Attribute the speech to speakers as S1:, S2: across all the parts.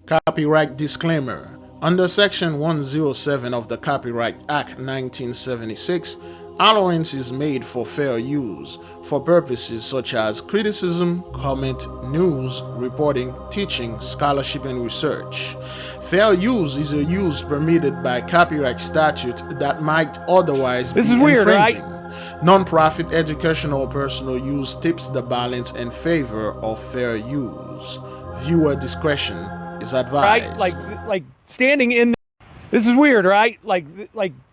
S1: Copyright disclaimer. Under Section 107 of the Copyright Act 1976, allowance is made for fair use for purposes such as criticism, comment, news, reporting, teaching, scholarship, and research. Fair use is a use permitted by copyright statute that might otherwise be infringing. Non-profit educational or personal use tips the balance in favor of fair use. Viewer discretion is advised.
S2: Right? Like standing in this is weird, right? Like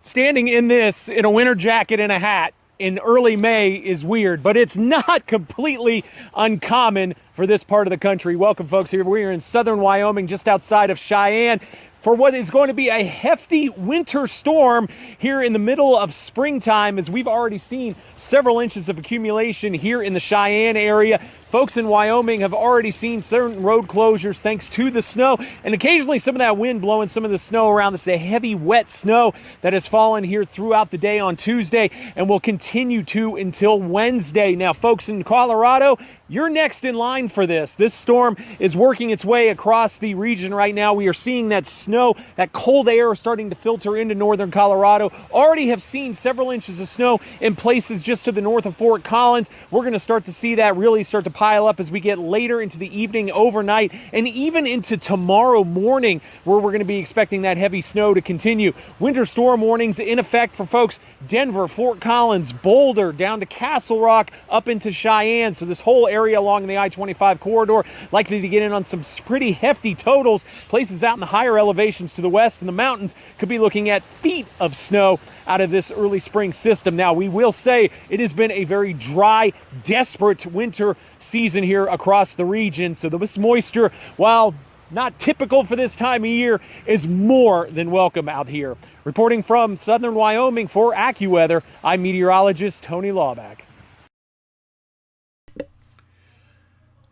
S2: standing in this in a winter jacket and a hat in early May is weird, but it's not completely uncommon for this part of the country. Welcome, folks. Here we are in southern Wyoming, just outside of Cheyenne, for what is going to be a hefty winter storm here in the middle of springtime, as we've already seen several inches of accumulation here in the Cheyenne area. Folks in Wyoming have already seen certain road closures thanks to the snow, and occasionally some of that wind blowing some of the snow around. This is a heavy, wet snow that has fallen here throughout the day on Tuesday and will continue to until Wednesday. Now, folks in Colorado, you're next in line for this. This storm is working its way across the region right now. We are seeing that snow, that cold air starting to filter into northern Colorado. Already have seen several inches of snow in places just to the north of Fort Collins. We're going to start to see that really start to pile up as we get later into the evening, overnight, and even into tomorrow morning, where we're going to be expecting that heavy snow to continue. Winter storm warnings in effect for folks Denver, Fort Collins, Boulder, down to Castle Rock, up into Cheyenne. So this whole area along the I-25 corridor likely to get in on some pretty hefty totals. Places out in the higher elevations to the west in the mountains could be looking at feet of snow out of this early spring system. Now, we will say it has been a very dry, desperate winter season here across the region. So this moisture, while not typical for this time of year, is more than welcome out here. Reporting from southern Wyoming for AccuWeather, I'm meteorologist Tony Lawback.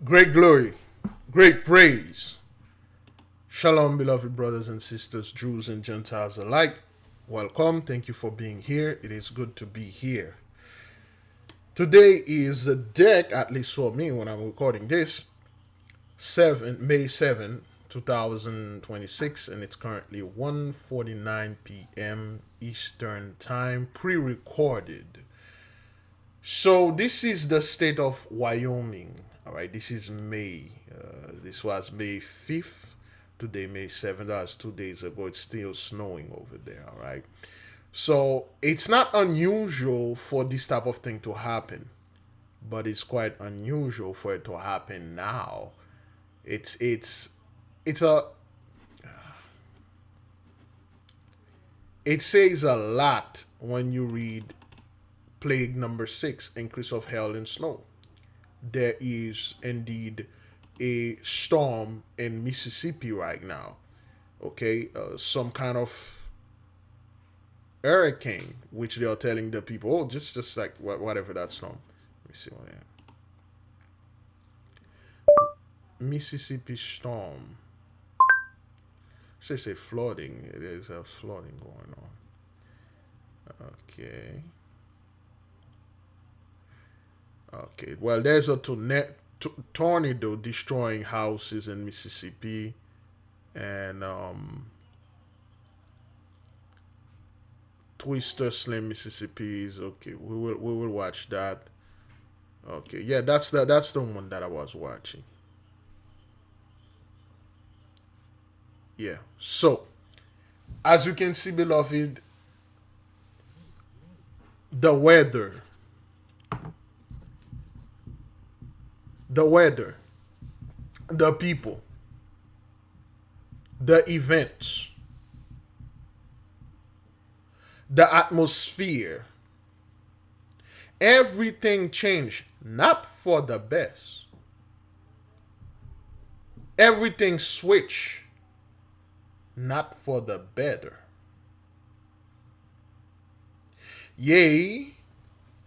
S1: Great glory, great praise. Shalom, beloved brothers and sisters, Jews and Gentiles alike. Welcome. Thank you for being here. It is good to be here. Today is the deck, at least for me when I'm recording this, May 7, 2026, and it's currently 1:49 p.m. Eastern Time, pre-recorded. So this is the state of Wyoming. All right, this is May. This was May 5th. Today, May 7th. That was 2 days ago. It's still snowing over there. All right. So it's not unusual for this type of thing to happen, but it's quite unusual for it to happen now. It says a lot when you read plague number 6, increase of hail and snow. There is indeed a storm in Mississippi right now. Okay, some kind of hurricane, which they are telling the people, oh, just like whatever that storm. Let me see what I am. Mississippi storm. Say flooding. There's a flooding going on. Okay. Okay. Well, there's a tornado destroying houses in Mississippi, and Twister Slim Mississippi is okay. We will watch that. Okay, yeah, that's the one that I was watching. Yeah. So, as you can see, beloved, the weather, the people, the events, the atmosphere, everything changed, not for the best. Everything switched, not for the better. Yea,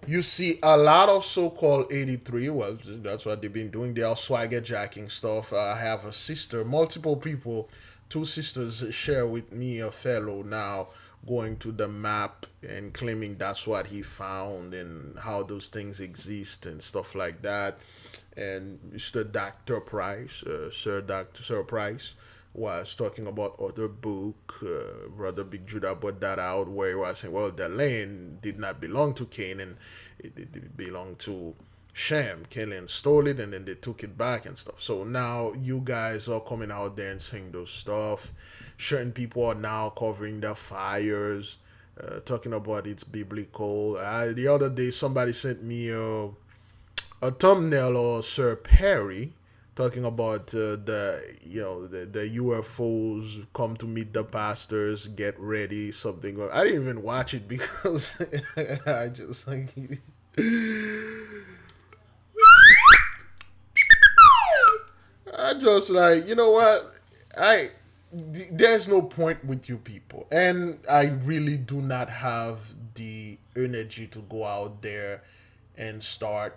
S1: you see a lot of so-called 83, well, that's what they've been doing. They are swagger jacking stuff. I have a sister, multiple people, 2 sisters share with me a fellow now going to the map and claiming that's what he found and how those things exist and stuff like that. And Mr. Dr. Price, Sir Price, was talking about other book. Brother Big Judah brought that out where he was saying, well, the land did not belong to Canaan, it belonged to Shem. Canaan stole it and then they took it back and stuff. So now you guys are coming out there and saying those stuff. Certain people are now covering the fires, talking about it's biblical. The other day, somebody sent me a thumbnail of Sir Perry talking about the UFOs come to meet the pastors, get ready, something. I didn't even watch it because I just like. I just like, you know what? There's no point with you people, and I really do not have the energy to go out there and start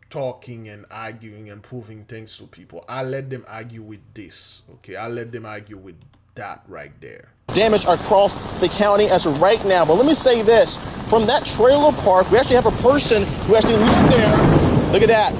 S1: talking and arguing and proving things to people. I let them argue with this, okay? I let them argue with that right there.
S3: Damage across the county as of right now. But let me say this, from that trailer park, we actually have a person who actually lived there. Look at that.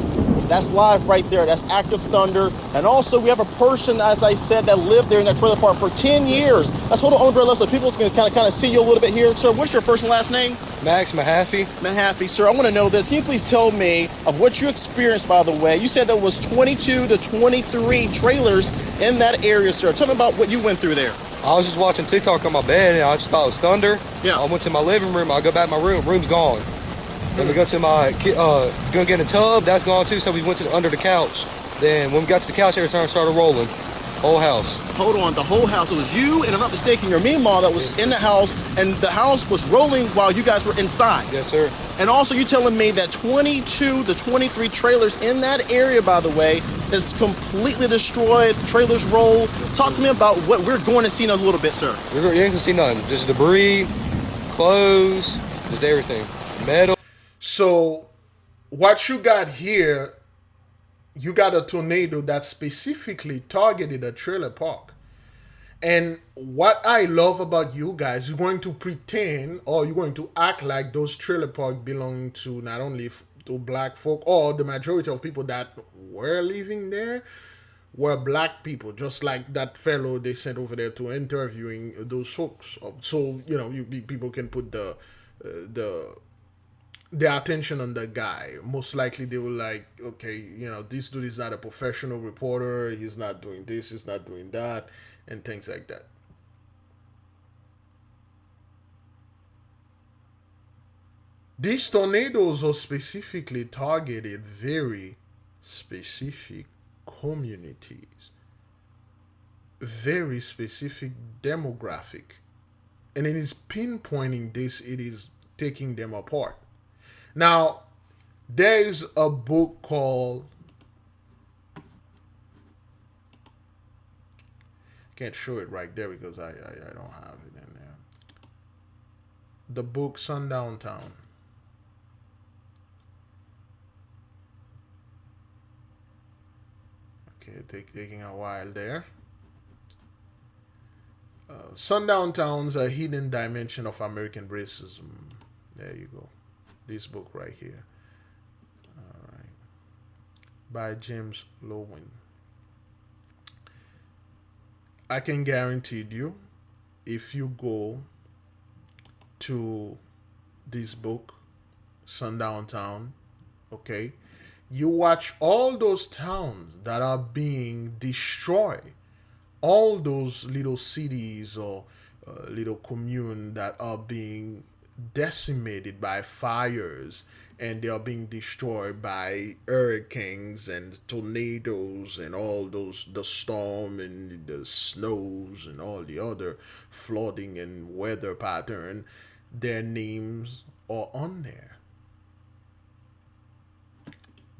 S3: That's live right there. That's active thunder. And also we have a person, as I said, that lived there in that trailer park for 10 years. Let's hold on umbrella so people can kind of see you a little bit here. Sir, what's your first and last name?
S4: Max Mahaffey.
S3: Mahaffey, sir, I want to know this. Can you please tell me of what you experienced, by the way? You said there was 22 to 23 trailers in that area, sir. Tell me about what you went through there.
S4: I was just watching TikTok on my bed and I just thought it was thunder.
S3: Yeah.
S4: I went to my living room. I go back to my room. Room's gone. Then we go to my, go get in a tub. That's gone too. So we went to under the couch. Then when we got to the couch, everything started rolling. Whole house.
S3: Hold on, the whole house. It was you, and if I'm not mistaken, your Meemaw that was in the house, and the house was rolling while you guys were inside.
S4: Yes, sir.
S3: And also, you telling me that 22 to 23 trailers in that area, by the way, is completely destroyed. Trailers roll. Talk to me about what we're going to see in a little bit, sir.
S4: You ain't gonna see nothing. Just debris, clothes, just everything. Metal.
S1: So, what you got here, you got a tornado that specifically targeted a trailer park. And what I love about you guys, you're going to pretend or you're going to act like those trailer parks belong to not only to black folk, or the majority of people that were living there were black people, just like that fellow they sent over there to interviewing those folks. So, people can put their attention on the guy. Most likely they were like, okay, this dude is not a professional reporter. He's not doing this. He's not doing that, and things like that. These tornadoes are specifically targeted very specific communities, very specific demographic. And it is pinpointing this, it is taking them apart. Now, there is a book called, can't show it right there because I don't have it in there. The book Sundown Town. Okay, taking a while there. Sundown Town's a hidden dimension of American racism. There you go. This book right here. All right. By James Lowen. I can guarantee you, if you go to this book, Sundown Town, okay, you watch all those towns that are being destroyed, all those little cities or little communes that are being decimated by fires, and they are being destroyed by hurricanes and tornadoes and all those, the storm and the snows and all the other flooding and weather pattern. Their names are on there.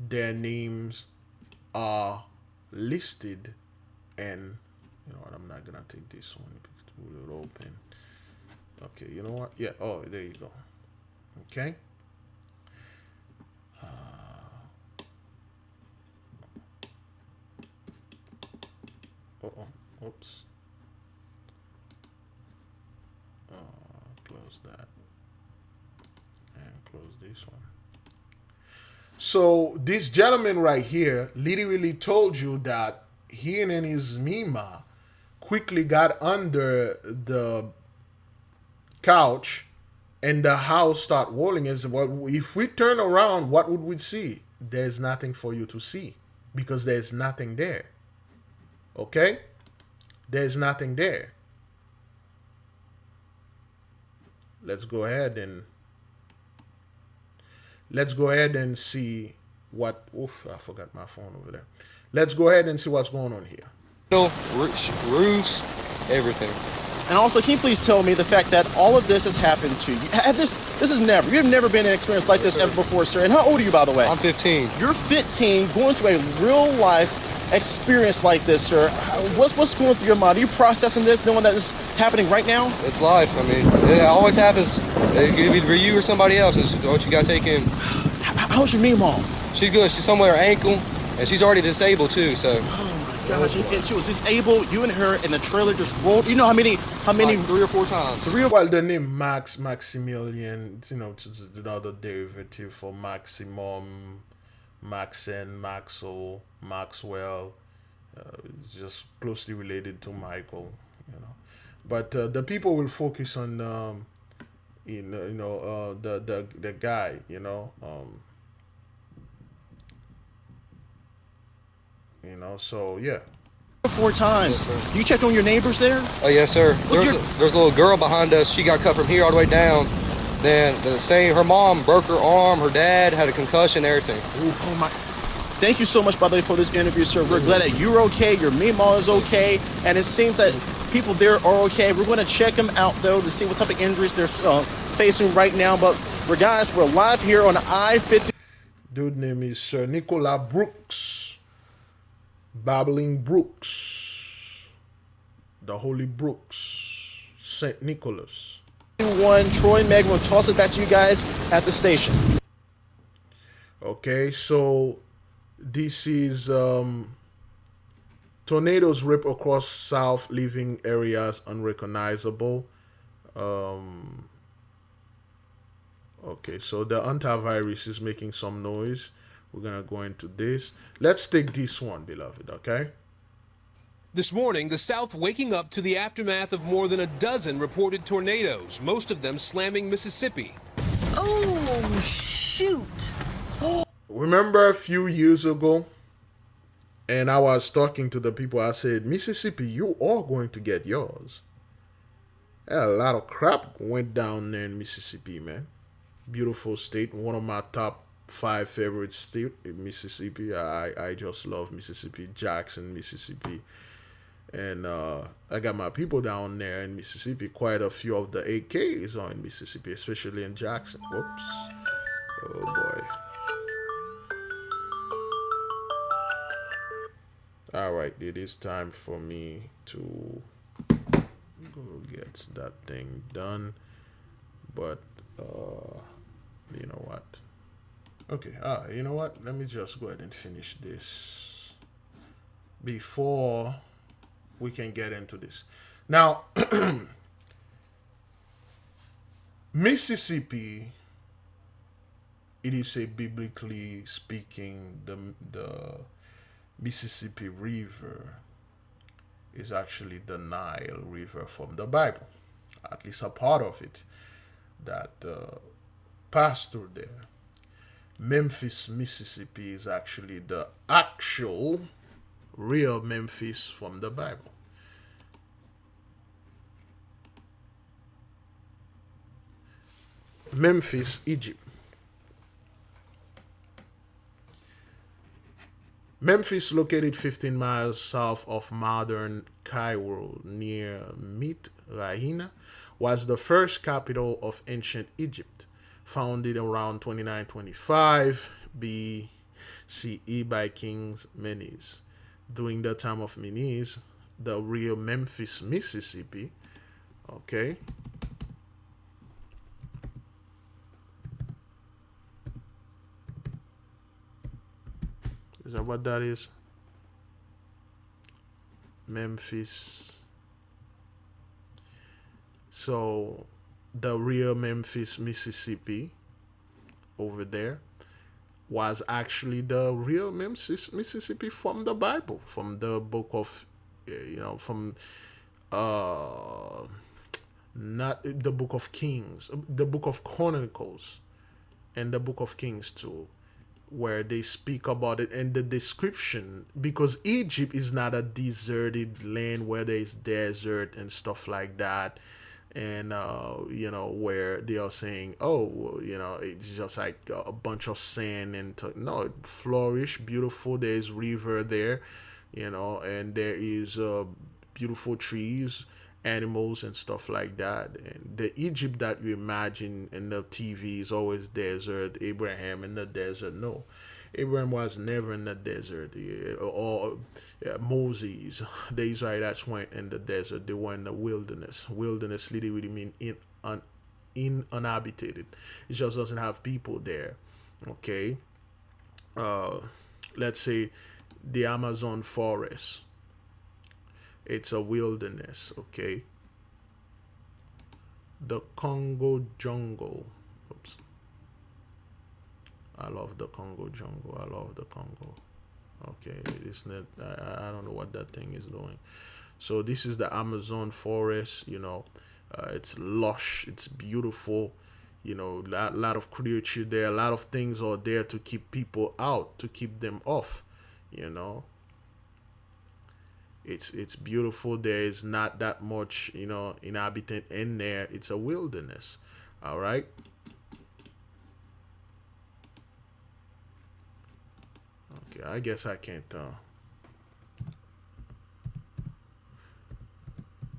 S1: Their names are listed, and you know what, I'm not gonna take this one because it will open. Okay, you know what? Yeah, oh, there you go. Okay. Oops. Close that. And close this one. So this gentleman right here literally told you that he and his Mima quickly got under the couch and the house start rolling. And said, well, if we turn around, what would we see? There's nothing for you to see because there's nothing there. Okay? There's nothing there. Let's go ahead and see what. Oof, I forgot my phone over there. Let's go ahead and see what's going on here.
S4: Roofs, everything.
S3: And also, can you please tell me the fact that all of this has happened to you? This is never. You've never been in an experience like this ever before, sir. And how old are you, by the way?
S4: I'm 15.
S3: You're 15, going through a real life experience like this, sir. What's going through your mind? Are you processing this, knowing that this is happening right now?
S4: It's life. I mean, it always happens. It could be you or somebody else. It's what you got to take in.
S3: How's your mom?
S4: She's good. She's somewhere her ankle, and she's already disabled too. So.
S3: Gosh, and she was disabled. You and her in the trailer just rolled. You know how many?
S4: Like 3 or 4 times.
S1: Well, the name Maximilian, it's another derivative for maximum, Maxen, Maxwell, Maxwell. It's just closely related to Michael, you know. But the people will focus on, the guy, you know. So yeah.
S3: 4 times. You checked on your neighbors there?
S4: Oh yes, sir. There's a little girl behind us. She got cut from here all the way down. Then her mom broke her arm. Her dad had a concussion. Everything.
S3: Oof. Oh my! Thank you so much, by the way, for this interview, sir. We're glad that you're okay. Your Mima is okay, and it seems that people there are okay. We're going to check them out though to see what type of injuries they're facing right now. But guys, we're live here on I-50.
S1: Dude name is Sir Nicola Brooks. Babbling Brooks, the Holy Brooks, St. Nicholas.
S3: Troy, Meg, we'll toss it back to you guys at the station.
S1: Okay, so this is tornadoes rip across south, leaving areas unrecognizable. Okay, so the Hantavirus is making some noise. We're going to go into this. Let's take this one, beloved, okay?
S5: This morning, the South waking up to the aftermath of more than a dozen reported tornadoes, most of them slamming Mississippi.
S6: Oh, shoot.
S1: Remember a few years ago, and I was talking to the people, I said, Mississippi, you are going to get yours. A lot of crap went down there in Mississippi, man. Beautiful state, one of my top 5 favorite state in Mississippi. I just love Mississippi, Jackson, Mississippi. And I got my people down there in Mississippi. Quite a few of the AKs are in Mississippi, especially in Jackson. Whoops. Oh boy. All right, it is time for me to go get that thing done. But you know what? Okay, you know what? Let me just go ahead and finish this before we can get into this. Now, Mississippi, it is a biblically speaking, the Mississippi River is actually the Nile River from the Bible, at least a part of it that passed through there. Memphis, Mississippi is actually the actual real Memphis from the Bible. Memphis, Egypt. Memphis, located 15 miles south of modern Cairo near Mitraina, was the first capital of ancient Egypt, founded around 2925 BCE by King Menes. During the time of Menes, the real Memphis, Mississippi, okay, is that what that is? Memphis. So the real Memphis, Mississippi over there was actually the real Mississippi from the Bible, from the book of, from uh, not the book of Kings, the book of Chronicles, and the book of Kings too, where they speak about it and the description, because Egypt is not a deserted land where there's desert and stuff like that, and where they are saying, oh, well, it's just like a bunch of sand and no, it flourish beautiful. There's river there, and there is beautiful trees, animals and stuff like that. And the Egypt that you imagine in the TV is always desert, Abraham in the desert. No, Abraham was never in the desert. Or Moses, the Israelites went in the desert. They were in the wilderness. Wilderness literally mean uninhabited. It just doesn't have people there. Okay. Let's say the Amazon forest. It's a wilderness, okay? The Congo jungle. Oops. I love the Congo jungle. I love the Congo. Okay, it's not. I don't know what that thing is doing. So this is the Amazon forest. It's lush. It's beautiful. Lot of creature there. A lot of things are there to keep people out, to keep them off. It's beautiful. There is not that much, inhabitant in there. It's a wilderness. All right. Okay, I guess I can't.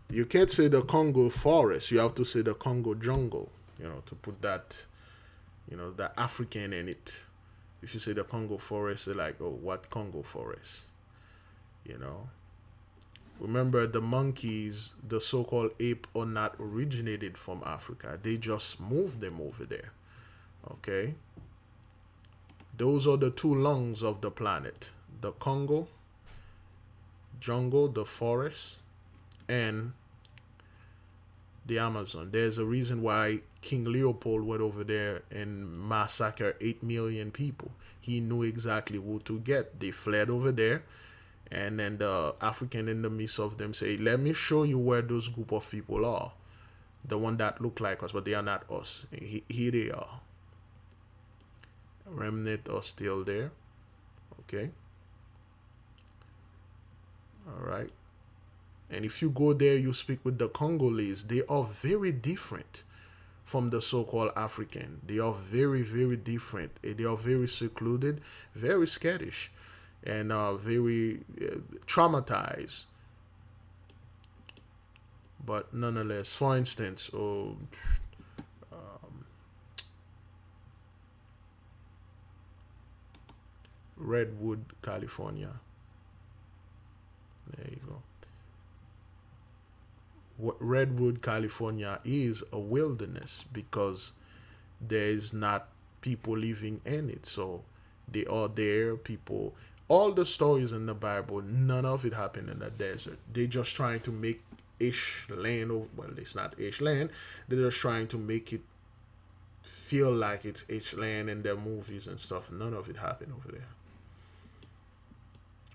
S1: You can't say the Congo forest. You have to say the Congo jungle. To put that, the African in it. If you say the Congo forest, they're like, oh, what Congo forest? Remember, the monkeys, the so-called ape, are not originated from Africa. They just moved them over there. Okay? Those are the two lungs of the planet. The Congo jungle, the forest, and the Amazon. There's a reason why King Leopold went over there and massacred 8 million people. He knew exactly who to get. They fled over there. And then the African in the midst of them say, let me show you where those group of people are. The one that look like us, but they are not us. Here they are. Remnant are still there. Okay. All right. And if you go there, you speak with the Congolese. They are very different from the so-called African. They are very, very different. They are very secluded, very skittish, and very traumatized. But nonetheless, for instance, Redwood, California. There you go. Redwood, California is a wilderness because there is not people living in it. So they are there, people. All the stories in the Bible, none of it happened in the desert. They just trying to make ish land. Well, it's not ish land. They're just trying to make it feel like it's ish land in their movies and stuff. None of it happened over there.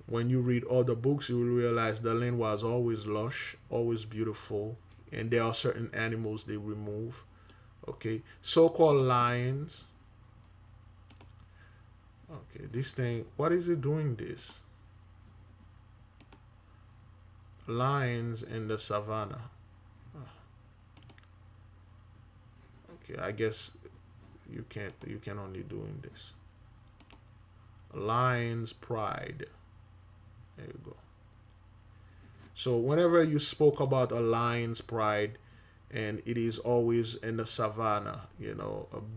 S1: When you read other books, you will realize the land was always lush, always beautiful, and there are certain animals they remove. Okay, so-called lions. Okay, this thing, what is it doing this? Lions in the savannah. Okay, I guess you can only doing this. Lion's pride. There you go. So whenever you spoke about a lion's pride, and it is always in the savannah,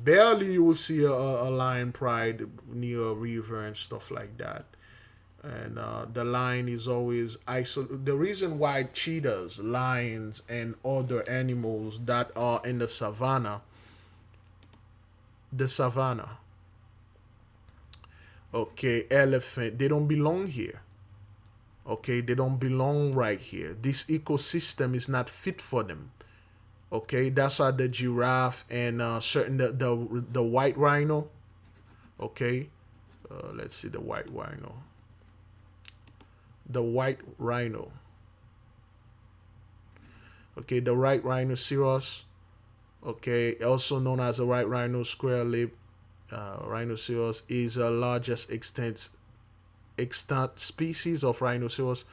S1: barely you will see a lion pride near a river and stuff like that. And the lion is always isolated. The reason why cheetahs, lions, and other animals that are in the savannah, okay, elephant, they don't belong here. Okay, they don't belong right here. This ecosystem is not fit for them. Okay, that's why the giraffe and certain the white rhino, okay, Let's see the white rhino. The white rhino. Okay, the white rhinoceros. Okay, also known as the white rhino, square lip rhinoceros, is the largest extant species of rhinoceros.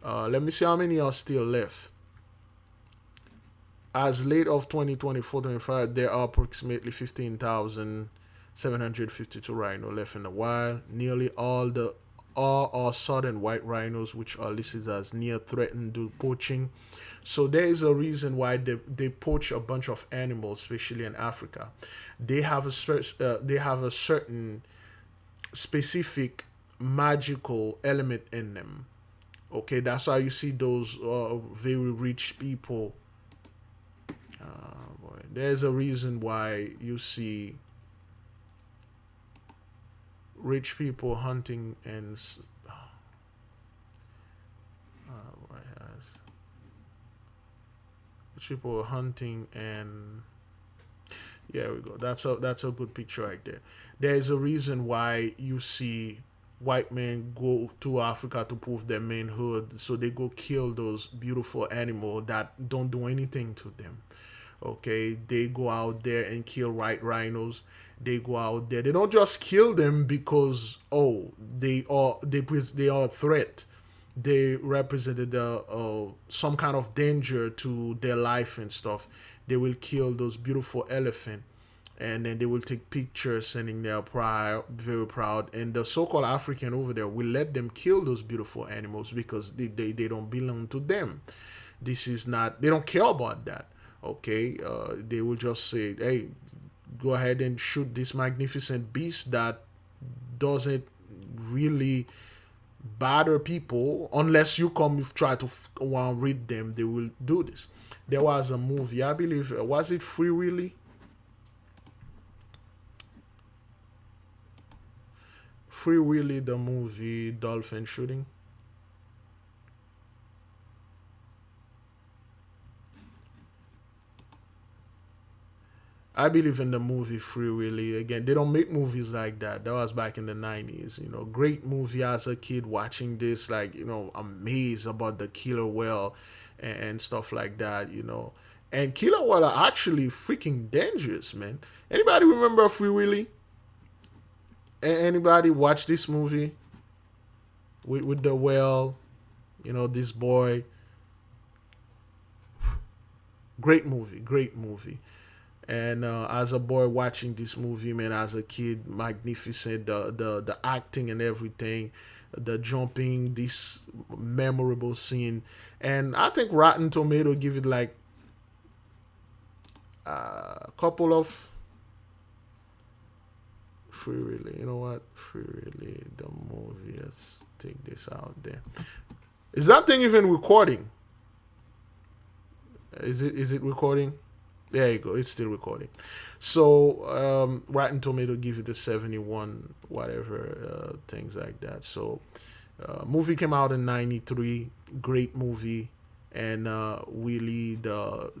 S1: Let me see how many are still left. As late of 2024-25, there are approximately 15,752 rhino left in the wild. Nearly all are southern white rhinos, which are listed as near threatened to poaching. So there is a reason why they poach a bunch of animals, especially in Africa. They have a certain specific magical element in them. Okay, that's why you see those very rich people. Boy, there's a reason why you see rich people hunting and people hunting and yeah, we go. That's a good picture right there. There is a reason why you see white men go to Africa to prove their manhood, so they go kill those beautiful animals that don't do anything to them. Okay, they go out there and kill white rhinos. They go out there. They don't just kill them because they are a threat. They represented some kind of danger to their life and stuff. They will kill those beautiful elephant, and then they will take pictures, sending their pride, very proud. And the so-called African over there will let them kill those beautiful animals because they don't belong to them. This is not. They don't care about that. Okay, they will just say, hey, go ahead and shoot this magnificent beast that doesn't really bother people unless you come try to read them. They will do this. There was a movie, I believe, was it Free Willy? Free Willy, the movie, dolphin shooting. I believe in the movie Free Willy. Again, they don't make movies like that. That was back in the 90s. Great movie as a kid watching this, like, amazed about the killer whale and stuff like that, And killer whale are actually freaking dangerous, man. Anybody remember Free Willy? Anybody watch this movie with the whale? This boy. Great movie. And as a boy watching this movie, man, as a kid, magnificent, the acting and everything, the jumping, this memorable scene. And I think Rotten Tomato give it like a couple of Free Willy. You know what? Free Willy, the movie. Let's take this out there. Is that thing even recording? Is it recording? There you go. It's still recording. So Rotten Tomato give it a 71, whatever, things like that. So movie came out in 93. Great movie. And Willie, the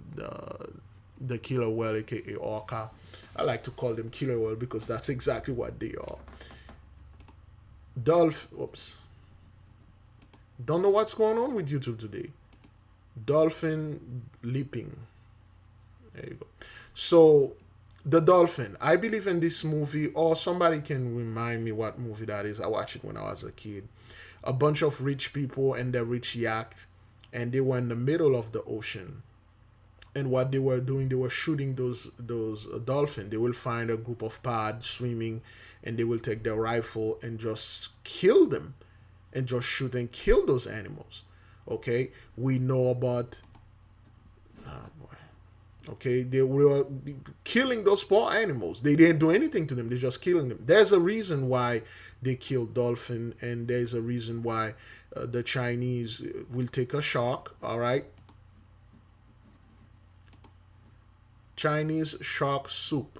S1: killer whale, aka orca. I like to call them killer whale because that's exactly what they are. Oops. Don't know what's going on with YouTube today. Dolphin leaping. There you go. So the dolphin. I believe in this movie, or somebody can remind me what movie that is. I watched it when I was a kid. A bunch of rich people and their rich yacht, and they were in the middle of the ocean. And what they were doing, they were shooting those dolphins. They will find a group of pod swimming, and they will take their rifle and just kill them, and just shoot and kill those animals. Okay, we know about. Okay, they were killing those poor animals. They didn't do anything to them. They're just killing them. There's a reason why they killed dolphin, and there's a reason why the Chinese will take a shark. All right, Chinese shark soup.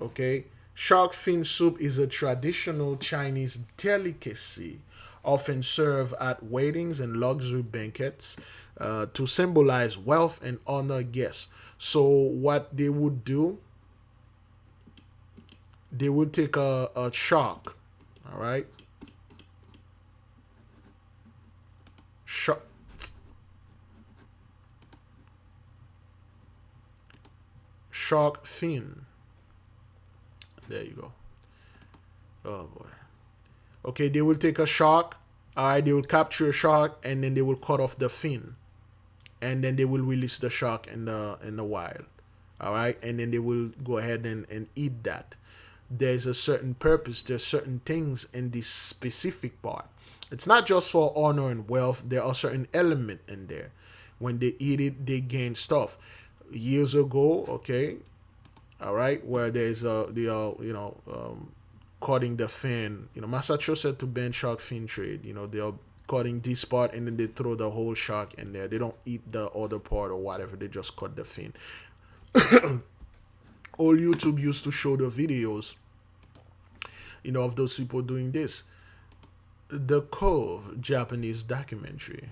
S1: Okay, shark fin soup is a traditional Chinese delicacy, often served at weddings and luxury banquets. To symbolize wealth and honor guests. So what they would do, they will take a shark, all right? Shark, shark fin. There you go. Oh boy. Okay, they will take a shark. All right, they will capture a shark and then they will cut off the fin, and then they will release the shark in the wild. All right, and then they will go ahead and eat that. There's a certain purpose. There's certain things in this specific part. It's not just for honor and wealth. There are certain element in there. When they eat it, they gain stuff. Years ago, okay, all right, where there's cutting the fin. Massachusetts to ban shark fin trade. They are cutting this part and then they throw the whole shark in there. They don't eat the other part or whatever. They just cut the fin. All YouTube used to show the videos, of those people doing this. The Cove Japanese documentary.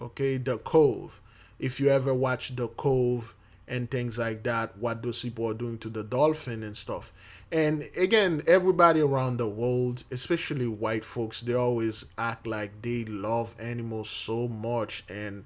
S1: Okay, The Cove. If you ever watch The Cove and things like that, what those people are doing to the dolphin and stuff. And again, everybody around the world, especially white folks, they always act like they love animals so much, and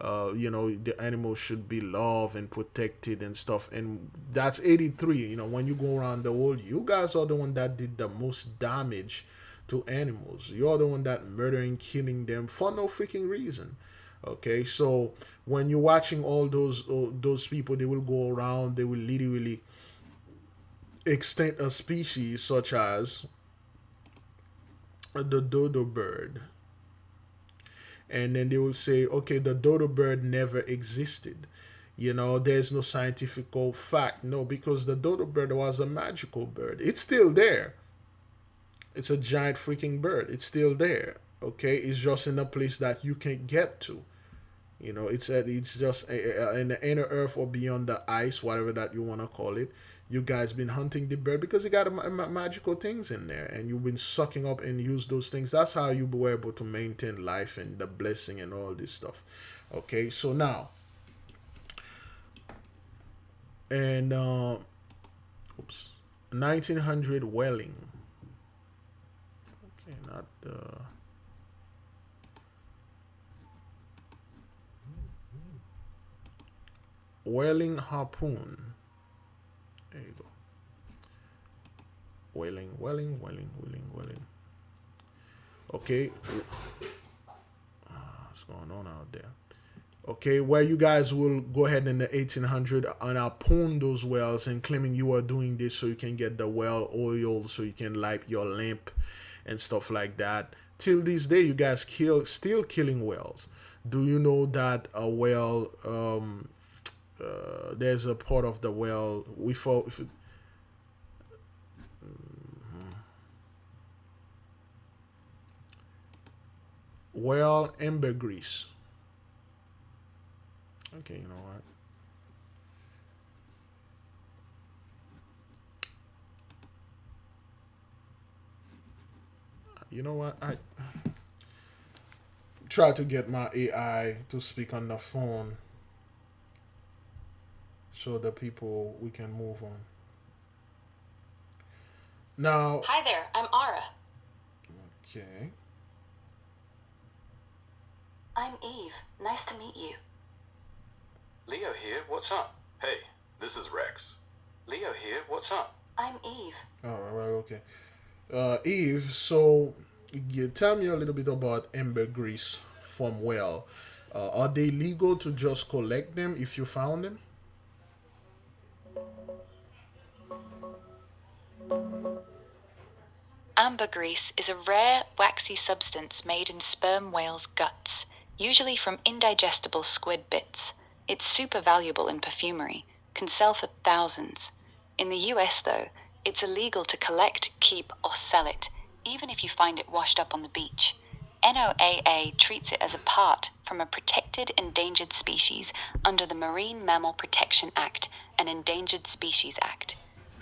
S1: the animals should be loved and protected and stuff. And that's 83. When you go around the world, you guys are the one that did the most damage to animals. You're the one that murdering, killing them for no freaking reason. Okay, so when you're watching all those people, they will go around, they will literally extinct a species such as the dodo bird, and then they will say, okay, the dodo bird never existed. There's no scientific fact. No, because the dodo bird was a magical bird. It's still there. It's a giant freaking bird. It's still there. Okay, it's just in a place that you can't get to. It's just in the inner earth or beyond the ice, whatever that you want to call it. You guys been hunting the bird because it got magical things in there, and you've been sucking up and use those things. That's how you were able to maintain life and the blessing and all this stuff. Okay, so now, and 1900 whaling. Okay, not the. Whaling harpoon. There you go. Whaling. Okay. What's going on out there? Okay, where you guys will go ahead in the 1800 and harpoon those whales and claiming you are doing this so you can get the whale oil so you can light your lamp and stuff like that. Till this day, you guys still killing whales. Do you know that a whale there's a part of the whale we fall if it, whale Ambergris. Okay, you know what? I try to get my AI to speak on the phone so the people we can move on. Now,
S7: Hi there, I'm Ara.
S1: okay.
S7: I'm Eve. Nice to meet you.
S8: Leo here, what's up? Hey, this is Rex. Leo here, what's up?
S7: I'm Eve.
S1: All right, okay. Eve, so you tell me a little bit about ambergris from whale. Are they legal to just collect them if you found them?
S7: Ambergris is a rare, waxy substance made in sperm whales' guts, usually from indigestible squid bits. It's super valuable in perfumery, can sell for thousands. In the US, though, it's illegal to collect, keep, or sell it, even if you find it washed up on the beach. NOAA treats it as a part from a protected endangered species under the Marine Mammal Protection Act and Endangered Species Act.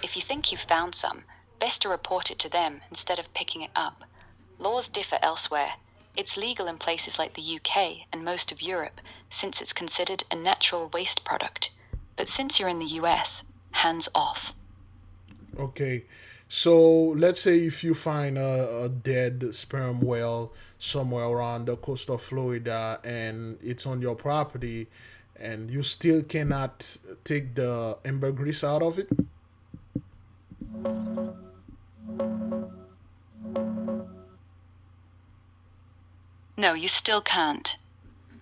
S7: If you think you've found some, best to report it to them instead of picking it up. Laws differ elsewhere. It's legal in places like the UK and most of Europe, since it's considered a natural waste product. but since you're in the US, hands off.
S1: Okay, so let's say if you find a dead sperm whale somewhere around the coast of Florida and it's on your property, and you still cannot take the ambergris out of it.
S7: No, you still can't.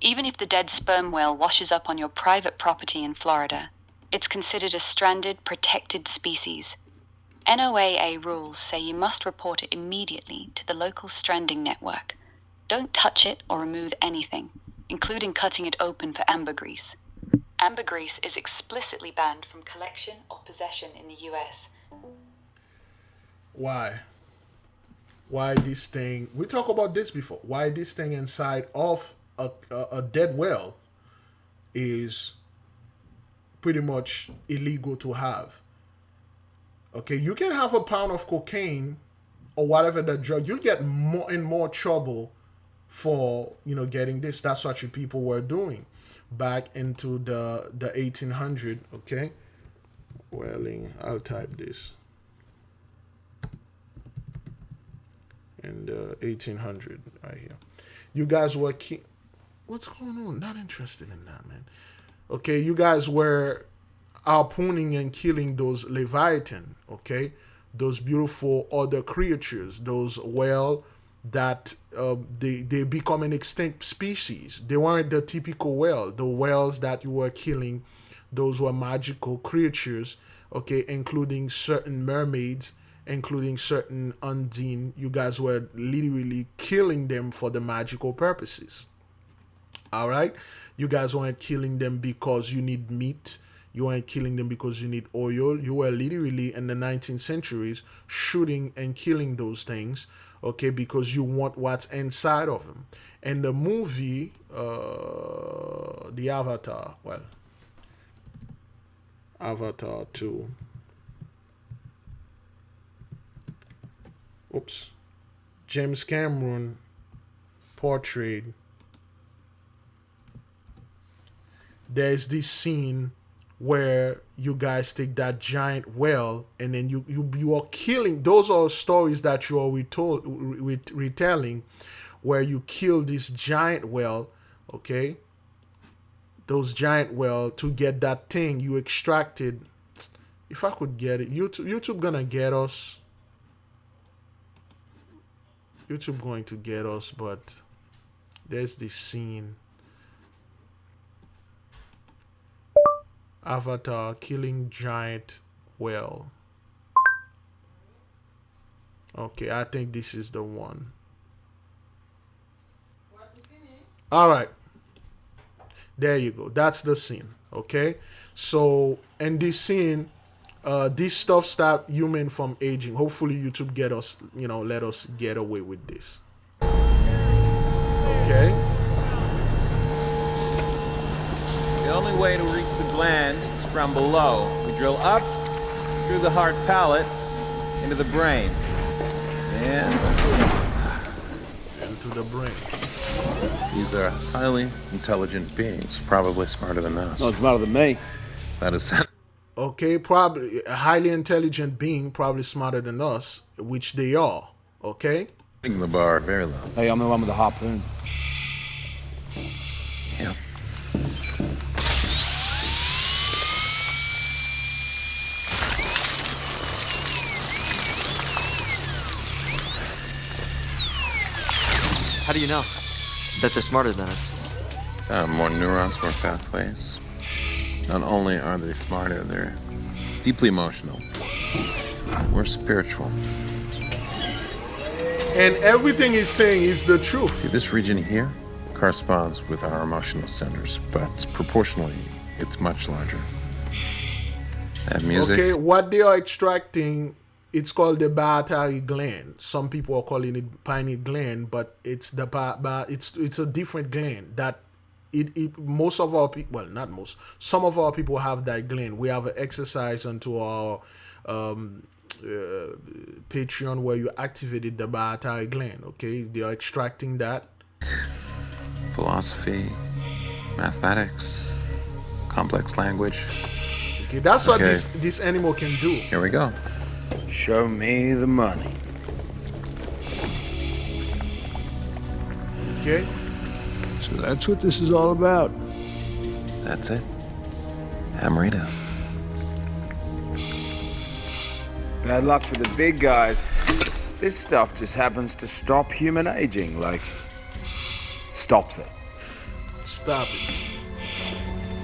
S7: Even if the dead sperm whale washes up on your private property in Florida, it's considered a stranded, protected species. NOAA rules say you must report it immediately to the local stranding network. Don't touch it or remove anything, including cutting it open for ambergris. Ambergris is explicitly banned from collection or possession in the US.
S1: Why? Why this thing? We talked about this before. Why this thing inside of a dead whale is pretty much illegal to have. Okay, you can have a pound of cocaine or whatever the drug. You'll get more and more trouble for getting this. That's what you people were doing back into the 1800. Okay, whaling. I'll type this. In the 1800 right here, you guys were what's going on? Not interested in that, man. Okay, you guys were harpooning and killing those leviathan, okay, those beautiful other creatures, those whale that they become an extinct species. They weren't the typical whale. The whales that you were killing, those were magical creatures, okay, including certain mermaids, including certain undine. You guys were literally killing them for the magical purposes. All right, you guys weren't killing them because you need meat. You weren't killing them because you need oil. You were literally in the 19th centuries shooting and killing those things, okay, because you want what's inside of them. And the movie, the Avatar, well, Avatar 2. Oops. James Cameron portrayed. There's this scene where you guys take that giant whale and then you are killing. Those are stories that you are retelling, where you kill this giant whale, okay? Those giant whale to get that thing you extracted. If I could get it, YouTube gonna get us. YouTube going to get us, but there's this scene. Avatar killing giant whale. Okay, I think this is the one. All right. There you go. That's the scene. Okay. So in this scene, this stuff stop human from aging. Hopefully YouTube get us, let us get away with this. Okay.
S9: The only way to reach the gland is from below. We drill up through the heart palate into the brain. And
S1: into the brain.
S10: These are highly intelligent beings, probably smarter than us.
S9: No, smarter than me.
S10: That is
S1: Okay, probably a highly intelligent being, probably smarter than us, which they are. Okay.
S10: Setting the bar very low.
S9: Hey, I'm the one with the harpoon.
S10: Yeah.
S11: How do you know that they're smarter than us?
S10: More neurons, more pathways. Not only are they smarter, they're deeply emotional. We're spiritual.
S1: And everything he's saying is the truth.
S10: See, this region here corresponds with our emotional centers, but proportionally, it's much larger. That music.
S1: Okay, what they are extracting, it's called the pituitary gland. Some people are calling it pineal gland, but it's it's a different gland that most of our people, well, not most, some of our people have that gland. We have an exercise onto our Patreon where you activated the pituitary gland. Okay, they are extracting that.
S10: Philosophy, mathematics, complex language.
S1: Okay, that's what this animal can do.
S10: Here we go.
S12: Show me the money.
S1: Okay.
S12: So that's what this is all about.
S10: That's it. Hammerita.
S12: Bad luck for the big guys. This stuff just happens to stop human aging, like, stops it.
S1: Stop it.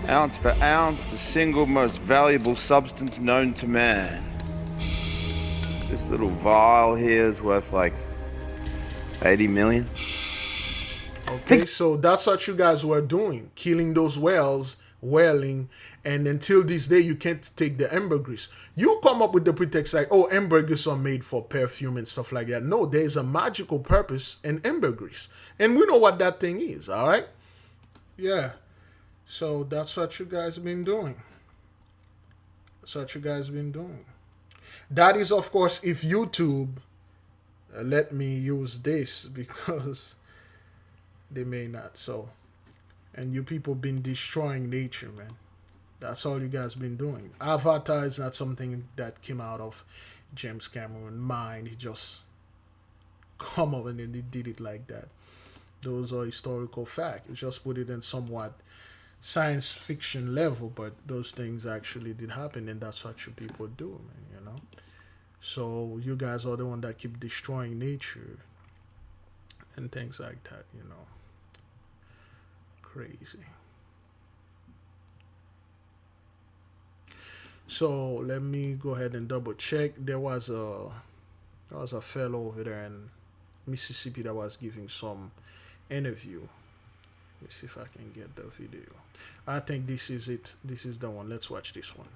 S12: Ounce for ounce, the single most valuable substance known to man. This little vial here is worth like 80 million.
S1: Okay, so that's what you guys were doing, killing those whales, whaling, and until this day you can't take the ambergris. You come up with the pretext like, oh, ambergris are made for perfume and stuff like that. No, there's a magical purpose in ambergris, and we know what that thing is. All right, yeah. So that's what you guys have been doing. That's what you guys have been doing. That is, of course, if YouTube let me use this, because they may not. So, and you people been destroying nature, man. That's all you guys been doing. Avatar is not something that came out of James Cameron's mind. He just come up and then he did it like that. Those are historical facts. You just put it in somewhat science fiction level, but those things actually did happen, and that's what you people do, man, you know. So you guys are the one that keep destroying nature and things like that, you know. Crazy. So let me go ahead and double check. There was a fellow over there in Mississippi that was giving some interview. Let me see if I can get the video. I think this is it. This is the one. Let's watch this one.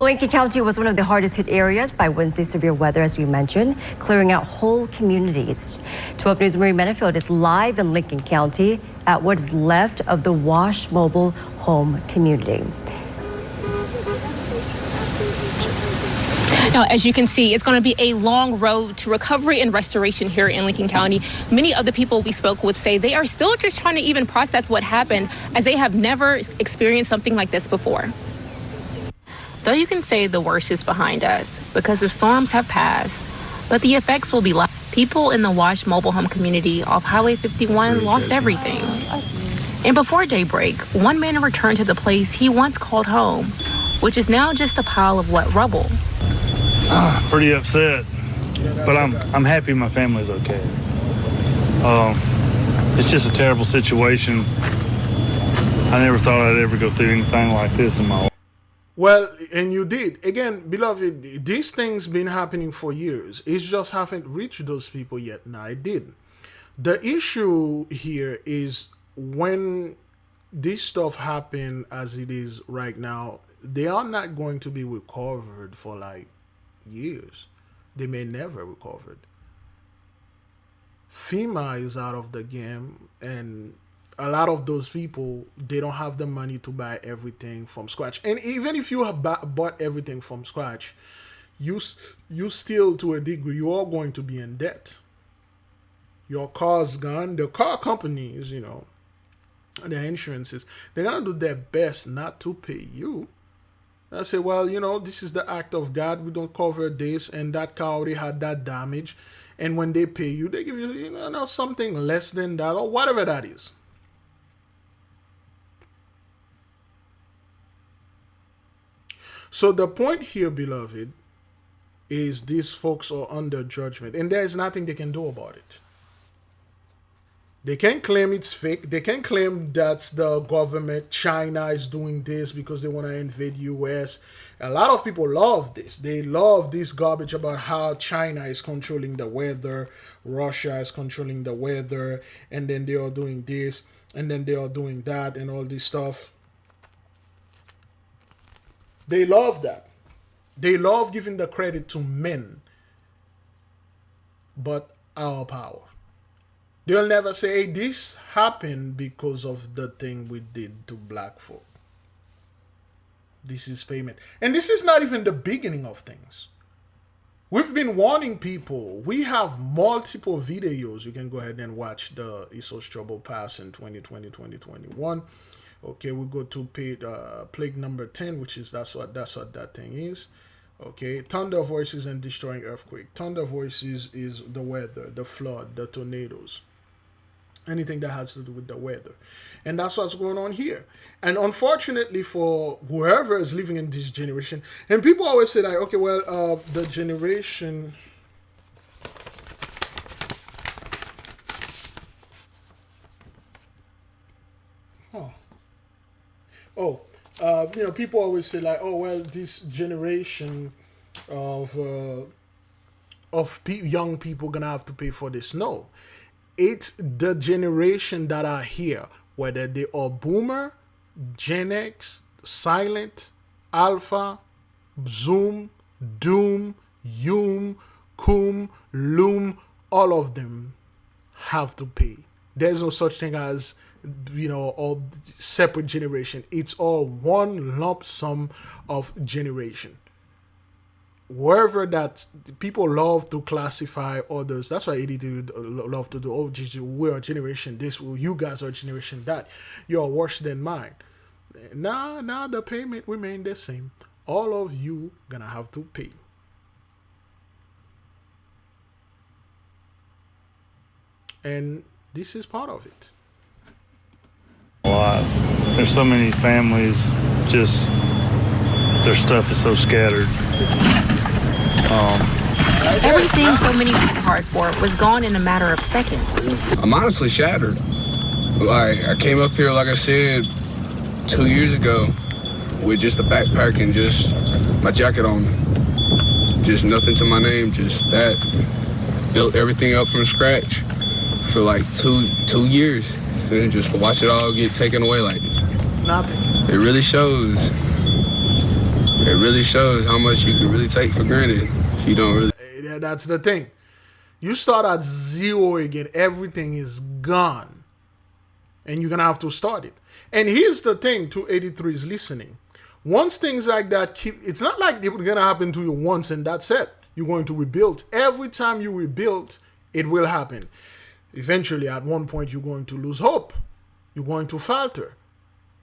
S13: Lincoln County was one of the hardest hit areas by Wednesday's severe weather, as we mentioned, clearing out whole communities. 12 News' Marie Menefield is live in Lincoln County at what is left of the Wash Mobile Home community.
S14: Now, as you can see, it's going to be a long road to recovery and restoration here in Lincoln County. Many of the people we spoke with say they are still just trying to even process what happened, as they have never experienced something like this before. Though you can say the worst is behind us because the storms have passed, but the effects will be left. People in the Wash Mobile Home community off Highway 51 lost everything. And before daybreak, one man returned to the place he once called home, which is now just a pile of wet rubble.
S15: Pretty upset, but I'm happy my family's okay. It's just a terrible situation. I never thought I'd ever go through anything like this in my life.
S1: Well, and you did. Again, beloved, these things been happening for years. It just haven't reached those people yet. Now it did. The issue here is when this stuff happen as it is right now, they are not going to be recovered for like years. They may never recover. FEMA is out of the game, and a lot of those people, they don't have the money to buy everything from scratch. And even if you have bought everything from scratch, you still, to a degree, you are going to be in debt. Your car's gone. The car companies, you know, the insurances, they're going to do their best not to pay you. I say, well, you know, this is the act of God. We don't cover this, and that car already had that damage. And when they pay you, they give you, you know, something less than that or whatever that is. So the point here, beloved, is these folks are under judgment, and there is nothing they can do about it. They can claim it's fake. They can claim that's the government. China is doing this because they want to invade US. A lot of people love this. They love this garbage about how China is controlling the weather, Russia is controlling the weather, and then they are doing this, and then they are doing that, and all this stuff. They love that. They love giving the credit to men, but our power. They'll never say, hey, this happened because of the thing we did to black folk. This is payment. And this is not even the beginning of things. We've been warning people. We have multiple videos. You can go ahead and watch the Isos Trouble Pass in 2020, 2021. Okay, we go to plague number 10, which is that's what that thing is. Okay, thunder voices and destroying earthquake. Thunder voices is the weather, the flood, the tornadoes, anything that has to do with the weather. And that's what's going on here. And unfortunately for whoever is living in this generation, and people always say like, okay, well, the generation... people always say like, oh, well, this generation of young people gonna have to pay for this. No, it's the generation that are here, whether they are boomer, Gen X, silent, alpha, zoom, doom, yum, cum, loom, all of them have to pay. There's no such thing as, all separate generation. It's all one lump sum of generation. Wherever that people love to classify others, that's why ADD love to do. Oh, we are generation this. You guys are generation that. You are worse than mine. Now the payment remain the same. All of you gonna have to pay. And this is part of it.
S15: A lot. There's so many families, just their stuff is so scattered.
S14: Everything so many worked hard for was gone in a matter of seconds.
S16: I'm honestly shattered. Like, I came up here, like I said, 2 years ago with just a backpack and just my jacket on me. Just nothing to my name, just that. Built everything up from scratch for like two years. And just to watch it all get taken away like
S1: nothing.
S16: It really shows how much you can really take for granted if you don't really.
S1: Yeah, that's the thing. You start at zero again, everything is gone. And you're gonna have to start it. And here's the thing to 83 is listening. Once things like that it's not like it's gonna happen to you once and that's it. You're going to rebuild. Every time you rebuild, it will happen. Eventually, at one point, you're going to lose hope. You're going to falter.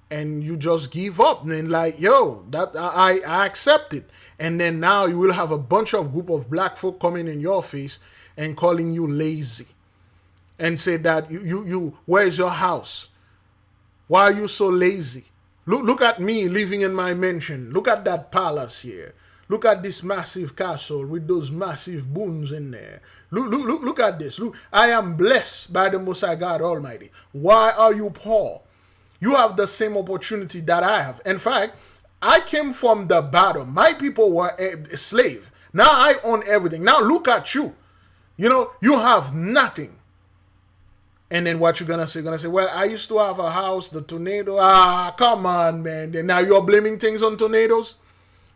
S1: And you just give up. And then like, yo, that I accept it. And then now you will have a bunch of group of black folk coming in your face and calling you lazy. And say that you where's your house? Why are you so lazy? Look at me living in my mansion. Look at that palace here. Look at this massive castle with those massive boons in there. Look at this. Look, I am blessed by the Most High God Almighty. Why are you poor? You have the same opportunity that I have. In fact, I came from the bottom. My people were a slave. Now I own everything. Now look at you. You have nothing. And then what you're gonna say? You're gonna say, well, I used to have a house, the tornado. Come on, man. Then now you're blaming things on tornadoes?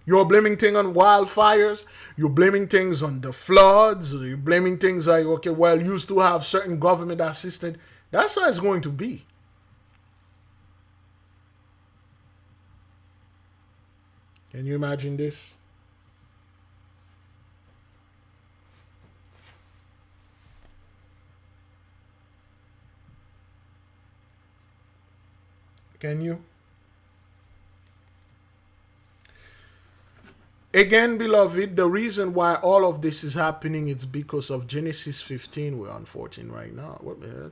S1: You're blaming things on wildfires. You're blaming things on the floods. You're blaming things like, okay, well, used to have certain government assistance. That's how it's going to be. Can you imagine this? Can you? Again, beloved, the reason why all of this is happening is because of Genesis 15. We're on 14 right now.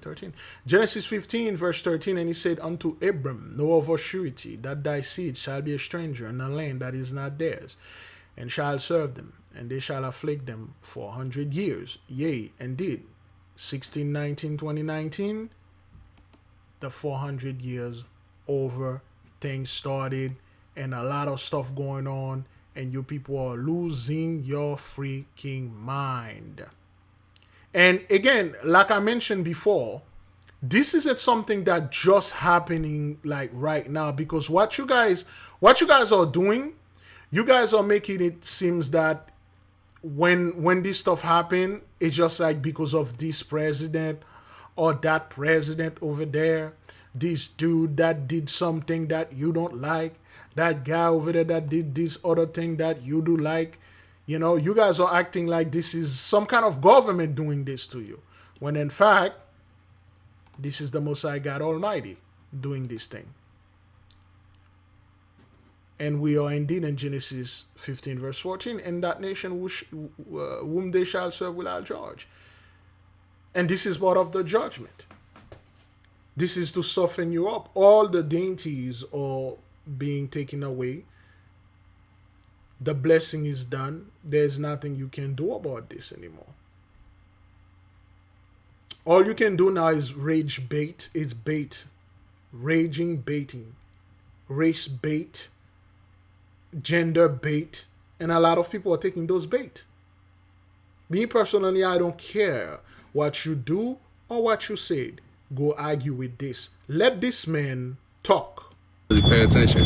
S1: 13. Genesis 15, verse 13, and he said unto Abram, know of a surety that thy seed shall be a stranger in a land that is not theirs, and shall serve them, and they shall afflict them 400 years. Yea, indeed. 16, 19, 2019, the 400 years over, things started, and a lot of stuff going on. And you people are losing your freaking mind. And again, like I mentioned before, this isn't something that just happening like right now, because what you guys are doing, you guys are making it seems that when this stuff happen, it's just like because of this president or that president over there, this dude that did something that you don't like, that guy over there that did this other thing that you do like. You guys are acting like this is some kind of government doing this to you, when in fact, this is the Most High God Almighty doing this thing. And we are indeed in Genesis 15 verse 14, and that nation whom they shall serve will I judge. And this is part of the judgment. This is to soften you up. All the dainties are being taken away. The blessing is done. There's nothing you can do about this anymore. All you can do now is rage bait. It's bait. Raging baiting. Race bait. Gender bait. And a lot of people are taking those bait. Me personally, I don't care what you do or what you said. Go argue with this. Let this man talk.
S16: Pay attention.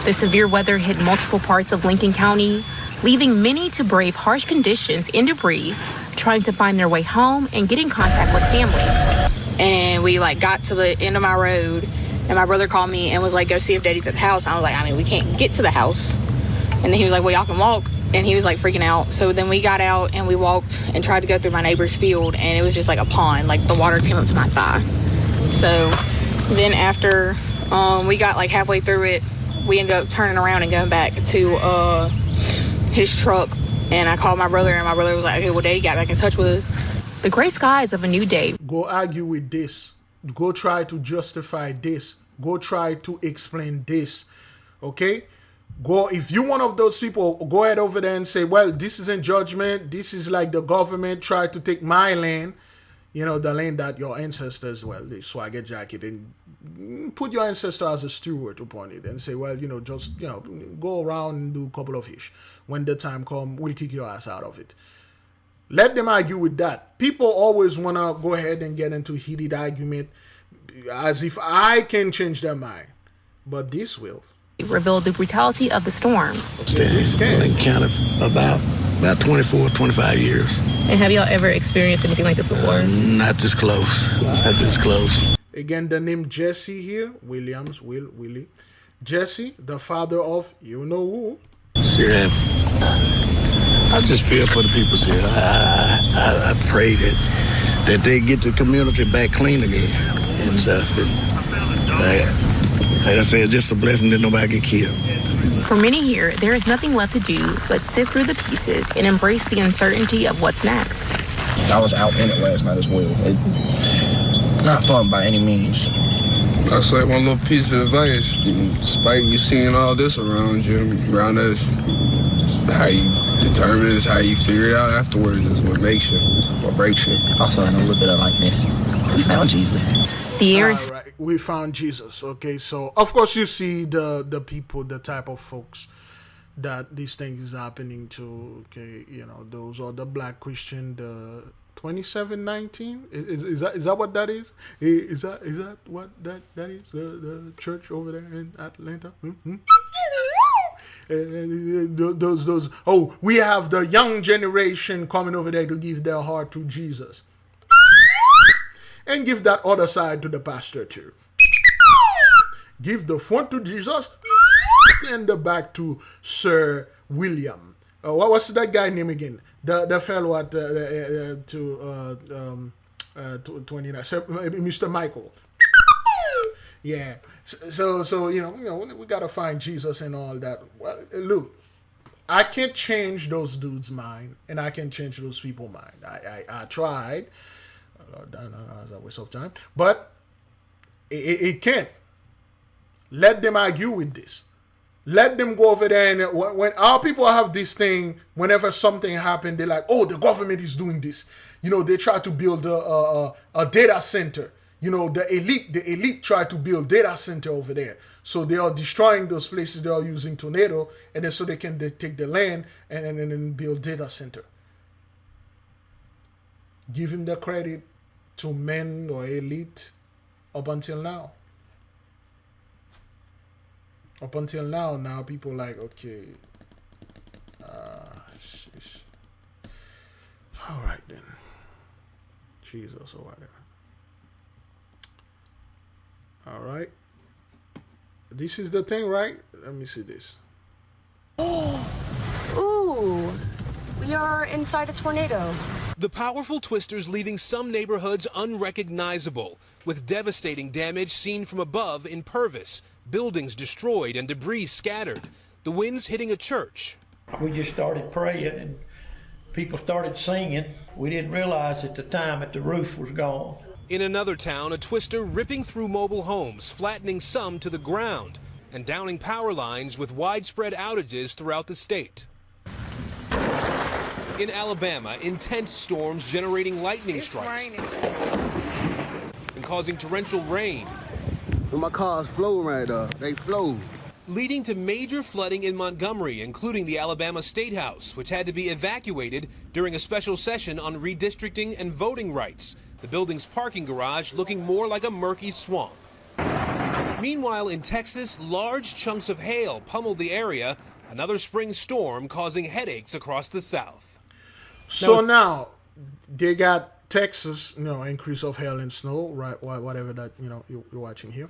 S14: The severe weather hit multiple parts of Lincoln County, leaving many to brave harsh conditions and debris, trying to find their way home and get in contact with family.
S17: And we got to the end of my road, and my brother called me and was like, go see if Daddy's at the house. I was like, we can't get to the house. And then he was like, well, y'all can walk. And he was freaking out. So then we got out and we walked and tried to go through my neighbor's field, and it was just a pond. The water came up to my thigh. So then after we got halfway through it, we ended up turning around and going back to his truck. And I called my brother, and my brother was like, okay, well, Daddy got back in touch with us.
S14: The gray skies of a new day.
S1: Go argue with this. Go try to justify this. Go try to explain this. Okay? Go, if you're one of those people, go ahead over there and say, well, this isn't judgment. This is the government tried to take my land. The land that your ancestors, they swag a jacket, and put your ancestor as a steward upon it and say, well, just, go around and do a couple of ish. When the time comes, we'll kick your ass out of it. Let them argue with that. People always want to go ahead and get into heated argument as if I can change their mind. But this will.
S14: Revealed the brutality of the storms.
S18: Lincoln County about 24, 25 years.
S14: And have y'all ever experienced anything like this before?
S18: Not this close. Not this close.
S1: Again, the name Jesse here, Williams, Willie. Jesse, the father of you know who.
S18: Sure have. I just feel for the people here. I pray that they get the community back clean again and stuff. Like I said, it's just a blessing that nobody get killed.
S14: For many here, there is nothing left to do but sift through the pieces and embrace the uncertainty of what's next.
S19: I was out in it last night as well. Not fun by any means.
S16: That's one little piece of advice. Despite you seeing all this around you, around us, how you determine it is how you figure it out afterwards is what makes you, what breaks you.
S19: Also, in a little bit of this, we found Jesus.
S14: The air is...
S1: Right. We found Jesus. Okay, so of course you see the people, the type of folks that these things is happening to. Okay, those are the black Christian, the 2719. Is that what that is? Is that what that is? The church over there in Atlanta. Those. Oh, we have the young generation coming over there to give their heart to Jesus. And give that other side to the pastor too. Give the front to Jesus and the back to Sir William. What's that guy name again? The fellow at 29, Sir, Mr. Michael. Yeah. So we gotta find Jesus and all that. Well, look, I can't change those dudes' mind, and I can change those people's mind. I tried. That was a waste of time. But it can't. Let them argue with this. Let them go over there, and when our people have this thing, whenever something happens, they're like, oh, the government is doing this. They try to build a data center. The elite try to build data center over there. So they are destroying those places. They are using tornado, and then so they can take the land and then build data center. Give him the credit to men or elite up until now. Up until now people like, okay, sheesh. All right then, Jesus or whatever. All right, this is the thing, right? Let me see this.
S20: Ooh, we are inside a tornado.
S5: The powerful twisters leaving some neighborhoods unrecognizable, with devastating damage seen from above in Purvis, buildings destroyed and debris scattered. The winds hitting a church.
S21: We just started praying and people started singing. We didn't realize at the time that the roof was gone.
S5: In another town, a twister ripping through mobile homes, flattening some to the ground and downing power lines with widespread outages throughout the state. In Alabama, intense storms generating lightning strikes and causing torrential rain.
S22: My cars flow right up. They flow.
S5: Leading to major flooding in Montgomery, including the Alabama State House, which had to be evacuated during a special session on redistricting and voting rights. The building's parking garage looking more like a murky swamp. Meanwhile, in Texas, large chunks of hail pummeled the area, another spring storm causing headaches across the South.
S1: So now they got Texas, increase of hail and snow, right? Whatever that you're watching here,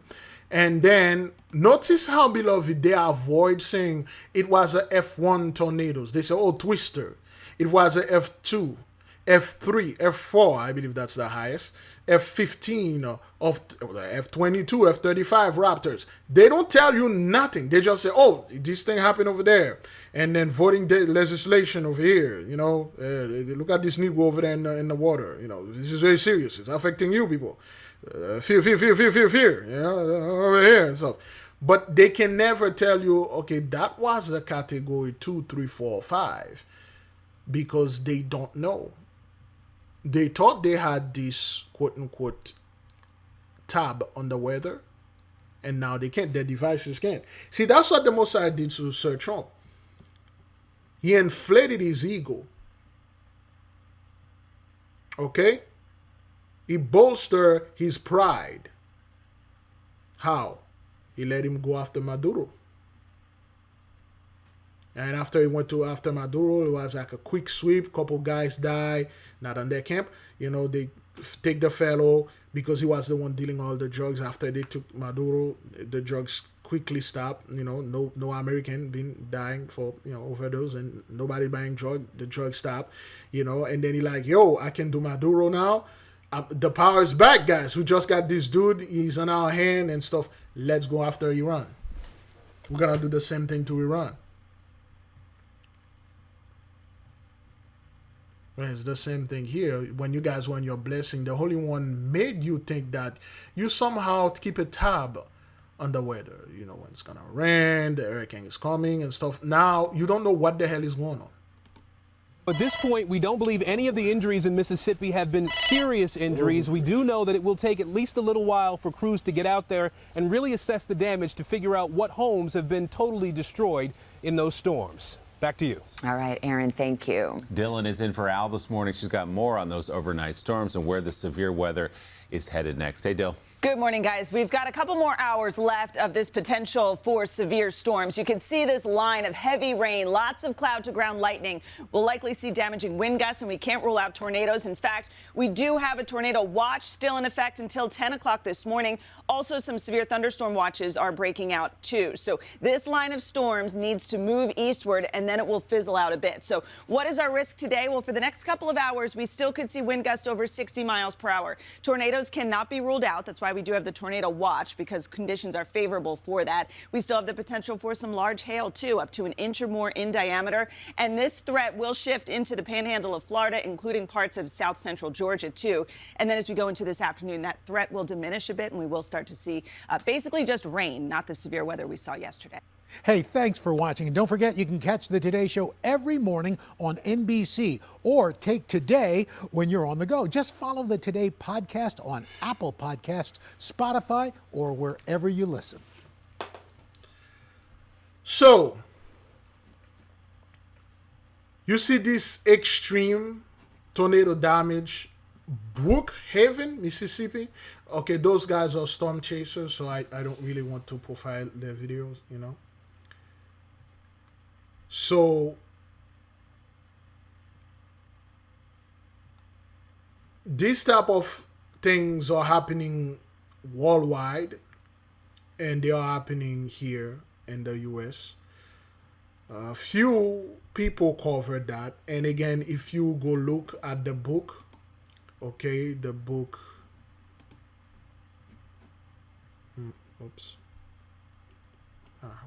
S1: and then notice how, beloved, they avoid saying it was a F1 tornadoes. They say, oh, twister. It was a F2, F3, F4. I believe that's the highest. F15 of F22, F35 Raptors. They don't tell you nothing. They just say, oh, this thing happened over there. And then voting legislation over here, look at this Negro over there in the water. This is very serious. It's affecting you people. Fear, over here and stuff. But they can never tell you, okay, that was a category 2, 3, 4, 5, because they don't know. They thought they had this quote-unquote tab on the weather, and now they can't. Their devices can't. See, that's what the Mossad did to Sir Trump. He inflated his ego. Okay? He bolstered his pride. How? He let him go after Maduro. And after he went after Maduro, it was like a quick sweep. Couple guys die, not on their camp. They take the fellow because he was the one dealing all the drugs. After they took Maduro, the drugs quickly stopped. No American been dying for overdose and nobody buying drug. The drug stopped. And then he like, yo, I can do Maduro now. The power is back, guys. We just got this dude. He's on our hand and stuff. Let's go after Iran. We're gonna do the same thing to Iran. Well, it's the same thing here. When you guys won your blessing, the Holy One made you think that you somehow keep a tab on the weather. When it's gonna rain, the hurricane is coming and stuff. Now you don't know what the hell is going on.
S5: At this point, we don't believe any of the injuries in Mississippi have been serious injuries. We do know that it will take at least a little while for crews to get out there and really assess the damage to figure out what homes have been totally destroyed in those storms. Back to you.
S23: All right, Aaron, thank you.
S24: Dylan is in for Al this morning. She's got more on those overnight storms and where the severe weather is headed next. Hey, Dill.
S6: Good morning, guys. We've got a couple more hours left of this potential for severe storms. You can see this line of heavy rain, lots of cloud-to-ground lightning. We'll likely see damaging wind gusts, and we can't rule out tornadoes. In fact, we do have a tornado watch still in effect until 10 o'clock this morning. Also, some severe thunderstorm watches are breaking out, too. So this line of storms needs to move eastward, and then it will fizzle out a bit. So what is our risk today? Well, for the next couple of hours, we still could see wind gusts over 60 miles per hour. Tornadoes cannot be ruled out. That's why we do have the tornado watch, because conditions are favorable for that. We still have the potential for some large hail, too, up to an inch or more in diameter. And this threat will shift into the panhandle of Florida, including parts of south central Georgia, too. And then as we go into this afternoon, that threat will diminish a bit, and we will start to see basically just rain, not the severe weather we saw yesterday.
S25: Hey, thanks for watching. And don't forget, you can catch the Today Show every morning on NBC or take Today when you're on the go. Just follow the Today podcast on Apple Podcasts, Spotify, or wherever you listen.
S1: So, you see this extreme tornado damage, Brookhaven, Mississippi. Okay, those guys are storm chasers, so I don't really want to profile their videos, So, these type of things are happening worldwide, and they are happening here in the U.S. Few people cover that, and again, if you go look at the book, okay, the book, oops,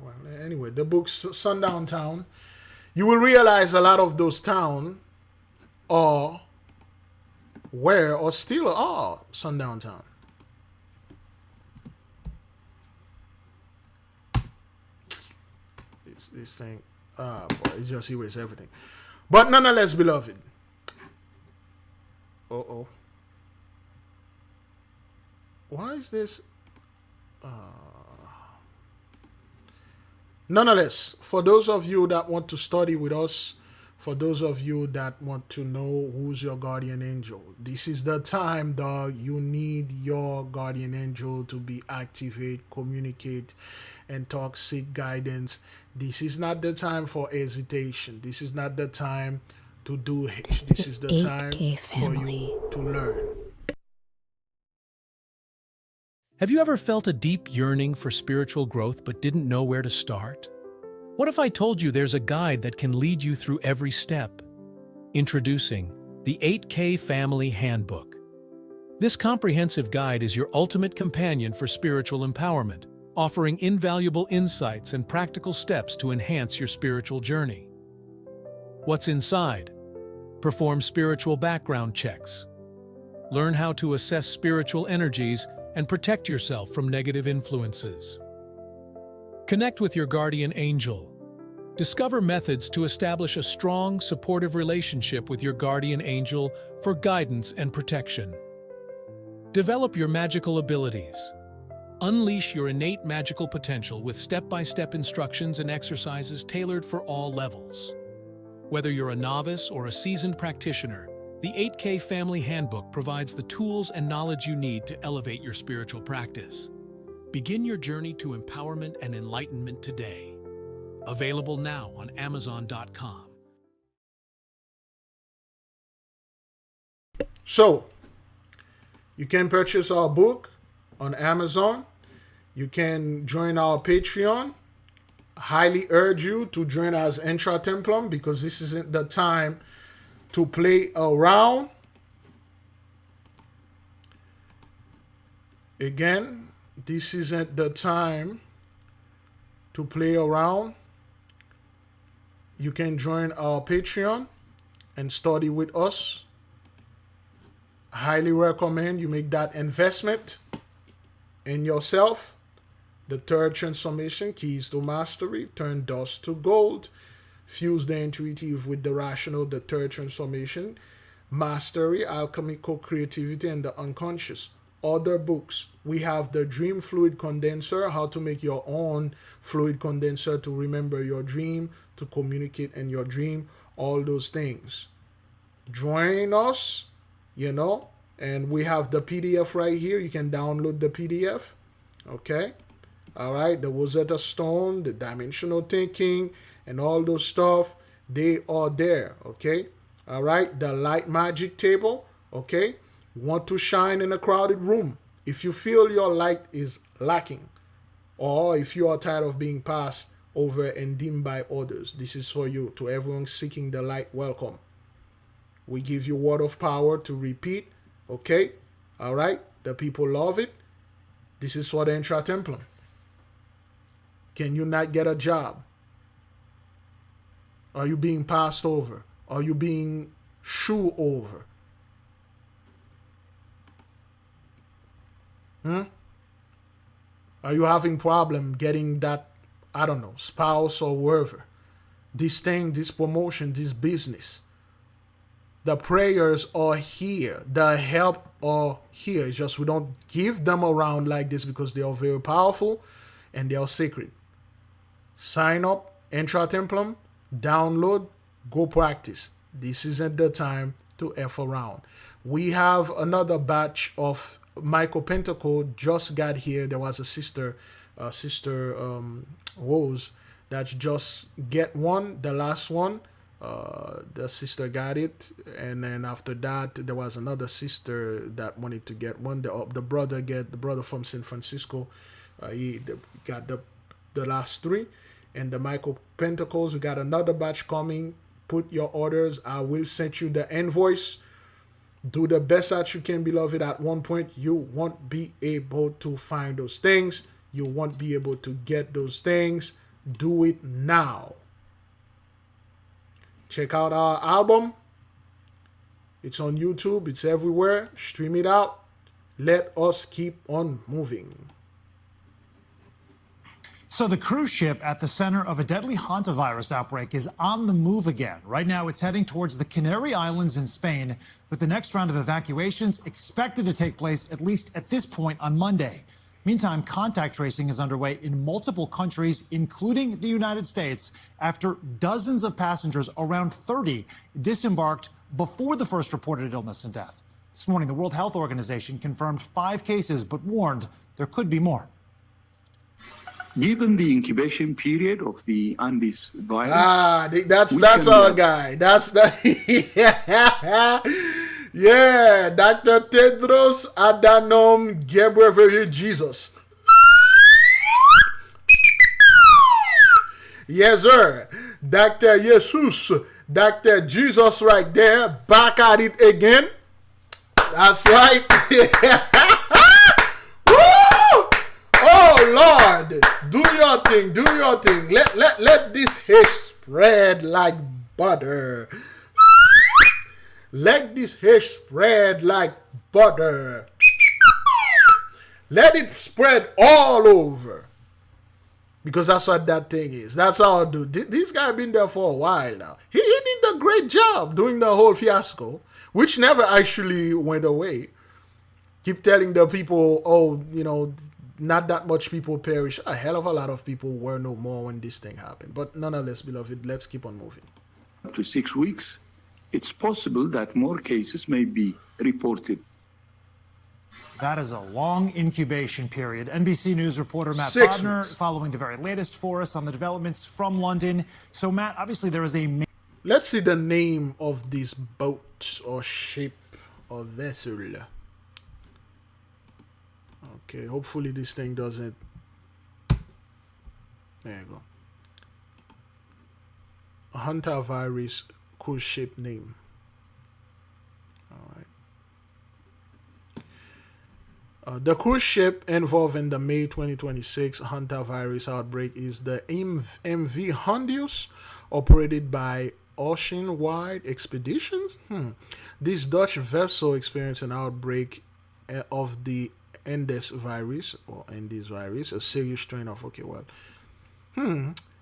S1: Well, anyway, the book Sundown Town. You will realize a lot of those towns are where or still are Sundown Town. This thing, boy, it just erases everything. But nonetheless, beloved. Uh-oh. Why is this? Nonetheless, for those of you that want to study with us, for those of you that want to know who's your guardian angel, this is the time, dog. You need your guardian angel to be activate, communicate, and talk, seek guidance. This is not the time for hesitation. This is not the time to do H. This is the time for you to learn.
S2: Have you ever felt a deep yearning for spiritual growth but didn't know where to start? What if I told you there's a guide that can lead you through every step? Introducing the 8K Family Handbook. This comprehensive guide is your ultimate companion for spiritual empowerment, offering invaluable insights and practical steps to enhance your spiritual journey. What's inside? Perform spiritual background checks. Learn how to assess spiritual energies and protect yourself from negative influences. Connect with your guardian angel. Discover methods to establish a strong, supportive relationship with your guardian angel for guidance and protection. Develop your magical abilities. Unleash your innate magical potential with step-by-step instructions and exercises tailored for all levels. Whether you're a novice or a seasoned practitioner, the 8K Family Handbook provides the tools and knowledge you need to elevate your spiritual practice. Begin your journey to empowerment and enlightenment today. Available now on Amazon.com.
S1: So, you can purchase our book on Amazon. You can join our Patreon. I highly urge you to join us Intra Templum, because this isn't the time to play around. Again, this isn't the time to play around. You can join our Patreon and study with us. I highly recommend you make that investment in yourself. The third transformation, keys to mastery, turn dust to gold. Fuse the intuitive with the rational, the third transformation. Mastery, alchemy, co-creativity, and the unconscious. Other books, we have the Dream Fluid Condenser, how to make your own fluid condenser to remember your dream, to communicate in your dream, all those things. Join us, and we have the PDF right here. You can download the PDF, okay? All right, the Rosetta Stone, the dimensional thinking, and all those stuff, they are there, okay? All right, the light magic table, okay? You want to shine in a crowded room. If you feel your light is lacking, or if you are tired of being passed over and dimmed by others, this is for you. To everyone seeking the light, welcome. We give you word of power to repeat, okay? All right, the people love it. This is for the Intra Templum. Can you not get a job? Are you being passed over? Are you being shoo over? Are you having problem getting that, I don't know, spouse or wherever? This thing, this promotion, this business. The prayers are here. The help are here. It's just we don't give them around like this because they are very powerful and they are sacred. Sign up, Intra Templum, download, go practice. This isn't the time to F around. We have another batch of Michael Pentacle just got here. There was a sister Rose that just get one, the last one. The sister got it, and then after that there was another sister that wanted to get one. The brother from San Francisco, he got the last three. And the Michael Pentacles, we got another batch coming. Put your orders. I will send you the invoice. Do the best that you can, beloved. At one point, you won't be able to find those things. you won't be able to get those things. Do it now. Check out our album. It's on YouTube. It's everywhere. Stream it out. Let us keep on moving.
S3: So the cruise ship at the center of a deadly Hantavirus outbreak is on the move again. Right now, it's heading towards the Canary Islands in Spain, with the next round of evacuations expected to take place at least at this point on Monday. Meantime, contact tracing is underway in multiple countries, including the United States, after dozens of passengers, around 30, disembarked before the first reported illness and death. This morning, the World Health Organization confirmed 5 cases, but warned there could be more.
S4: Given the incubation period of the Andes virus,
S1: that's our guy. That's the yeah, Dr. Tedros Adhanom Ghebreyesus. Yes, sir. Dr. Jesus, Dr. Jesus, right there, back at it again. That's right. Oh Lord, do your thing, do your thing. Let this hash spread like butter. Let this hash spread like butter. Let it spread all over. Because that's what that thing is. That's how I do. This guy been there for a while now. He did a great job doing the whole fiasco, which never actually went away. Keep telling the people, oh, you know, not that much people perish. A hell of a lot of people were no more when this thing happened. But nonetheless, beloved, let's keep on moving.
S4: up to 6 weeks, it's possible that more cases may be reported.
S3: That is a long incubation period. NBC News reporter Matt
S1: 6
S3: Bodner
S1: weeks.
S3: following the very latest for us on the developments from London. So, Matt, obviously there is a...
S1: Let's see the name of this boat or ship or vessel. Okay, hopefully this thing doesn't... There you go. A Hantavirus cruise ship name. The cruise ship involved in the May 2026 Hantavirus outbreak is the MV Hondius, operated by Ocean-wide Expeditions. This Dutch vessel experienced an outbreak of the Andes virus, a serious strain of,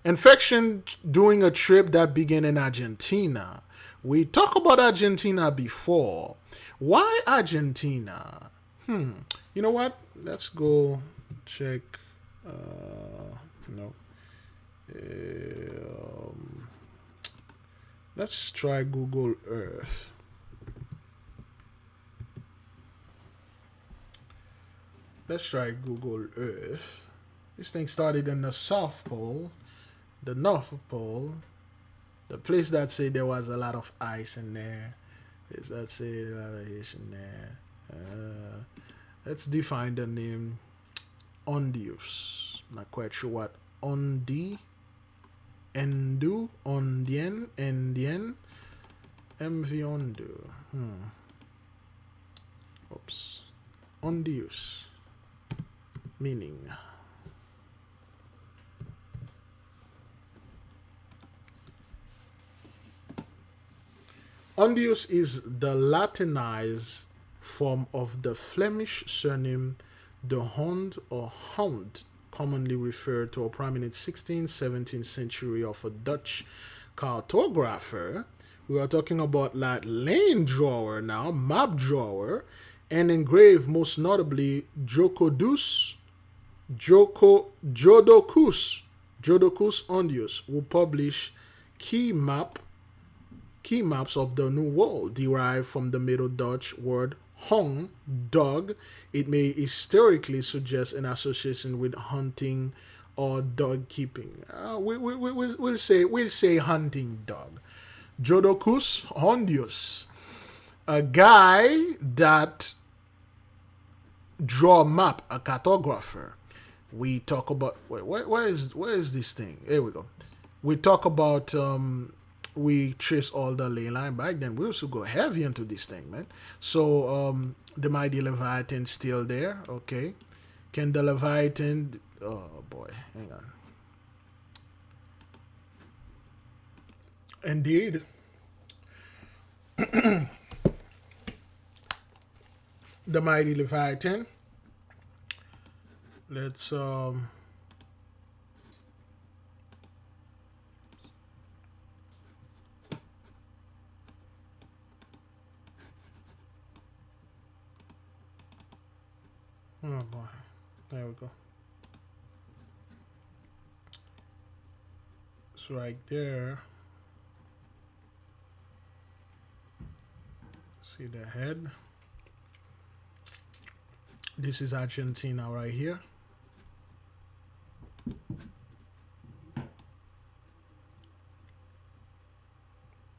S1: infection during a trip that began in Argentina. We talked about Argentina before. Why Argentina? You know what? Let's go check. Let's try Google Earth. Let's try Google Earth. This thing started in the South Pole, the North Pole, the place that said there was a lot of ice in there. Is that say a lot of ice in there? Let's define the name Ondius. Not quite sure what Ondi, Endu, Ondien, Endien, MV Ondu. Oops. Ondius. Meaning. Ondius is the Latinized form of the Flemish surname de Hond or Hound, commonly referred to a prominent 16th, 17th century of a Dutch cartographer. We are talking about like lane drawer now, map drawer, and engraved most notably Jodocus Ondius, who published key maps of the New World, derived from the Middle Dutch word hong, dog. It may historically suggest an association with hunting or dog keeping. We'll say hunting dog. Jodocus Ondius, a guy that draw a map, a cartographer. We talk about where is this thing? Here we go. We talk about we trace all the ley line back then. We also go heavy into this thing, man. So the mighty Leviathan still there. Okay, can the Leviathan Oh boy, hang on. Indeed. The mighty Leviathan. Let's oh boy, there we go. It's right there. See the head. This is Argentina right here.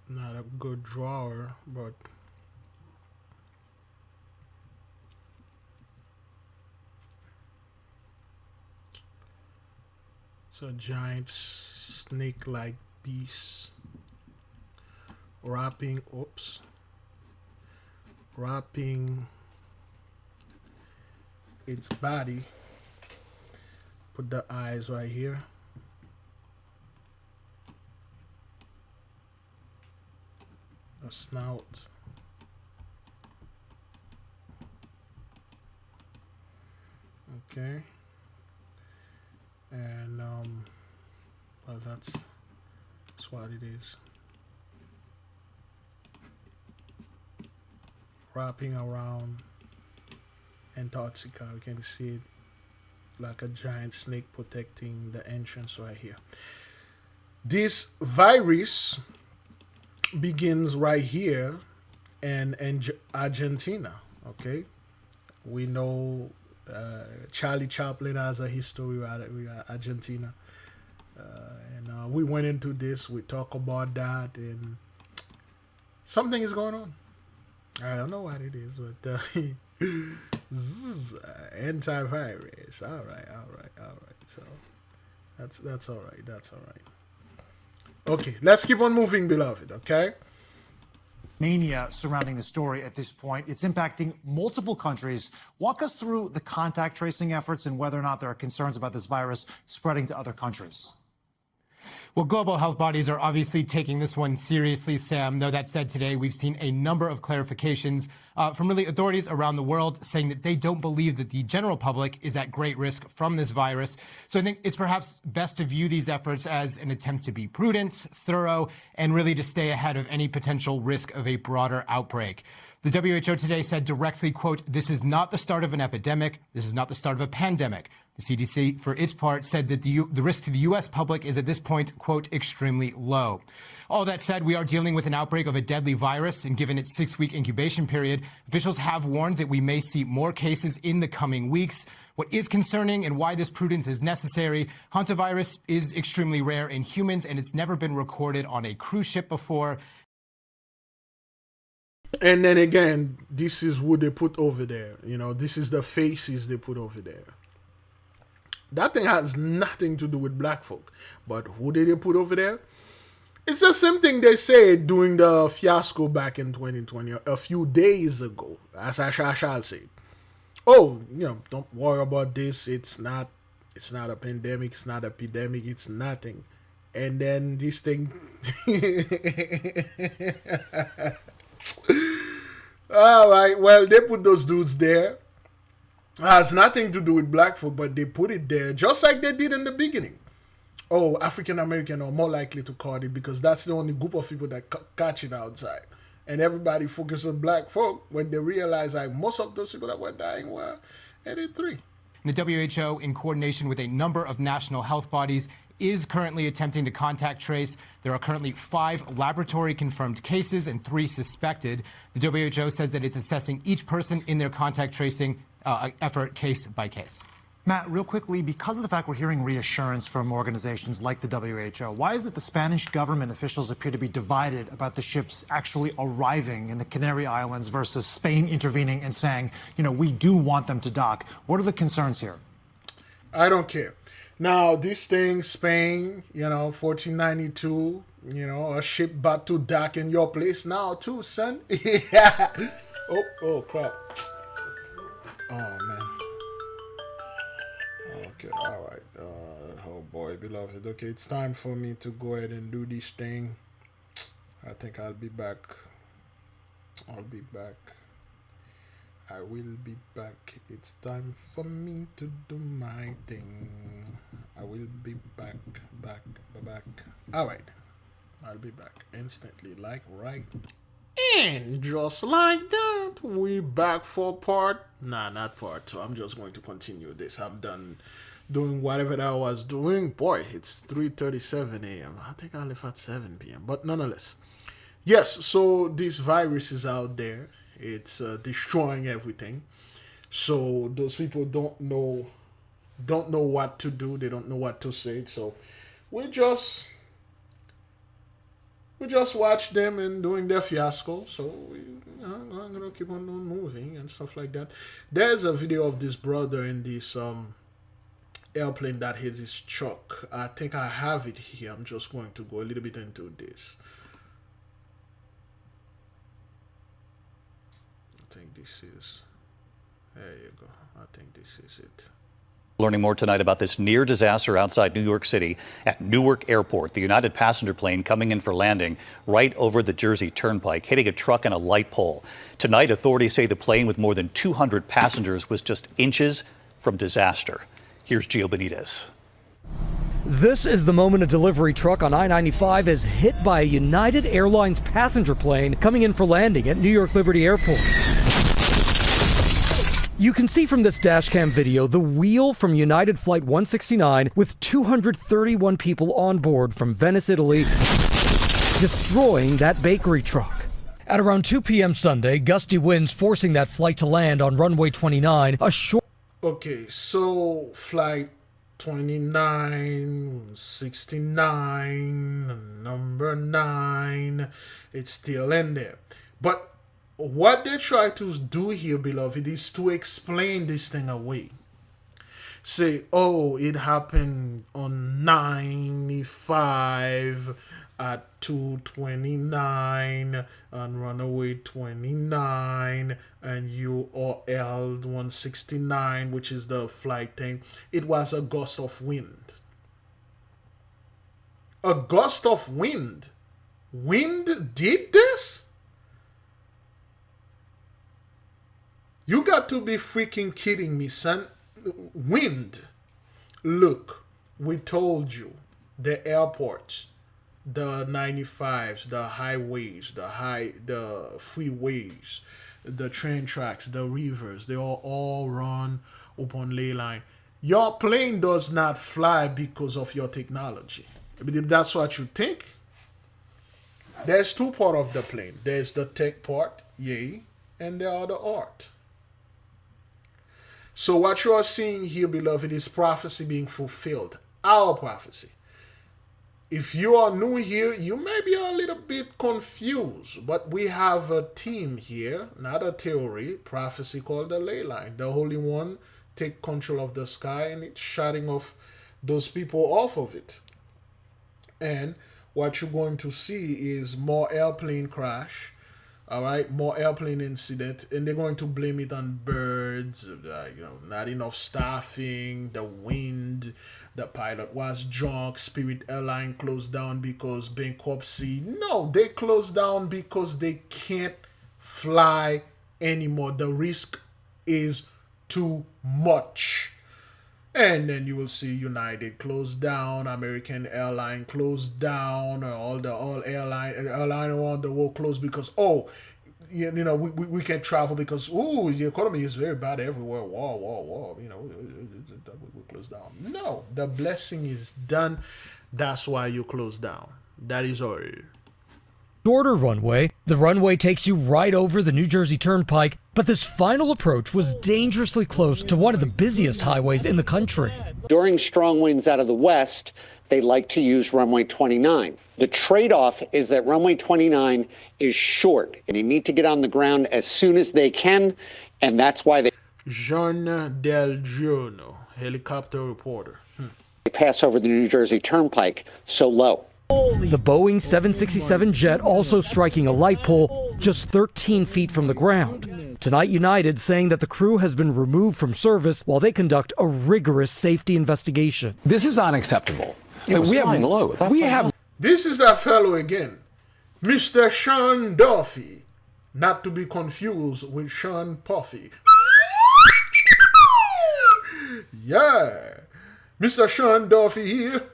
S1: Not a good drawer, but it's a giant snake-like beast wrapping its body. Put the eyes right here. A snout. Okay. And well, that's what it is. Wrapping around Antarctica, you can see it like a giant snake protecting the entrance right here. This virus begins right here in Argentina. Okay, we know Charlie Chaplin has a history with Argentina, and we went into this. We talk about that, and something is going on. I don't know what it is, but antivirus. All right. So that's all right. That's all right. Okay, let's keep on moving, beloved. Okay.
S3: Mania surrounding the story at this point. It's impacting multiple countries. Walk us through the contact tracing efforts and whether or not there are concerns about this virus spreading to other countries.
S7: Well, global health bodies are obviously taking this one seriously, Sam. Though that said, today we've seen a number of clarifications from really authorities around the world saying that they don't believe that the general public is at great risk from this virus. So I think it's perhaps best to view these efforts as an attempt to be prudent, thorough, and really to stay ahead of any potential risk of a broader outbreak. The WHO today said directly, quote, "This is not the start of an epidemic. This is not the start of a pandemic." The CDC, for its part, said that the risk to the U.S. public is at this point, quote, "extremely low." All that said, we are dealing with an outbreak of a deadly virus, and given its 6-week incubation period, officials have warned that we may see more cases in the coming weeks. What is concerning and why this prudence is necessary, Hantavirus is extremely rare in humans, and it's never been recorded on a cruise ship before.
S1: And then again, this is what they put over there. You know, this is the faces they put over there. That thing has nothing to do with black folk. But who did they put over there? It's the same thing they said during the fiasco back in 2020, a few days ago, as I shall say. Oh, you know, don't worry about this. It's not a pandemic. It's not an epidemic. It's nothing. And then this thing... All right, well, they put those dudes there. It has nothing to do with black folk, but they put it there just like they did in the beginning. Oh, African American are more likely to caught it because that's the only group of people that catch it outside. And everybody focused on black folk when they realized like most of those people that were dying were 83.
S7: The WHO, in coordination with a number of national health bodies, is currently attempting to contact trace. There are currently 5 laboratory-confirmed cases and 3 suspected. The WHO says that it's assessing each person in their contact tracing effort case by case.
S3: Matt, real quickly, because of the fact we're hearing reassurance from organizations like the WHO, why is it the Spanish government officials appear to be divided about the ships actually arriving in the Canary Islands versus Spain intervening and saying, you know, we do want them to dock? What are the concerns here?
S1: I don't care. Now, this thing, Spain, you know, 1492, you know, a ship about to dock in your place now, too, son. Yeah. Oh, crap. Oh, man. Okay, all right. boy, beloved. Okay, it's time for me to go ahead and do this thing. I think I'll be back. I will be back. It's time for me to do my thing. I will be back. All right. I'll be back instantly, like right. And just like that, we back for not part 2. I'm just going to continue this. I'm done doing whatever that I was doing. Boy, it's 3:37 a.m. I think I left at 7 p.m. But nonetheless, yes, so this virus is out there. It's destroying everything. So those people don't know what to do. They don't know what to say. So we just watch them and doing their fiasco. So I'm gonna keep on moving and stuff like that. There's a video of this brother in this airplane that hits his truck. I think I have it here. I'm just going to go a little bit into this. I think this is, there you go. I think this is it.
S8: Learning more tonight about this near disaster outside New York City at Newark Airport. The United passenger plane coming in for landing right over the Jersey Turnpike, hitting a truck and a light pole. Tonight, authorities say the plane with more than 200 passengers was just inches from disaster. Here's Gio Benitez.
S9: This is the moment a delivery truck on I-95 is hit by a United Airlines passenger plane coming in for landing at New York Liberty Airport. You can see from this dashcam video the wheel from United Flight 169 with 231 people on board from Venice, Italy, destroying that bakery truck. At around 2 p.m. Sunday, gusty winds forcing that flight to land on runway 29, a short...
S1: Okay, so flight 29, 69, number 9, it's still in there. But what they try to do here, beloved, is to explain this thing away. Say, oh, it happened on 95 at 2:29 on runway 29, and you are L 169, which is the flight thing. It was a gust of wind. A gust of wind. Wind did this? You got to be freaking kidding me, son. Wind. Look, we told you the airports, the 95s, the highways, the freeways, the train tracks, the rivers, they are all run upon ley line. Your plane does not fly because of your technology. I mean, if that's what you think, there's two parts of the plane. There's the tech part, yay, and there are the art. So what you are seeing here, beloved, is prophecy being fulfilled. Our prophecy. If you are new here, you may be a little bit confused, but we have a team here, not a theory, prophecy called the ley line. The Holy One take control of the sky, and it's shutting off those people off of it. And what you're going to see is more airplane crash. All right, more airplane incident, and they're going to blame it on birds, not enough staffing, the wind, the pilot was drunk, Spirit Airline closed down because bankruptcy. No, they closed down because they can't fly anymore. The risk is too much. And then you will see United closed down, American Airline closed down, all airline around the world closed because we can't travel because the economy is very bad everywhere. War. We close down. No, the blessing is done. That's why you close down. That is all.
S9: Shorter runway. The runway takes you right over the New Jersey Turnpike, but this final approach was dangerously close to one of the busiest highways in the country.
S10: During strong winds out of the west, they like to use runway 29. The trade-off is that runway 29 is short, and they need to get on the ground as soon as they can, and that's why they...
S1: John Del Giorno, helicopter reporter.
S10: They pass over the New Jersey Turnpike so low.
S9: The Boeing 767 jet also striking a light pole just 13 feet from the ground. Tonight United saying that the crew has been removed from service while they conduct a rigorous safety investigation.
S11: This is unacceptable.
S19: This is that fellow again, Mr. Sean Duffy, not to be confused with Sean Puffy. Yeah, Mr. Sean Duffy here.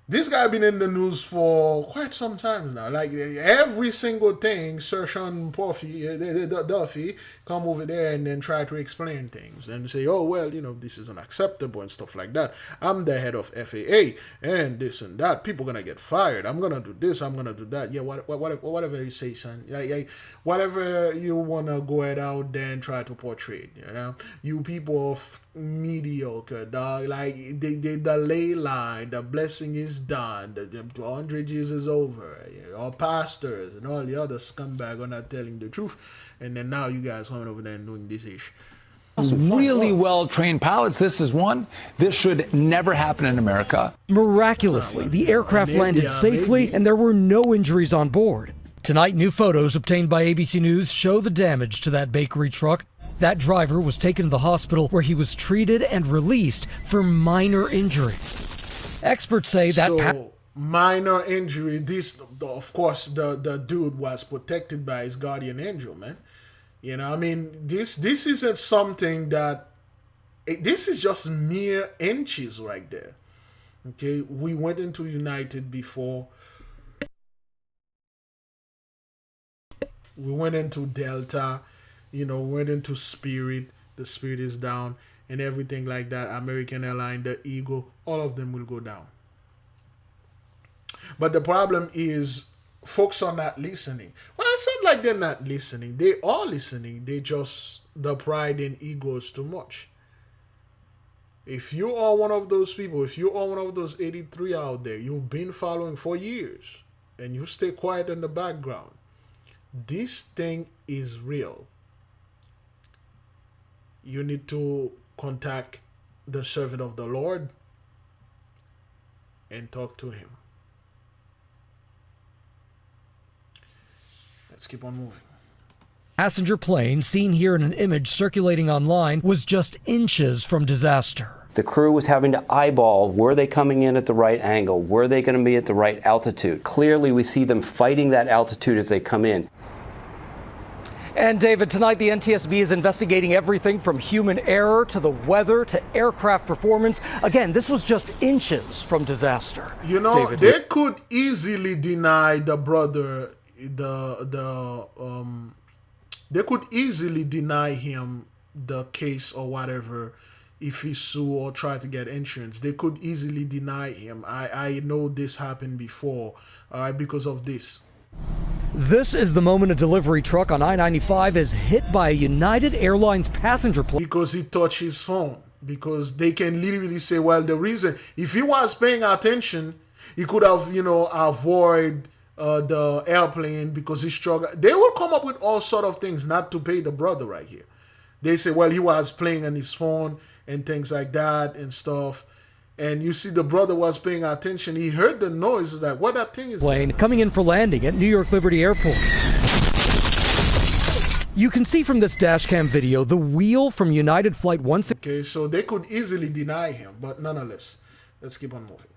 S19: This guy been in the news for quite some time now. Like every single thing, Sir Sean Duffy come over there and then try to explain things and say, oh, well, you know, this is unacceptable and stuff like that. I'm the head of FAA and this and that. People gonna get fired. I'm gonna do this. I'm gonna do that. Yeah, whatever you say, son. Yeah, whatever you wanna go ahead out there and try to portray. You know, you people of mediocre, dog. Like the ley line, the blessing is done, the 100 years is over. All pastors and all the other scumbag are not telling the truth, and then now you guys coming over there and doing this ish.
S11: Really well-trained pilots. This is one. This should never happen in America.
S9: Miraculously, the aircraft landed safely and there were no injuries on board. Tonight, new photos obtained by ABC News show the damage to that bakery truck. That driver was taken to the hospital where he was treated and released for minor injuries. Experts say that
S19: minor injury. This, of course, the dude was protected by his guardian angel, man. You know, I mean, this isn't something that. This is just mere inches right there. Okay, we went into United before. We went into Delta. You know, went into Spirit. The Spirit is down and everything like that. American Airlines, the Eagle, all of them will go down. But the problem is folks are not listening. Well, it's not like they're not listening. They are listening. They just, the pride and ego is too much. If you are one of those people, if you are one of those 83 out there, you've been following for years and you stay quiet in the background, this thing is real. You need to contact the servant of the Lord and talk to him. Let's keep on moving.
S9: passenger plane, seen here in an image circulating online, was just inches from disaster.
S12: The crew was having to eyeball, were they coming in at the right angle? Were they going to be at the right altitude? Clearly, we see them fighting that altitude as they come in.
S9: And David, tonight the NTSB is investigating everything from human error to the weather to aircraft performance. Again, this was just inches from disaster.
S19: You know,
S9: David,
S19: they could easily deny the brother they could easily deny him the case or whatever if he sue or try to get insurance. They could easily deny him. I know this happened before because of this.
S9: This is the moment a delivery truck on I-95 is hit by a United Airlines passenger plane.
S19: Because he touched his phone. Because they can literally say, well, the reason, if he was paying attention, he could have, avoid the airplane because he struggled. They will come up with all sort of things not to pay the brother right here. They say, well, he was playing on his phone and things like that and stuff. And you see the brother was paying attention. He heard the noise. He's like, what that thing is?
S9: Plane coming in for landing at New York Liberty Airport. You can see from this dashcam video the wheel from United Flight 160.
S19: Okay, so they could easily deny him, but nonetheless, let's keep on moving.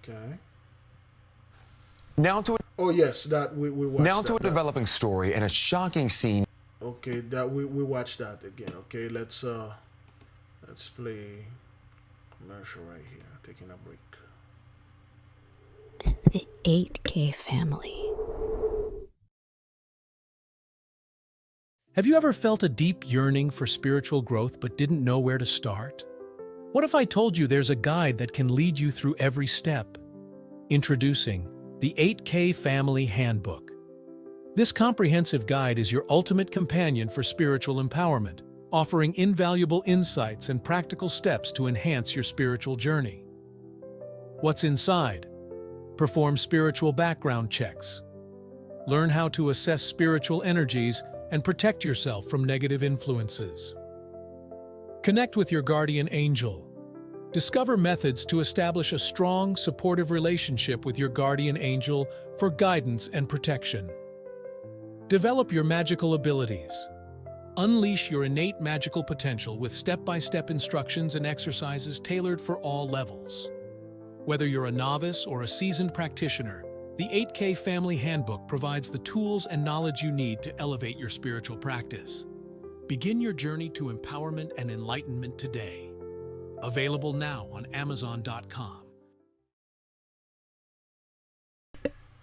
S19: Okay.
S13: Now to
S19: oh yes, that we watched.
S13: Now to a developing story and a shocking scene.
S19: Okay, that we watched that again. Okay, let's play commercial right here. Taking a break.
S15: The 8K family.
S2: Have you ever felt a deep yearning for spiritual growth but didn't know where to start? What if I told you there's a guide that can lead you through every step? Introducing the 8K Family Handbook. This comprehensive guide is your ultimate companion for spiritual empowerment, offering invaluable insights and practical steps to enhance your spiritual journey. What's inside? Perform spiritual background checks. Learn how to assess spiritual energies and protect yourself from negative influences. Connect with your guardian angel. Discover methods to establish a strong, supportive relationship with your guardian angel for guidance and protection. Develop your magical abilities. Unleash your innate magical potential with step-by-step instructions and exercises tailored for all levels. Whether you're a novice or a seasoned practitioner, the 8K Family Handbook provides the tools and knowledge you need to elevate your spiritual practice. Begin your journey to empowerment and enlightenment today. Available now on Amazon.com.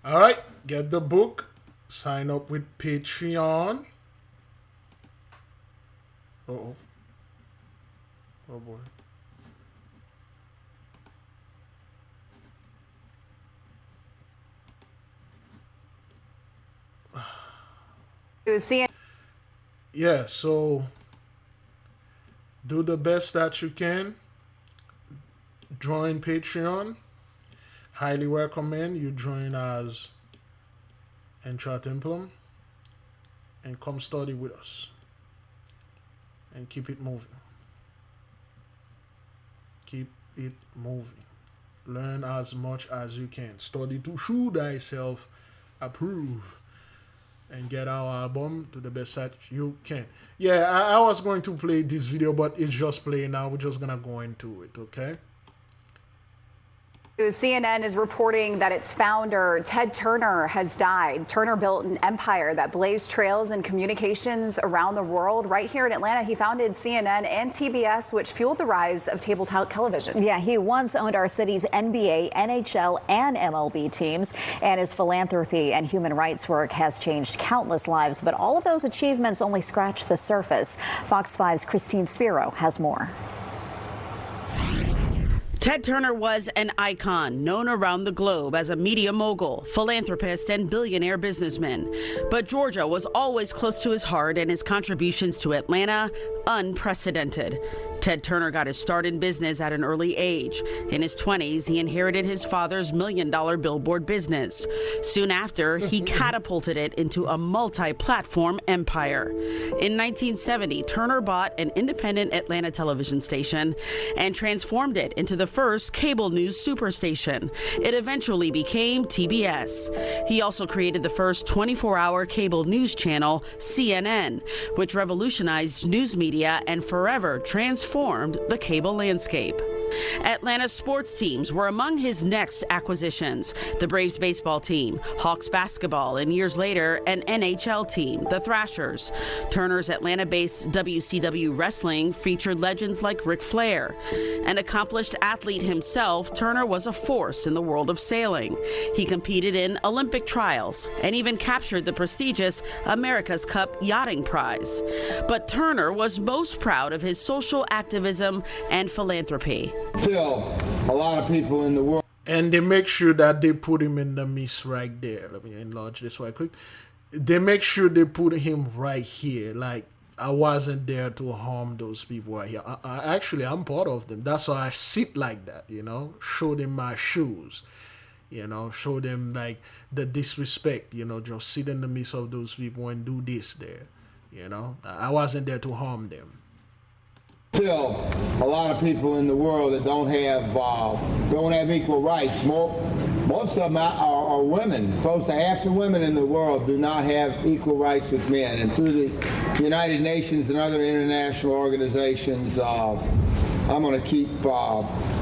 S19: All right, get the book. Sign up with Patreon. Uh-oh. Oh, boy. Yeah, so do the best that you can. Join Patreon. Highly recommend you join as Entra Templum and come study with us and keep it moving. Keep it moving. Learn as much as you can. Study to show thyself approve. And get our album to the best that you can. Yeah, I was going to play this video, but it's just playing now. We're just gonna go into it, okay?
S14: CNN is reporting that its founder, Ted Turner, has died. Turner built an empire that blazed trails in communications around the world. Right here in Atlanta, he founded CNN and TBS, which fueled the rise of tabletop television.
S6: Yeah, he once owned our city's NBA, NHL, and MLB teams, and his philanthropy and human rights work has changed countless lives. But all of those achievements only scratch the surface. Fox 5's Christine Spiro has more.
S16: Ted Turner was an icon, known around the globe as a media mogul, philanthropist, and billionaire businessman. But Georgia was always close to his heart, and his contributions to Atlanta unprecedented. Ted Turner got his start in business at an early age. In his 20s, he inherited his father's $1 million billboard business. Soon after, he catapulted it into a multi-platform empire. In 1970, Turner bought an independent Atlanta television station and transformed it into the first cable news superstation. It eventually became TBS. He also created the first 24-hour cable news channel, CNN, which revolutionized news media and forever transformed the cable landscape. Atlanta sports teams were among his next acquisitions. The Braves baseball team, Hawks basketball, and years later, an NHL team, the Thrashers. Turner's Atlanta-based WCW wrestling featured legends like Ric Flair. An accomplished athlete himself, Turner was a force in the world of sailing. He competed in Olympic trials and even captured the prestigious America's Cup yachting prize. But Turner was most proud of his social activism and philanthropy.
S17: Still, a lot of people in the world.
S19: And they make sure that they put him in the mist right there. Let me enlarge this right quick. They make sure they put him right here. Like, I wasn't there to harm those people right here. I'm part of them. That's why I sit like that, you know. Show them my shoes. You know, show them, like, the disrespect. You know, just sit in the midst of those people and do this there. You know, I wasn't there to harm them.
S17: Still, a lot of people in the world that don't have equal rights. Most of them are women. Close to half the women in the world do not have equal rights with men. And through the United Nations and other international organizations, I'm going to keep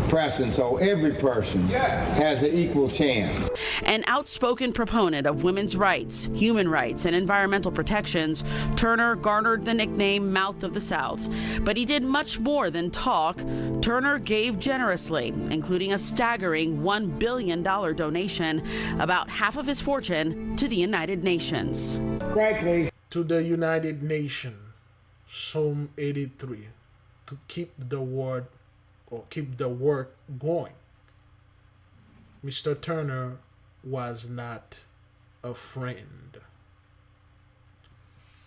S17: pressing so every person has an equal chance.
S16: An outspoken proponent of women's rights, human rights, and environmental protections, Turner garnered the nickname Mouth of the South. But he did much more than talk. Turner gave generously, including a staggering $1 billion donation, about half of his fortune, to the United Nations.
S17: Frankly,
S19: to the United Nations, Psalm 83, to keep the word or keep the work going. Mr. Turner was not a friend.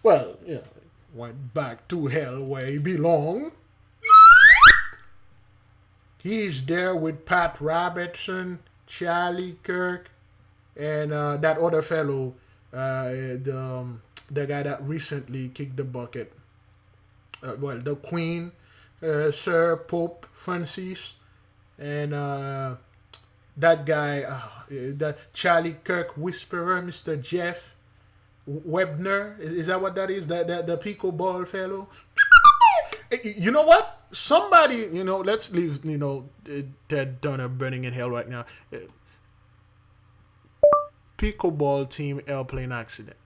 S19: Well, yeah, went back to hell where he belonged. He's there with Pat Robertson, Charlie Kirk, and that other fellow, the guy that recently kicked the bucket. The Queen, Sir Pope Francis, and that guy, the Charlie Kirk whisperer, Mr. Jeff Webner. Is that what that is? The pickleball fellow. You know what? Somebody, let's leave, Ted Turner burning in hell right now. Pickleball team airplane accident.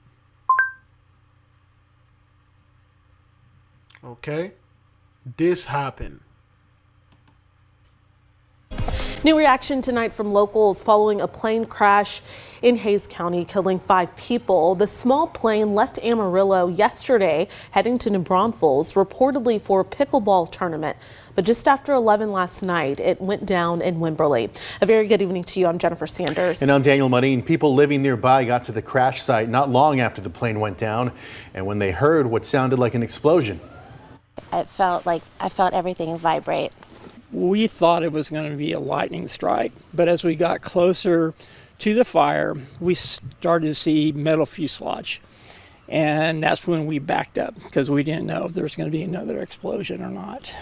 S19: Okay? This happened.
S5: New reaction tonight from locals following a plane crash in Hays County, killing 5 people. The small plane left Amarillo yesterday, heading to New Braunfels, reportedly for a pickleball tournament. But just after 11 last night, it went down in Wimberley. A very good evening to you. I'm Jennifer Sanders.
S18: And I'm Daniel Marine. People living nearby got to the crash site not long after the plane went down, and when they heard what sounded like an explosion.
S20: It felt like I felt everything vibrate.
S21: We thought it was going to be a lightning strike, but as we got closer to the fire, we started to see metal fuselage. And that's when we backed up, because we didn't know if there was going to be another explosion or not.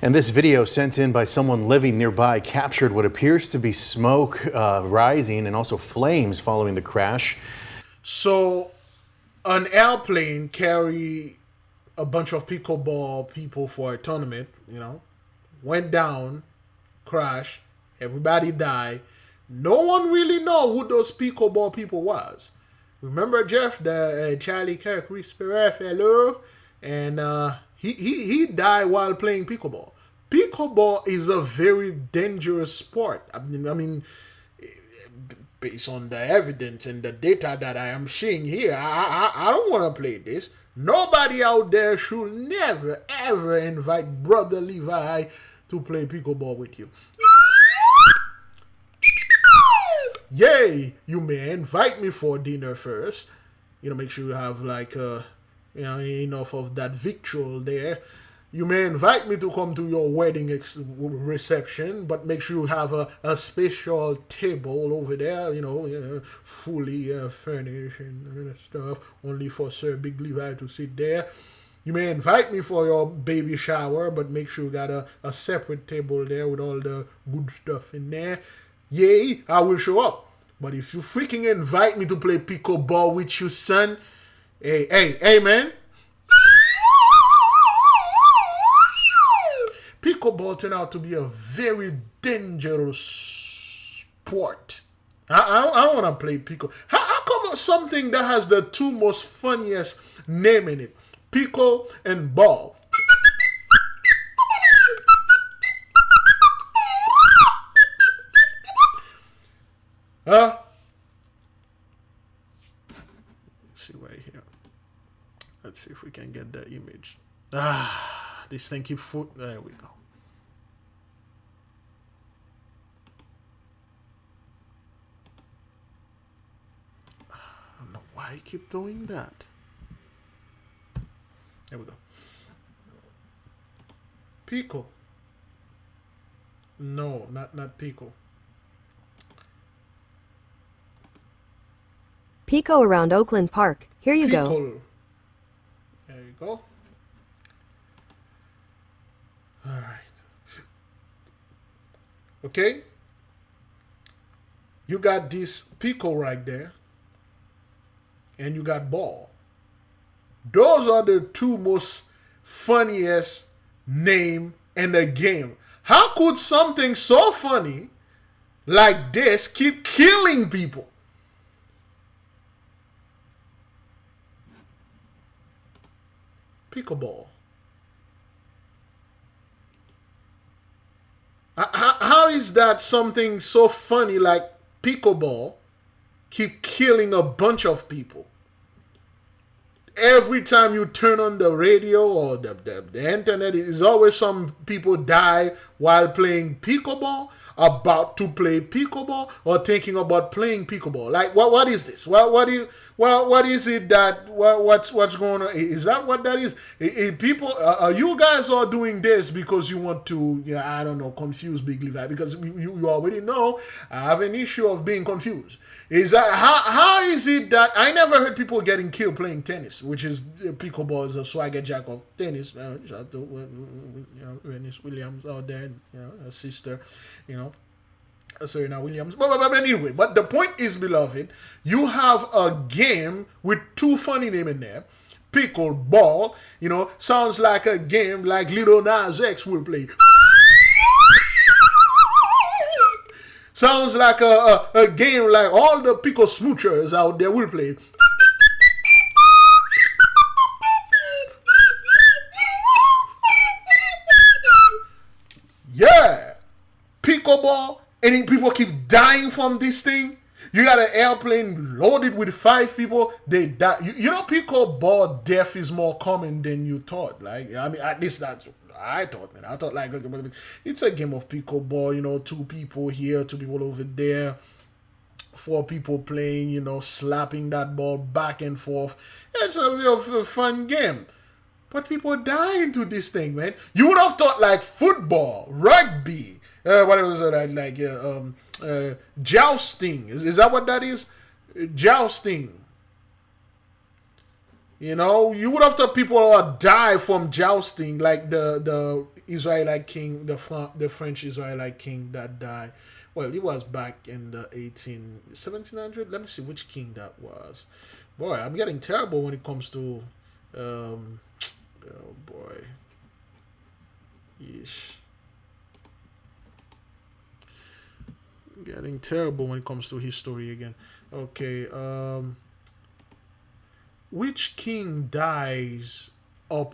S18: And this video sent in by someone living nearby captured what appears to be smoke rising and also flames following the crash.
S19: So an airplane carry a bunch of pickleball people for a tournament, went down, crashed, everybody died. No one really know who those pickleball people was. Remember Jeff, the Charlie Kirk whisperer fellow? And he died while playing pickleball. Pickleball is a very dangerous sport. I mean, based on the evidence and the data that I am seeing here, I don't want to play this. Nobody out there should never, ever invite Brother Levi to play pickleball with you. Yay! You may invite me for dinner first. Make sure you have enough of that victual there. You may invite me to come to your wedding reception, but make sure you have a special table over there, fully furnished and stuff, only for Sir Big Levi to sit there. You may invite me for your baby shower, but make sure you got a separate table there with all the good stuff in there. Yay, I will show up. But if you freaking invite me to play pickleball with you, son, hey, man. Pickleball turned out to be a very dangerous sport. I don't want to play pickle. How come something that has the two most funniest name in it, pickle and ball? Let's see right here. Let's see if we can get the image. This thing keep foot. There we go. I don't know why I keep doing that. There we go. Pickle. No, not pickle.
S22: Pico around Oakland Park. Here you
S19: Pickle.
S22: go.
S19: There you go. All right. Okay. You got this pickle right there. And you got ball. Those are the two most funniest name in the game. How could something so funny like this keep killing people? Pickleball. How is that something so funny like pickleball keep killing a bunch of people? Every time you turn on the radio or the internet, is always some people die while playing pickleball. about to play pickleball or thinking about playing pickleball? Like, what is this? What is it that what's going on? Is that what that is? People, you guys are doing this because you want to, I don't know, confuse Big Levi, because you already know I have an issue of being confused. Is that how is it that I never heard people getting killed playing tennis, which is pickleball is a swagger jack of tennis. Shout out to Venus Williams out there, her sister, Serena Williams. But anyway, but the point is, beloved, you have a game with two funny names in there. Pickleball, sounds like a game like Lil Nas X will play. Sounds like a game like all the pickle smoochers out there will play. Yeah, pickleball, and people keep dying from this thing. You got an airplane loaded with 5 people, they die. Pickleball death is more common than you thought. Like, I mean, at least that's what I thought, man. I thought, like, it's a game of pickleball, 2 people here, 2 people over there, 4 people playing, slapping that ball back and forth. It's a real fun game. But people die into this thing, man. You would have thought, like, football, rugby, what was it, like, jousting. Is that what that is? Jousting. You would have thought people would die from jousting, like the Israelite king, the French Israelite king that died. Well, it was back in the 1700. Let me see which king that was. Boy, I'm getting terrible when it comes to, oh boy. Yeesh. Getting terrible when it comes to history again. Okay, which king dies or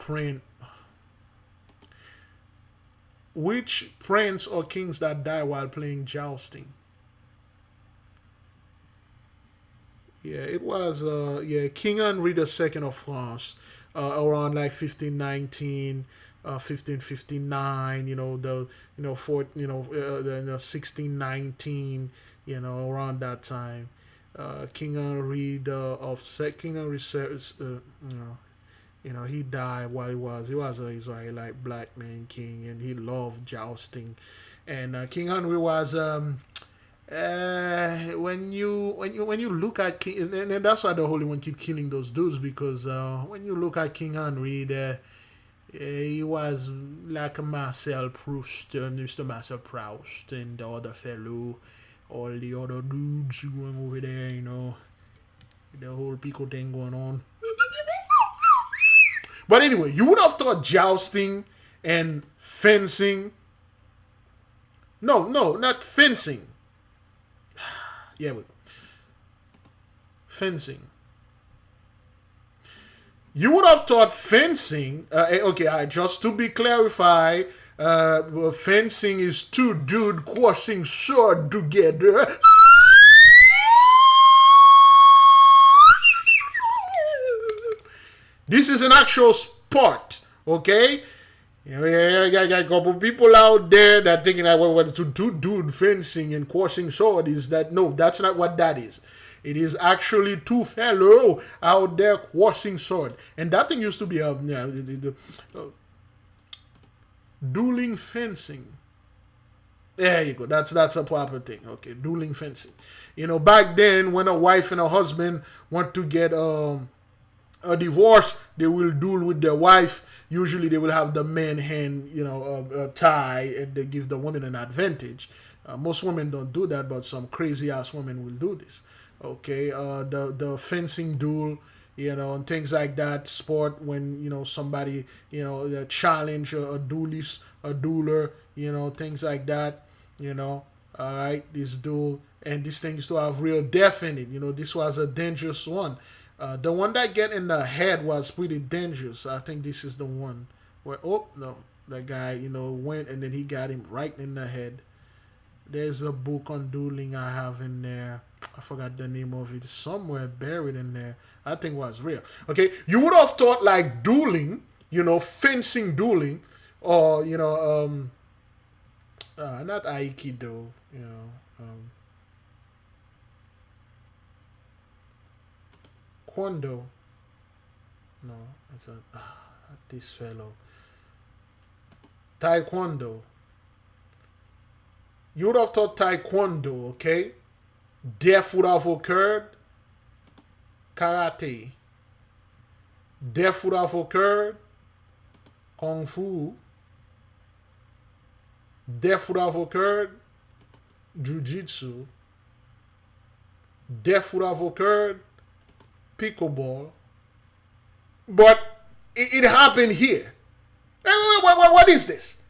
S19: which prince or kings that die while playing jousting? Yeah, it was King Henry II of France, around like 1519, 1559. The 1619. Around that time. King Henry he died while he was an Israelite black man king, and he loved jousting. And King Henry was when you look at King, and that's why the Holy One keep killing those dudes, because when you look at King Henry, he was like a Marcel Proust, Mr. Marcel Proust, and the other fellow. All the other dudes going over there, the whole pico thing going on. But anyway, you would have thought jousting and fencing. No, not fencing. Yeah, we go. Fencing. You would have thought fencing. Okay, just to be clarified. Fencing is 2 dudes crossing sword together. This is an actual sport, okay? I got a couple people out there that thinking that what 2 dudes fencing and crossing sword is that. No, that's not what that is. It is actually 2 fellow out there crossing sword, and that thing used to be dueling fencing. There you go. That's a proper thing. Okay, dueling fencing. Back then, when a wife and a husband want to get a divorce, they will duel with their wife. Usually, they will have the man hand, tie, and they give the woman an advantage. Most women don't do that, but some crazy ass women will do this. Okay, the fencing duel. And things like that, sport when, somebody, challenge a duelist, a dueler, things like that, all right, this duel, and this thing used to have real death in it, this was a dangerous one. The one that get in the head was pretty dangerous. I think this is the one where, oh, no, the guy, went and then he got him right in the head. There's a book on dueling I have in there. I forgot the name of it. Somewhere buried in there. I think it was real. Okay, you would have thought like dueling, fencing dueling, or Not Aikido, you know. Kwando. No, it's not this fellow. Taekwondo. You would have thought Taekwondo, okay? Death would have occurred. Karate. Death would have occurred. Kung Fu. Death would have occurred. Jiu-Jitsu. Death would have occurred. Pickleball. But it happened here. What is this?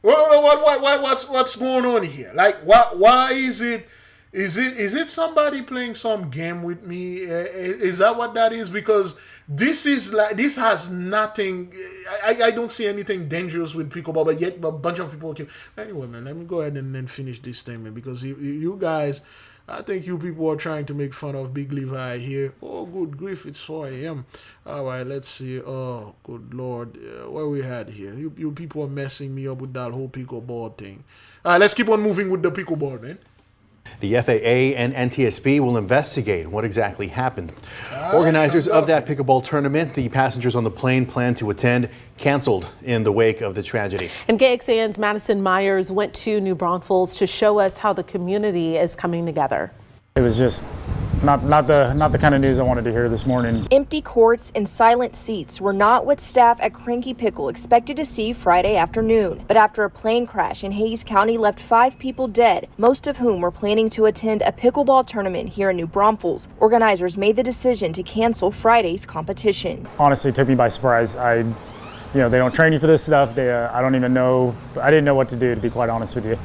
S19: What's going on here? Like, why is it? Is it somebody playing some game with me? Is that what that is? Because this has nothing. I don't see anything dangerous with pickleball, but yet a bunch of people. Anyway, man, let me go ahead and then finish this statement because you guys, I think you people are trying to make fun of Big Levi here. Oh, good grief, it's 4 a.m. All right, let's see. Oh, good Lord. What we had here? You people are messing me up with that whole pickleball thing. All right, let's keep on moving with the pickleball, man.
S18: The FAA and NTSB will investigate what exactly happened. Organizers of that pickleball tournament, the passengers on the plane planned to attend, canceled in the wake of the tragedy.
S5: And KXAN's Madison Myers went to New Braunfels to show us how the community is coming together.
S4: It was just not the kind of news I wanted to hear this morning.
S7: Empty courts and silent seats were not what staff at Cranky Pickle expected to see Friday afternoon. But after a plane crash in Hays County left 5 people dead, most of whom were planning to attend a pickleball tournament here in New Braunfels, organizers made the decision to cancel Friday's competition.
S4: Honestly, it took me by surprise. They don't train you for this stuff. I didn't know what to do, to be quite honest with you.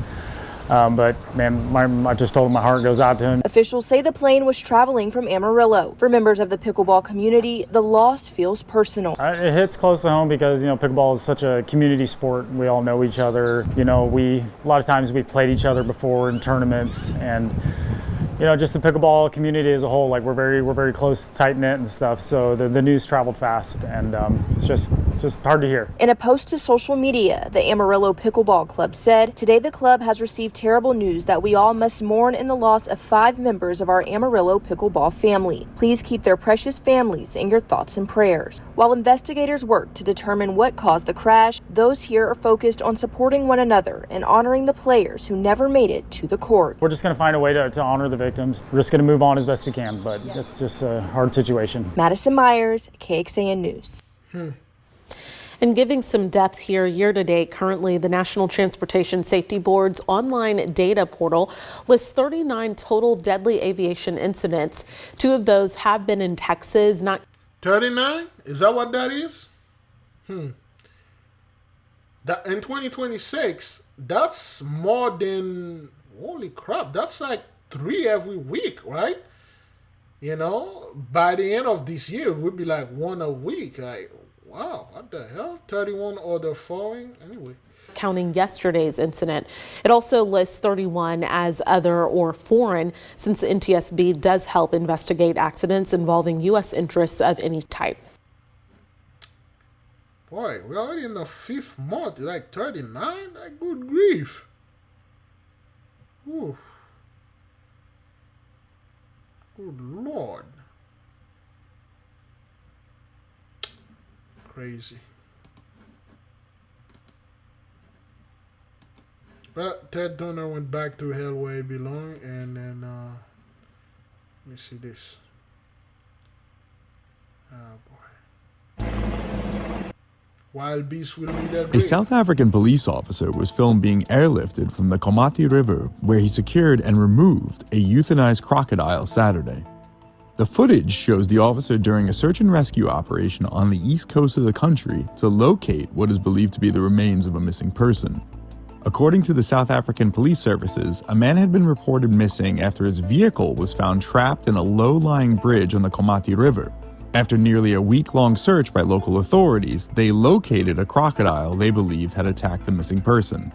S4: But man, I just told him my heart goes out to him.
S7: Officials say the plane was traveling from Amarillo. For members of the pickleball community, the loss feels personal.
S4: It hits close to home because, pickleball is such a community sport. We all know each other. A lot of times we've played each other before in tournaments, and just the pickleball community as a whole, like we're very close, tight knit and stuff. So the news traveled fast, and it's just hard to hear.
S7: In a post to social media, the Amarillo Pickleball Club said, "Today the club has received terrible news that we all must mourn in the loss of 5 members of our Amarillo pickleball family. Please keep their precious families in your thoughts and prayers." While investigators work to determine what caused the crash, those here are focused on supporting one another and honoring the players who never made it to the court.
S4: We're just going to find a way to honor the victims. We're just going to move on as best we can, but it's just a hard situation.
S7: Madison Myers, KXAN News.
S5: And giving some depth here, year to date, currently the National Transportation Safety Board's online data portal lists 39 total deadly aviation incidents. 2 of those have been in Texas.
S19: 39? Is that what that is? That in 2026, that's more than, holy crap, that's like 3 every week, right? By the end of this year, it would be like 1 a week. Like, wow, what the hell? 31 or the following? Anyway.
S5: Counting yesterday's incident. It also lists 31 as other or foreign, since the NTSB does help investigate accidents involving U.S. interests of any type.
S19: Boy, we're already in the 5th month, like 39? Like, good grief. Ooh. Good Lord. Crazy. But Ted Turner went back to hell where he belonged, and then let me see this. Oh boy. Wild beasts will be their
S23: A South African police officer was filmed being airlifted from the Komati River, where he secured and removed a euthanized crocodile Saturday. The footage shows the officer during a search and rescue operation on the east coast of the country to locate what is believed to be the remains of a missing person. According to the South African Police Services, a man had been reported missing after his vehicle was found trapped in a low-lying bridge on the Komati River. After nearly a week-long search by local authorities, they located a crocodile they believed had attacked the missing person.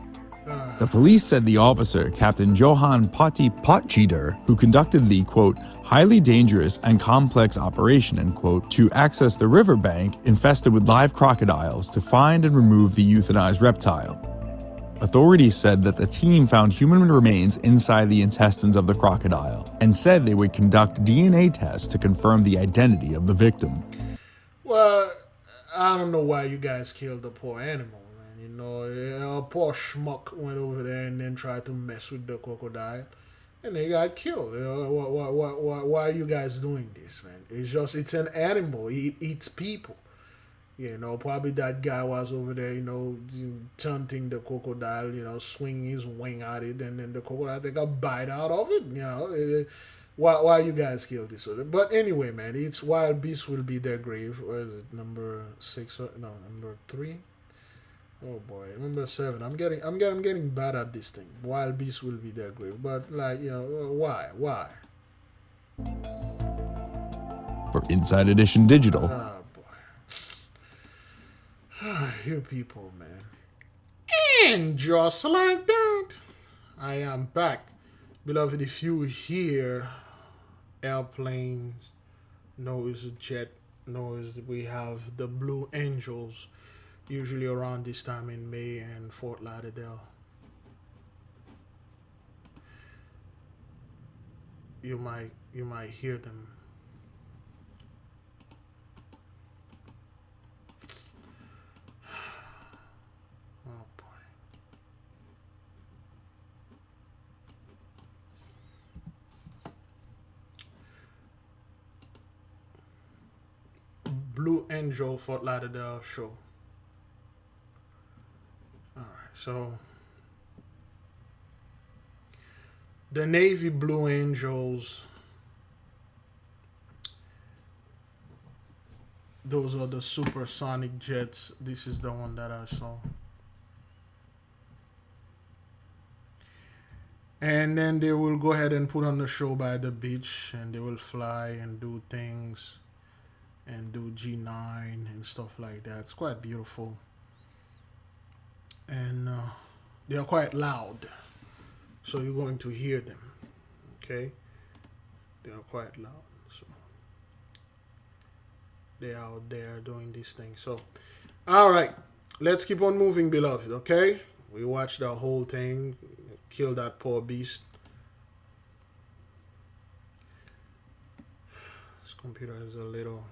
S23: The police said the officer, Captain Johan Patti Potgieter, who conducted the, quote, highly dangerous and complex operation, end quote, to access the riverbank infested with live crocodiles to find and remove the euthanized reptile. Authorities said that the team found human remains inside the intestines of the crocodile and said they would conduct DNA tests to confirm the identity of the victim.
S19: Well, I don't know why you guys killed the poor animal, man. You know, a poor schmuck went over there and then tried to mess with the crocodile, and they got killed. Why are you guys doing this, man? It's an animal. It eats people. You know, probably that guy was over there, you know, taunting the crocodile, you know, swinging his wing at it, and then the crocodile take a bite out of it, you know. Why you guys killed this? But anyway, man, it's wild beasts will be their grave. What is it? Number 6? No, number 3. Oh boy, number 7. I'm getting bad at this thing. Wild beasts will be their grave. But like, you know, why?
S23: For Inside Edition Digital,
S19: You people, man. And just like that, I am back. Beloved, if you hear airplanes, noise, jet noise, we have the Blue Angels, usually around this time in May and Fort-Lauderdale. You might hear them. Blue Angel Fort Lauderdale show. Alright, so the Navy Blue Angels, those are the supersonic jets. This is the one that I saw. And then they will go ahead and put on the show by the beach, and they will fly and do things and do G9 and stuff like that. It's quite beautiful. And they are quite loud. So you're going to hear them. Okay? They are quite loud. So they are out there doing this thing. So, alright. Let's keep on moving, beloved. Okay? We watched the whole thing. Kill that poor beast. This computer is a little...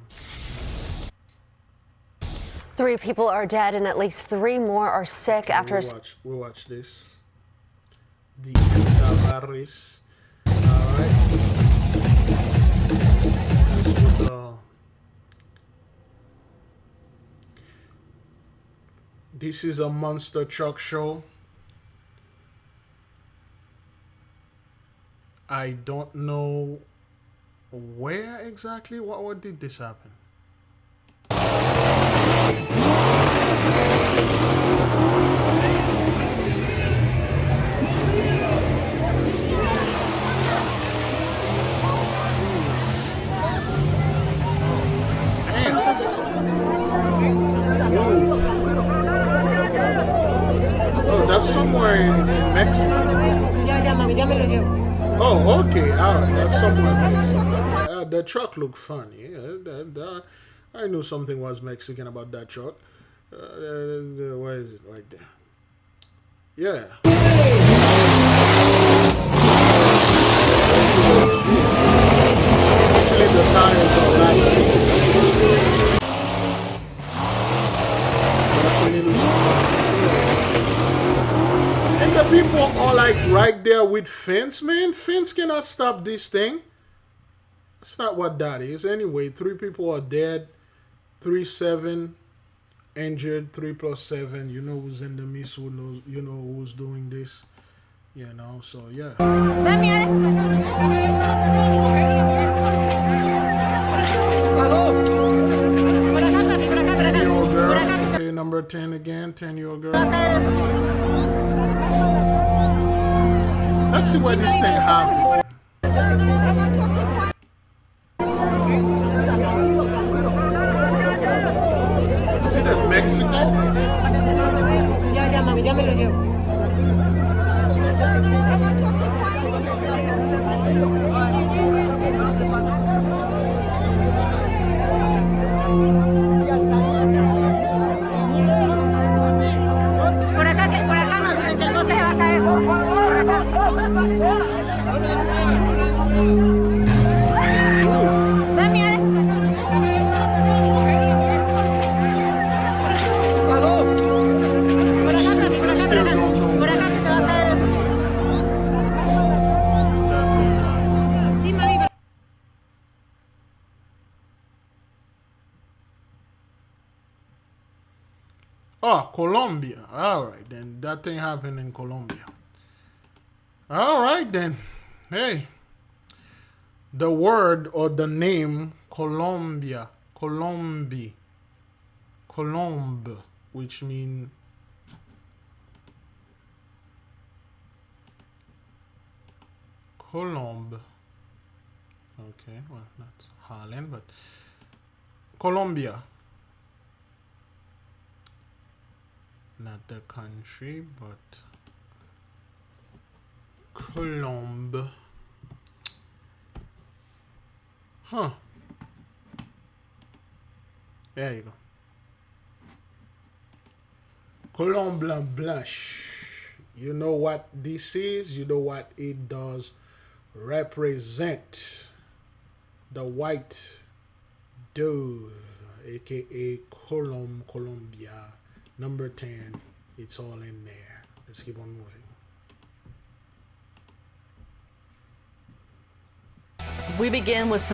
S1: 3 people are dead and at least 3 more are sick after
S19: we watch this. The Hantavirus. Alright. This is a monster truck show. I don't know where exactly. What did this happen? Oh, that's somewhere in Mexico. Oh, okay. All right. That's somewhere in Mexico. The truck looked funny. I knew something was Mexican about that truck. Where is it? Right there. Yeah. Actually, the tires are black. And the people are like right there with fence, man. Fence cannot stop this thing. That's not what that is. Anyway, 3 people are dead. 3-7 injured. 3 + 7. You know who's in the midst. Who knows? You know who's doing this. You know. So yeah. 10-year-old girl. Okay, number 10 again. 10-year-old girl. Let's see where this thing happened. Is it in Mexico?
S3: Ya, mami, ya me lo llevo. Por acá no,
S19: Oh, Colombia. All right, then. That thing happened in Colombia. All right, then. Hey. The word or the name Colombia, Colombe, which means Colombe. Okay, well, that's Holland, but Colombia. Not the country, but Colombe. Huh. There you go. Colombe Blanche. You know what this is? You know what it does represent? The white dove, aka Colombia. Number 10. It's all in there. Let's keep on moving.
S16: We begin with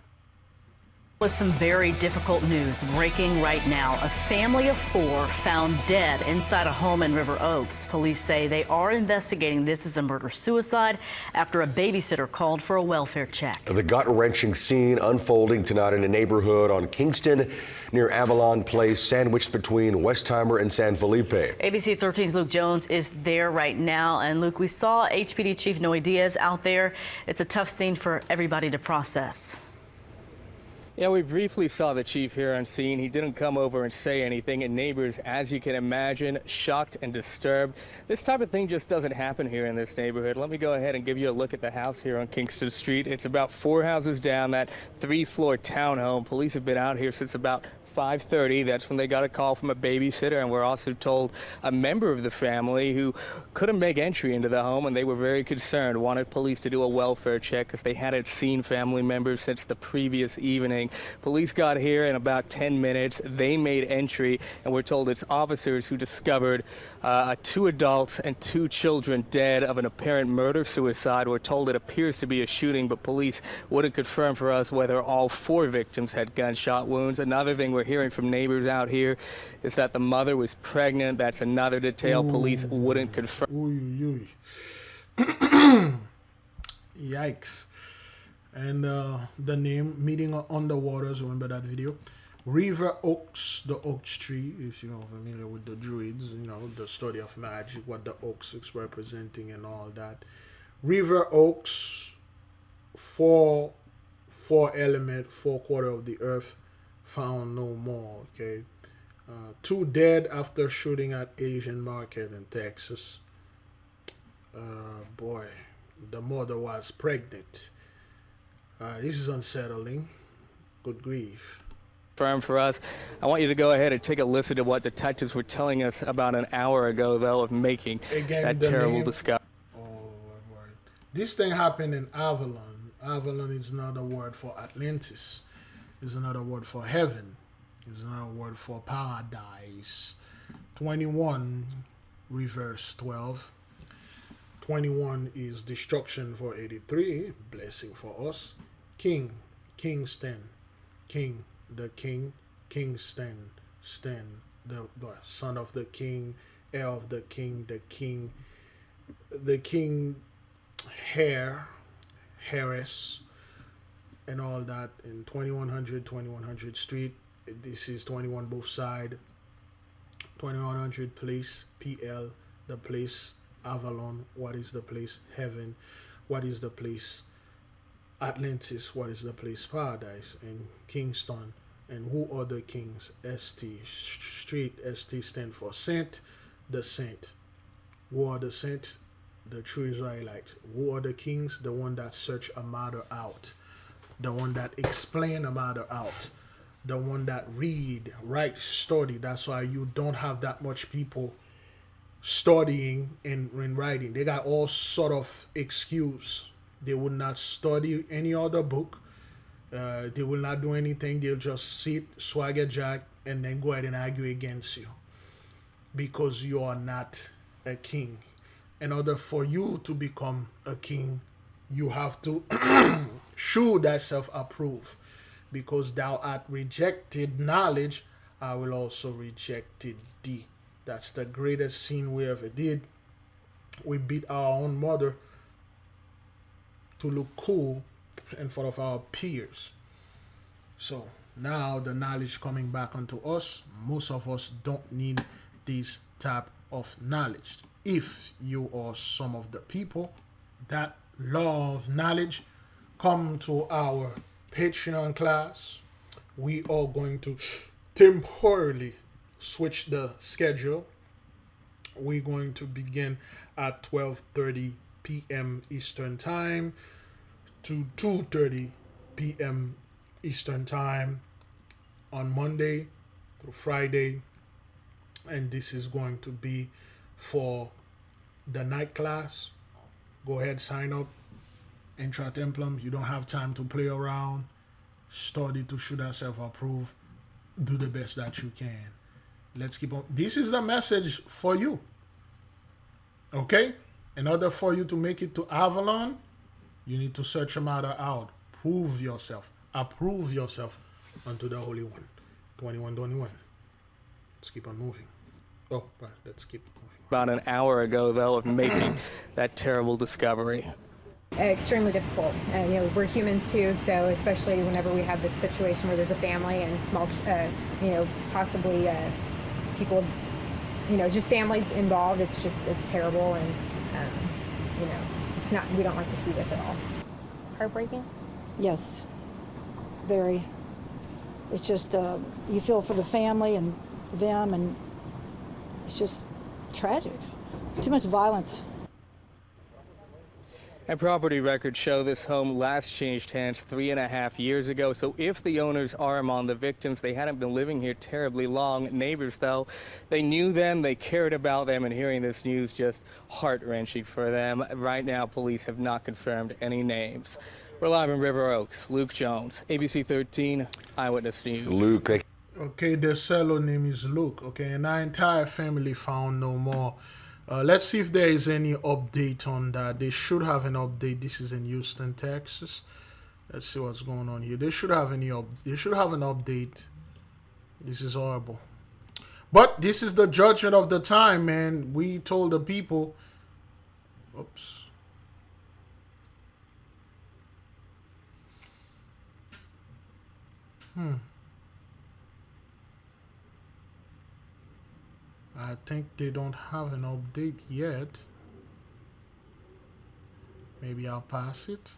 S16: some very difficult news breaking right now. A family of 4 found dead inside a home in River Oaks. Police say they are investigating this as a murder-suicide after a babysitter called for a welfare check.
S8: The gut-wrenching scene unfolding tonight in a neighborhood on Kingston near Avalon Place, sandwiched between Westheimer and San Felipe.
S16: ABC 13's Luke Jones is there right now. And Luke, we saw HPD Chief Noe Diaz out there. It's a tough scene for everybody to process.
S10: Yeah, we briefly saw the chief here on scene. He didn't come over and say anything, and neighbors, as you can imagine, shocked and disturbed. This type of thing just doesn't happen here in this neighborhood. Let me go ahead and give you a look at the house here on Kingston Street. It's about 4 houses down, that 3-floor townhome. Police have been out here since about 5:30. That's when they got a call from a babysitter, and we're also told a member of the family who couldn't make entry into the home, and they were very concerned, wanted police to do a welfare check because they hadn't seen family members since the previous evening. Police got here in about 10 minutes. They made entry, and we're told it's officers who discovered 2 adults and 2 children dead of an apparent murder-suicide. We're told it appears to be a shooting, but police wouldn't confirm for us whether all 4 victims had gunshot wounds. Another thing we're hearing from neighbors out here is that the mother was pregnant. That's another detail police wouldn't confirm.
S19: Yikes. And the name, Meeting on the Waters, remember that video? River Oaks, the oaks tree, if you're familiar with the Druids, you know, the study of magic, what the oaks is representing and all that. River Oaks, 4 element, 4/4 of the earth, found no more. Okay, 2 dead after shooting at Asian market in Texas. Boy, the mother was pregnant. This is unsettling. Good grief.
S10: Firm for us. I want you to go ahead and take a listen to what detectives were telling us about an hour ago, though, of making that terrible discovery.
S19: This thing happened in Avalon. Avalon is another word for Atlantis. Is another word for heaven. Is another word for paradise. 21 reverse 12. 21 is destruction for 83, blessing for us. King, Kingston, king, the king, Kingston, Stan, the son of the king, heir of the king, the king, Harris, and all that. In 2100 Street, this is 21 both side. 2100 place, PL, the place. Avalon, what is the place? Heaven, what is the place? Atlantis, what is the place? Paradise. And Kingston, and who are the kings? ST, street, ST stand for saint, the saint. Who are the saint? The true Israelites. Who are the kings? The one that search a matter out, the one that explain a matter out, the one that read, write, study. That's why you don't have that much people studying and writing. They got all sort of excuse. They would not study any other book. They will not do anything. They'll just sit, swagger jack, and then go ahead and argue against you because you are not a king. In order for you to become a king, you have to shew thyself approved, because thou art rejected knowledge, I will also reject thee. That's the greatest scene we ever did. We beat our own mother to look cool in front of our peers. So now the knowledge coming back onto us, most of us don't need this type of knowledge. If you are some of the people that love knowledge, come to our Patreon class. We are going to temporarily switch the schedule. We're going to begin at 12:30 p.m. Eastern Time to 2:30 p.m. Eastern Time on Monday through Friday. And this is going to be for the night class. Go ahead, sign up. Intra Templum, you don't have time to play around. Study to show yourself approved. Do the best that you can. Let's keep on. This is the message for you. Okay? In order for you to make it to Avalon, you need to search a matter out. Prove yourself. Approve yourself unto the Holy One. 21:21. Let's keep on moving. Oh, right, let's keep moving.
S10: About an hour ago, though, of making that terrible discovery.
S9: Extremely difficult. We're humans too, so especially whenever we have this situation where there's a family and small, possibly people, just families involved. It's terrible, and it's not. We don't like to see this at all.
S20: Heartbreaking?
S11: Yes, very. It's just you feel for the family and for them, and it's just tragic. Too much violence.
S10: And property records show this home last changed hands 3.5 years ago. So if the owners are among the victims, they hadn't been living here terribly long. Neighbors, though, they knew them, they cared about them, and hearing this news just heart-wrenching for them. Right now, police have not confirmed any names. We're live in River Oaks. Luke Jones, ABC 13 Eyewitness News.
S8: Luke.
S19: Okay, the cello name is Luke. Okay, and our entire family found no more. Let's see if there is any update on that. They should have an update. This is in Houston, Texas. Let's see what's going on here. They should have an update. This is horrible. But this is the judgment of the time, man. We told the people. Oops. I think they don't have an update yet. Maybe I'll pass it.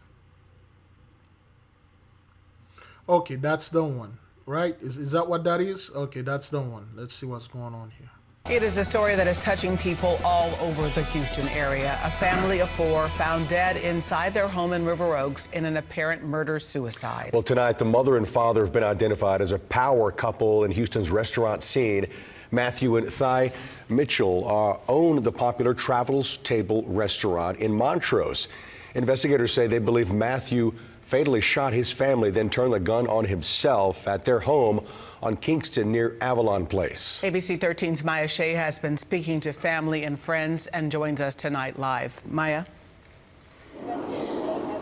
S19: Okay, that's the one, right? Is that what that is? Okay, that's the one. Let's see what's going on here.
S12: It is a story that is touching people all over the Houston area. A family of 4 found dead inside their home in River Oaks in an apparent murder-suicide.
S8: Well, tonight, the mother and father have been identified as a power couple in Houston's restaurant scene. Matthew and Thai Mitchell own the popular Travel's Table restaurant in Montrose. Investigators say they believe Matthew fatally shot his family, then turned the gun on himself at their home on Kingston near Avalon Place.
S12: ABC 13's Maya Shea has been speaking to family and friends and joins us tonight live. Maya?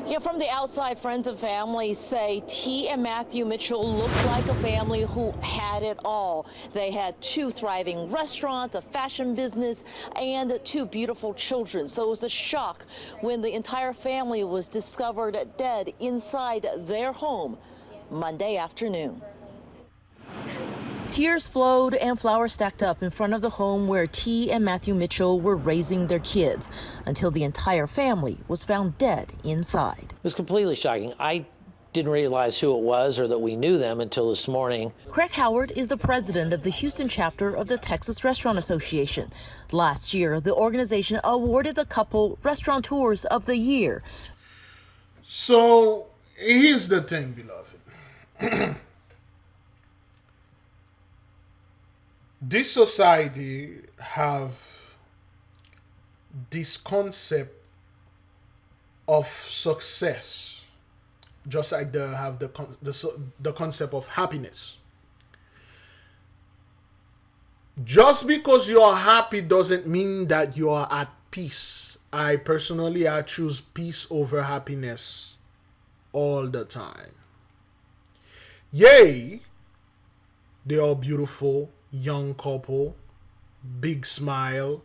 S24: Yeah, from the outside, friends and family say T and Matthew Mitchell looked like a family who had it all. They had 2 thriving restaurants, a fashion business, and 2 beautiful children. So it was a shock when the entire family was discovered dead inside their home Monday afternoon. Tears flowed and flowers stacked up in front of the home where T and Matthew Mitchell were raising their kids until the entire family was found dead inside.
S25: It was completely shocking. I didn't realize who it was or that we knew them until this morning.
S24: Craig Howard is the president of the Houston chapter of the Texas Restaurant Association. Last year, the organization awarded the couple Restaurateurs of the Year.
S19: So here's the thing, beloved. This society have this concept of success, just like they have the concept of happiness. Just because you are happy doesn't mean that you are at peace. I personally choose peace over happiness all the time. Yay, they are beautiful young couple, big smile.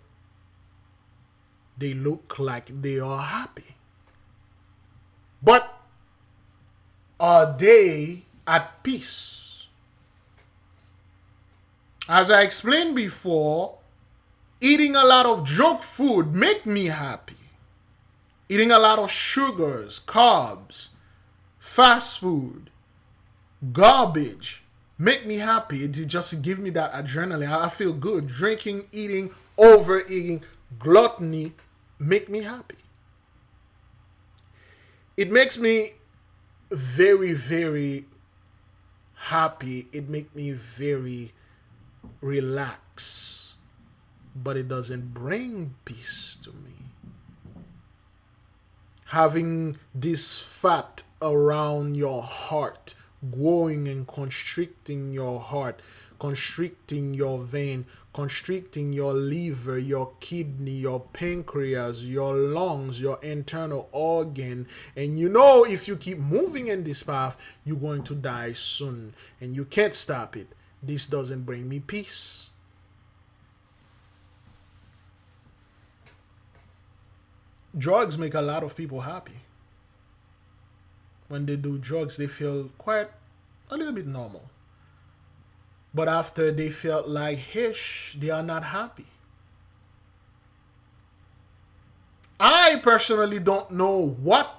S19: They look like they are happy. But are they at peace? As I explained before, eating a lot of junk food make me happy. Eating a lot of sugars, carbs, fast food, garbage make me happy. It just give me that adrenaline. I feel good. Drinking, eating, overeating, gluttony make me happy. It makes me very, very happy. It makes me very relaxed. But it doesn't bring peace to me. Having this fat around your heart, growing and constricting your heart, constricting your vein, constricting your liver, your kidney, your pancreas, your lungs, your internal organ. And you know, if you keep moving in this path, you're going to die soon. And you can't stop it. This doesn't bring me peace. Drugs make a lot of people happy. When they do drugs, they feel quite a little bit normal. But after they felt like hish, they are not happy. I personally don't know what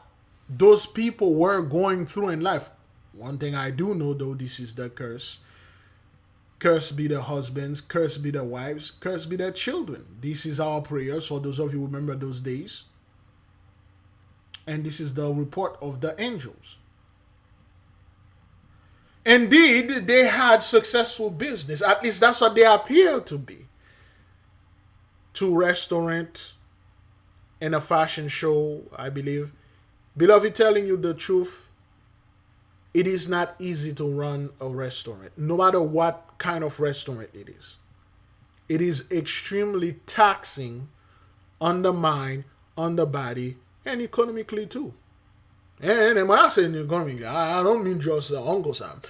S19: those people were going through in life. One thing I do know, though, this is the curse. Curse be the husbands, curse be the wives, curse be the children. This is our prayers for those of you who remember those days. And this is the report of the angels. Indeed, they had successful business. At least that's what they appear to be. 2 restaurants and a fashion show, I believe. Beloved, telling you the truth, it is not easy to run a restaurant, no matter what kind of restaurant it is. It is extremely taxing on the mind, on the body, and economically too. And when I say economically, I don't mean just Uncle Sam.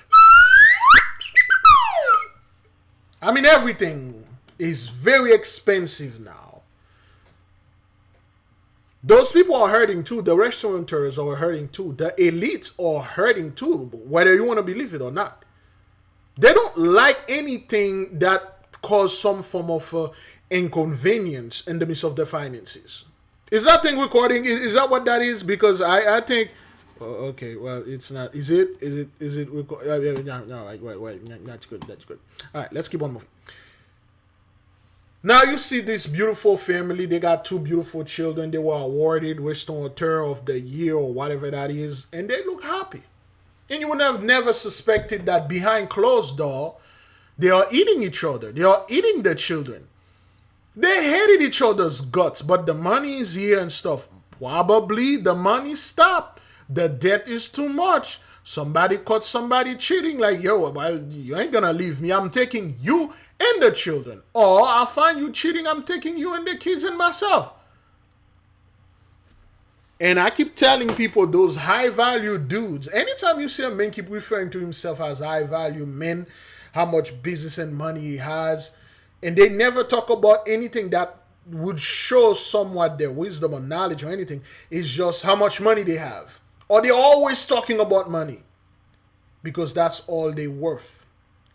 S19: I mean everything is very expensive now. Those people are hurting too. The restaurateurs are hurting too. The elites are hurting too, whether you want to believe it or not. They don't like anything that causes some form of inconvenience in the midst of their finances. Is that thing recording? Is that what that is? Because I think, okay, well, it's not. Is it record? No, well, that's good. That's good. All right, let's keep on moving. Now you see this beautiful family. They got 2 beautiful children. They were awarded Restaurateur of the Year or whatever that is, and they look happy. And you would have never suspected that behind closed door, they are eating each other. They are eating the children. They hated each other's guts, but the money is here and stuff. Probably the money stopped. The debt is too much. Somebody caught somebody cheating, like, yo, well, you ain't gonna leave me. I'm taking you and the children. Or I'll find you cheating. I'm taking you and the kids and myself. And I keep telling people, those high-value dudes, anytime you see a man keep referring to himself as high-value men, how much business and money he has, and they never talk about anything that would show somewhat their wisdom or knowledge or anything. It's just how much money they have. Or they're always talking about money. Because that's all they're worth.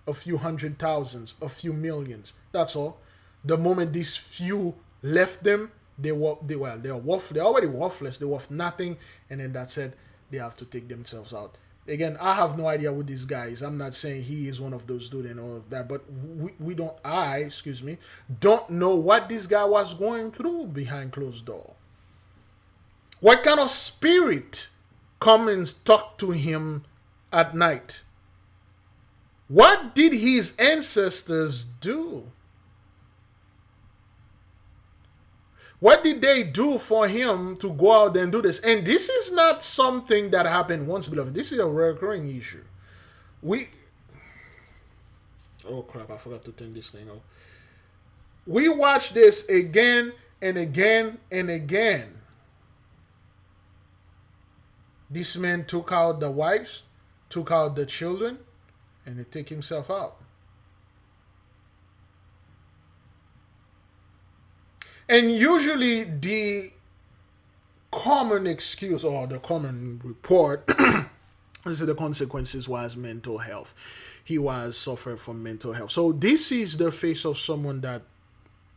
S19: A few hundred thousands, a few millions. That's all. The moment these few left them, they're already worthless. They're worth nothing. And then that's it. They have to take themselves out. Again, I have no idea who this guy is. I'm not saying he is one of those dudes and all of that, but don't know what this guy was going through behind closed door. What kind of spirit come and talk to him at night? What did his ancestors do? What did they do for him to go out and do this? And this is not something that happened once, beloved. This is a recurring issue. Oh crap, I forgot to turn this thing off. We watch this again and again and again. This man took out the wives, took out the children, and he took himself out. And usually the common excuse or the common report is that the consequences was mental health. He was suffering from mental health. So this is the face of someone that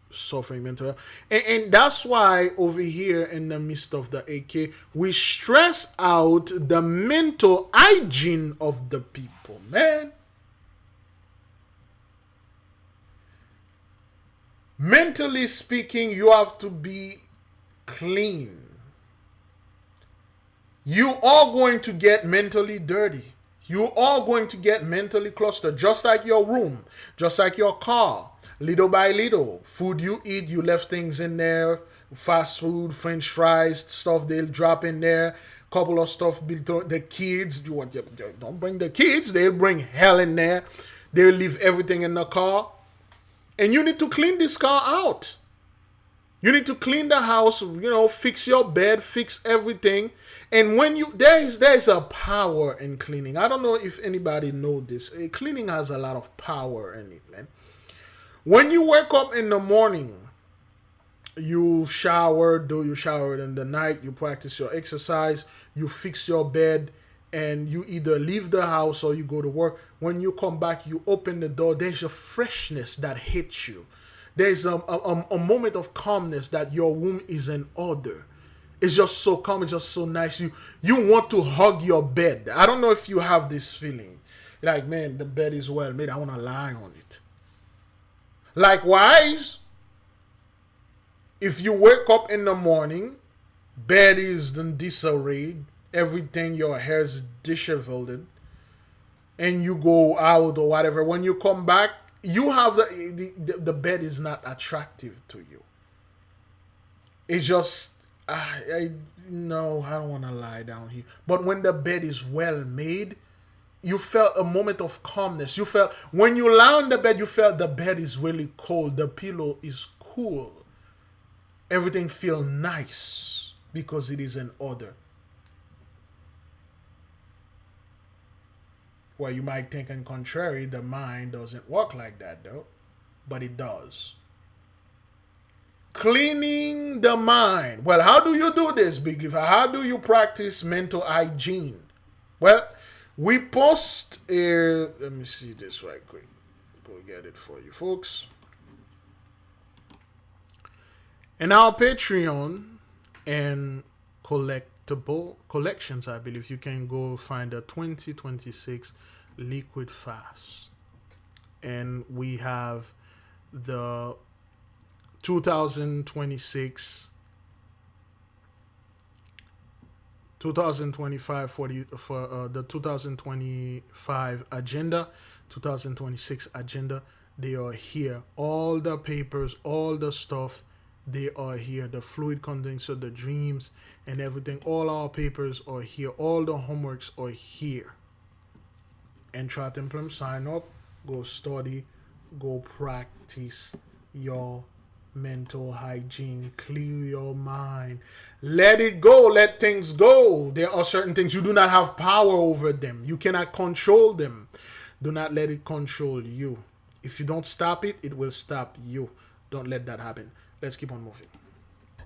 S19: suffering mental health. And that's why over here in the midst of the AK, we stress out the mental hygiene of the people, man. Mentally speaking, you have to be clean. You are going to get mentally dirty. You are going to get mentally clustered, just like your room, just like your car. Little by little, food you eat, you left things in there, fast food, french fries, stuff they'll drop in there, couple of stuff, the kids, don't bring the kids, they'll bring hell in there. They'll leave everything in the car. And you need to clean this car out. You need to clean the house, fix your bed, fix everything. And when there's a power in cleaning. I don't know if anybody know this. Cleaning has a lot of power in it, man. When you wake up in the morning, you showered in the night, you practice your exercise, you fix your bed, and you either leave the house or you go to work. When you come back, you open the door, there's a freshness that hits you. There's a moment of calmness that your room is in order. It's just so calm, it's just so nice. You want to hug your bed. I don't know if you have this feeling. Like, man, the bed is well made, I want to lie on it. Likewise, if you wake up in the morning, bed is in disarray, everything, your hair is disheveled, and you go out or whatever, when you come back, you have the bed is not attractive to you. It's just, I don't want to lie down here. But when the bed is well made, you felt a moment of calmness. You felt, when you lie on the bed, you felt the bed is really cold. The pillow is cool. Everything feels nice because it is in order. Well, you might think in contrary, the mind doesn't work like that though, but it does. Cleaning the mind. Well, how do you do this, Big Levi? How do you practice mental hygiene? Well, we post let me see this right quick. Go get it for you folks. In our Patreon and collections, I believe, you can go find the 2026 Liquid Fast. And we have the 2025 for the 2025 agenda, 2026 agenda. They are here. All the papers, all the stuff, they are here. The fluid condenser, the dreams and everything, all our papers are here. All the homeworks are here. And try to implement, sign up, go study, go practice your mental hygiene, clear your mind, let it go, let things go. There are certain things you do not have power over them. You cannot control them. Do not let it control you. If you don't stop it, it will stop you. Don't let that happen. Let's keep on moving.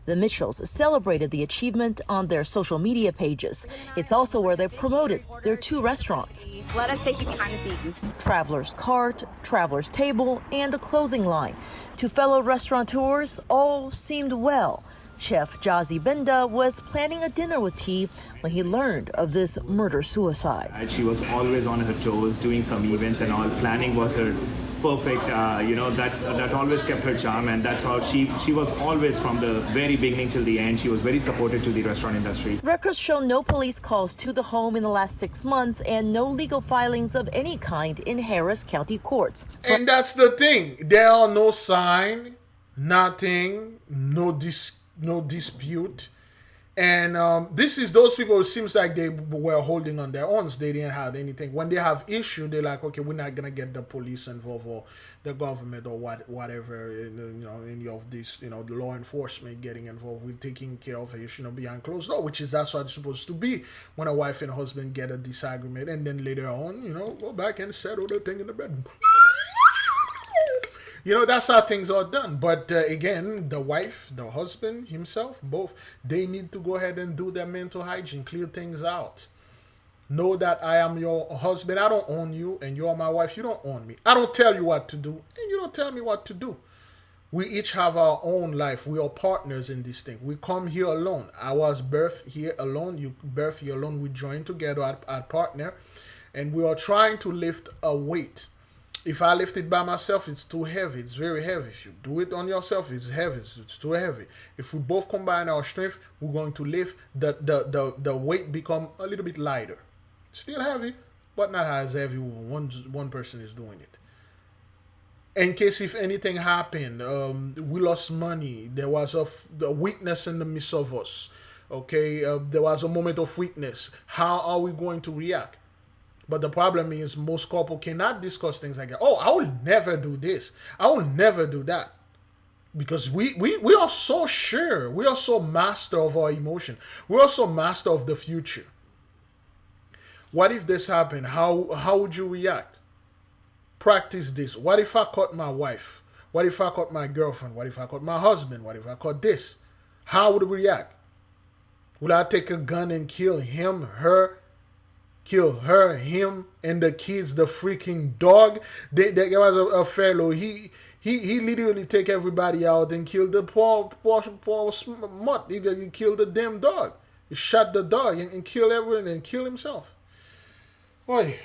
S24: The Mitchells celebrated the achievement on their social media pages. It's also where they promoted their 2 restaurants.
S2: Let us take you behind the scenes.
S24: Traveler's Cart, Traveler's Table, and a clothing line. To fellow restaurateurs, all seemed well. Chef Jazzy Benda was planning a dinner with T when he learned of this murder-suicide.
S6: She was always on her toes, doing some events and all. Planning was her perfect, that always kept her charm, and that's how she was always, from the very beginning till the end, she was very supportive to the restaurant industry.
S24: Records show no police calls to the home in the last 6 months and no legal filings of any kind in Harris County courts.
S19: And that's the thing. There are no sign, nothing, no dispute. And this is those people, it seems like they were holding on their own. They didn't have anything. When they have issue, they're like, okay, we're not going to get the police involved or the government or whatever, any of this, the law enforcement getting involved with taking care of it, behind closed door, that's what it's supposed to be when a wife and husband get a disagreement. And then later on, go back and settle the thing in the bedroom. That's how things are done. But again, the wife, the husband, himself, both, they need to go ahead and do their mental hygiene, clear things out. Know that I am your husband. I don't own you, and you are my wife. You don't own me. I don't tell you what to do, and you don't tell me what to do. We each have our own life. We are partners in this thing. We come here alone. I was birthed here alone. You birthed here alone. We join together as partner, and we are trying to lift a weight. If I lift it by myself, it's too heavy. It's very heavy. If you do it on yourself, it's heavy. It's too heavy. If we both combine our strength, we're going to lift the weight become a little bit lighter. Still heavy, but not as heavy when one person is doing it. In case if anything happened, we lost money. There was the weakness in the midst of us. Okay, there was a moment of weakness. How are we going to react? But the problem is most couples cannot discuss things like that. Oh, I will never do this. I will never do that. Because we are so sure. We are so master of our emotion. We are so master of the future. What if this happened? How would you react? Practice this. What if I caught my wife? What if I caught my girlfriend? What if I caught my husband? What if I caught this? How would we react? Would I take a gun and kill him, her, him, and the kids, the freaking dog? There was a fellow, he literally take everybody out and kill the poor mutt. He killed the damn dog. He shot the dog and killed everyone and killed himself. Boy.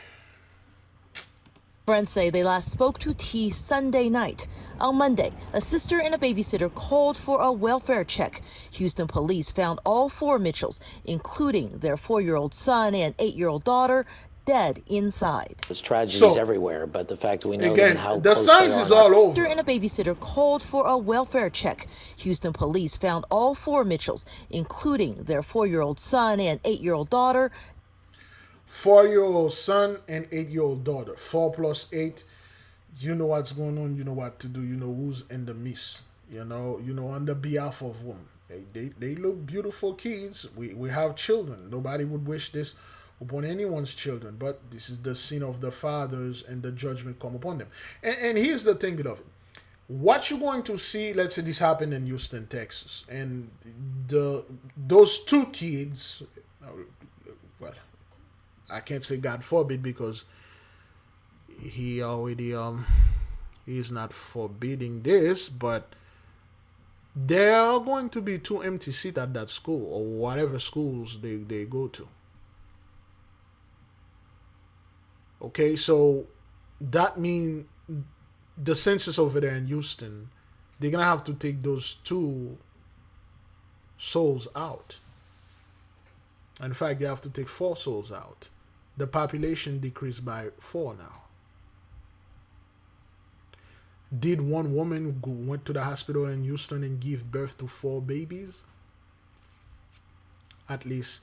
S24: Friends say they last spoke to T Sunday night. On Monday, a sister and a babysitter called for a welfare check. Houston police found all 4 Mitchells, including their 4-year-old son and 8-year-old daughter, dead inside.
S25: There's tragedies everywhere, but the fact that we know
S19: again,
S25: how
S19: the
S25: close
S19: signs
S25: they
S19: is all over.
S24: Sister and a babysitter called for a welfare check. Houston police found all 4 Mitchells, including their 4-year-old son and 8-year-old daughter.
S19: 4-year-old son and 8-year-old daughter. 4 plus 8. You know what's going on. You know what to do. You know who's in the midst. You know on the behalf of whom. They look beautiful kids. We have children. Nobody would wish this upon anyone's children. But this is the sin of the fathers, and the judgment come upon them. And here's the thing, beloved. What you're going to see, let's say this happened in Houston, Texas. And those 2 kids, well, I can't say God forbid, because he already he is not forbidding this, but there are going to be 2 empty seats at that school, or whatever schools they go to. Okay, so that means the census over there in Houston, they're gonna have to take those 2 souls out. In fact, they have to take 4 souls out. The population decreased by 4 now. Did one woman who went to the hospital in Houston and give birth to 4 babies? At least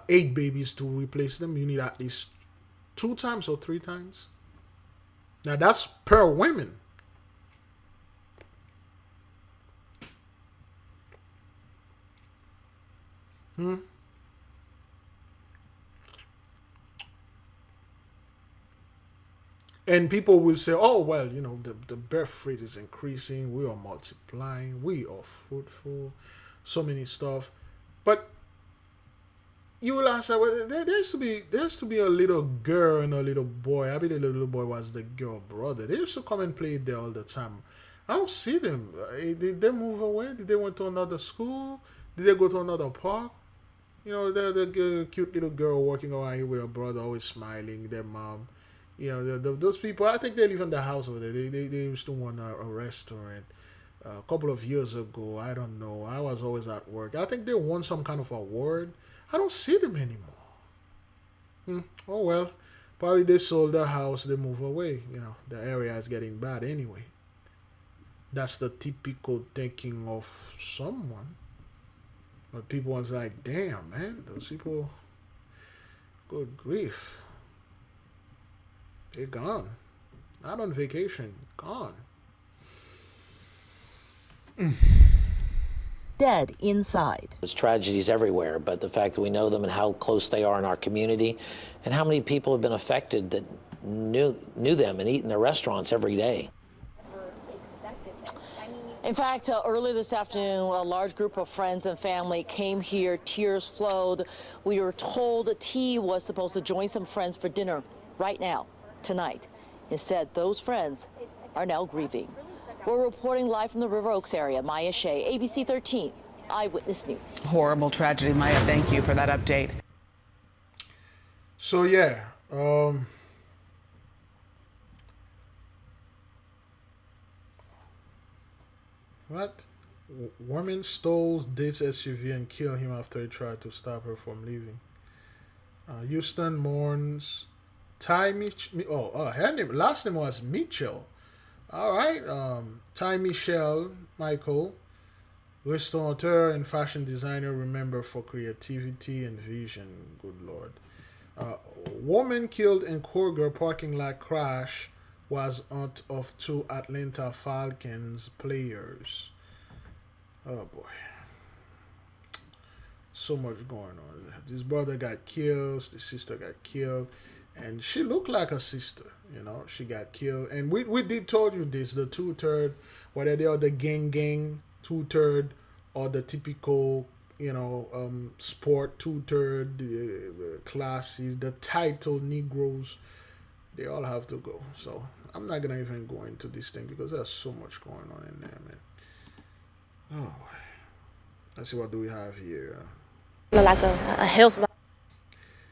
S19: 8 babies to replace them. You need at least 2 times or 3 times. Now that's per woman. And people will say, oh, well, the birth rate is increasing. We are multiplying. We are fruitful. So many stuff. But you will ask, well, there used to be a little girl and a little boy. I believe the little boy was the girl brother. They used to come and play there all the time. I don't see them. Did they move away? Did they went to another school? Did they go to another park? The cute little girl walking around here with her brother, always smiling, their mom. Those people, I think they live in the house over there. They used to own a restaurant a couple of years ago. I don't know. I was always at work. I think they won some kind of award. I don't see them anymore. Oh, well. Probably they sold the house. They move away. The area is getting bad anyway. That's the typical thinking of someone. But people was like, damn, man. Those people, good grief. They're gone. Not on vacation. Gone.
S24: Dead inside.
S25: There's tragedies everywhere, but the fact that we know them and how close they are in our community, and how many people have been affected that knew them and eat in their restaurants every day.
S24: In fact, early this afternoon, a large group of friends and family came here. Tears flowed. We were told T was supposed to join some friends for dinner right now, tonight. Instead, those friends are now grieving. We're reporting live from the River Oaks area. Maya Shea, ABC 13, Eyewitness News.
S12: Horrible tragedy, Maya. Thank you for that update.
S19: So yeah, what? Woman stole date's SUV and killed him after he tried to stop her from leaving. Houston mourns Ty Mitchell. Her name, last name was Mitchell. All right. Ty Michelle Michael, restaurateur and fashion designer, remembered for creativity and vision. Good Lord. Woman killed in Kroger parking lot crash was aunt of 2 Atlanta Falcons players. Oh boy. So much going on. This brother got killed, the sister got killed, and she looked like a sister, you know. She got killed. And we did told you this, the 2/3, whether they are the gang 2/3 or the typical, you know, sport 2/3, classes, the title Negroes, they all have to go. So I'm not gonna even go into this thing because there's so much going on in there, man. Oh, let's see, what do we have here?
S13: Like a health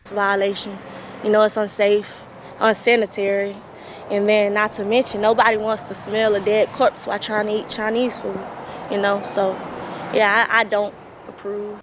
S13: violation. You know, it's unsafe, unsanitary, and then not to mention nobody wants to smell a dead corpse while trying to eat Chinese food. You know, so yeah, I don't approve.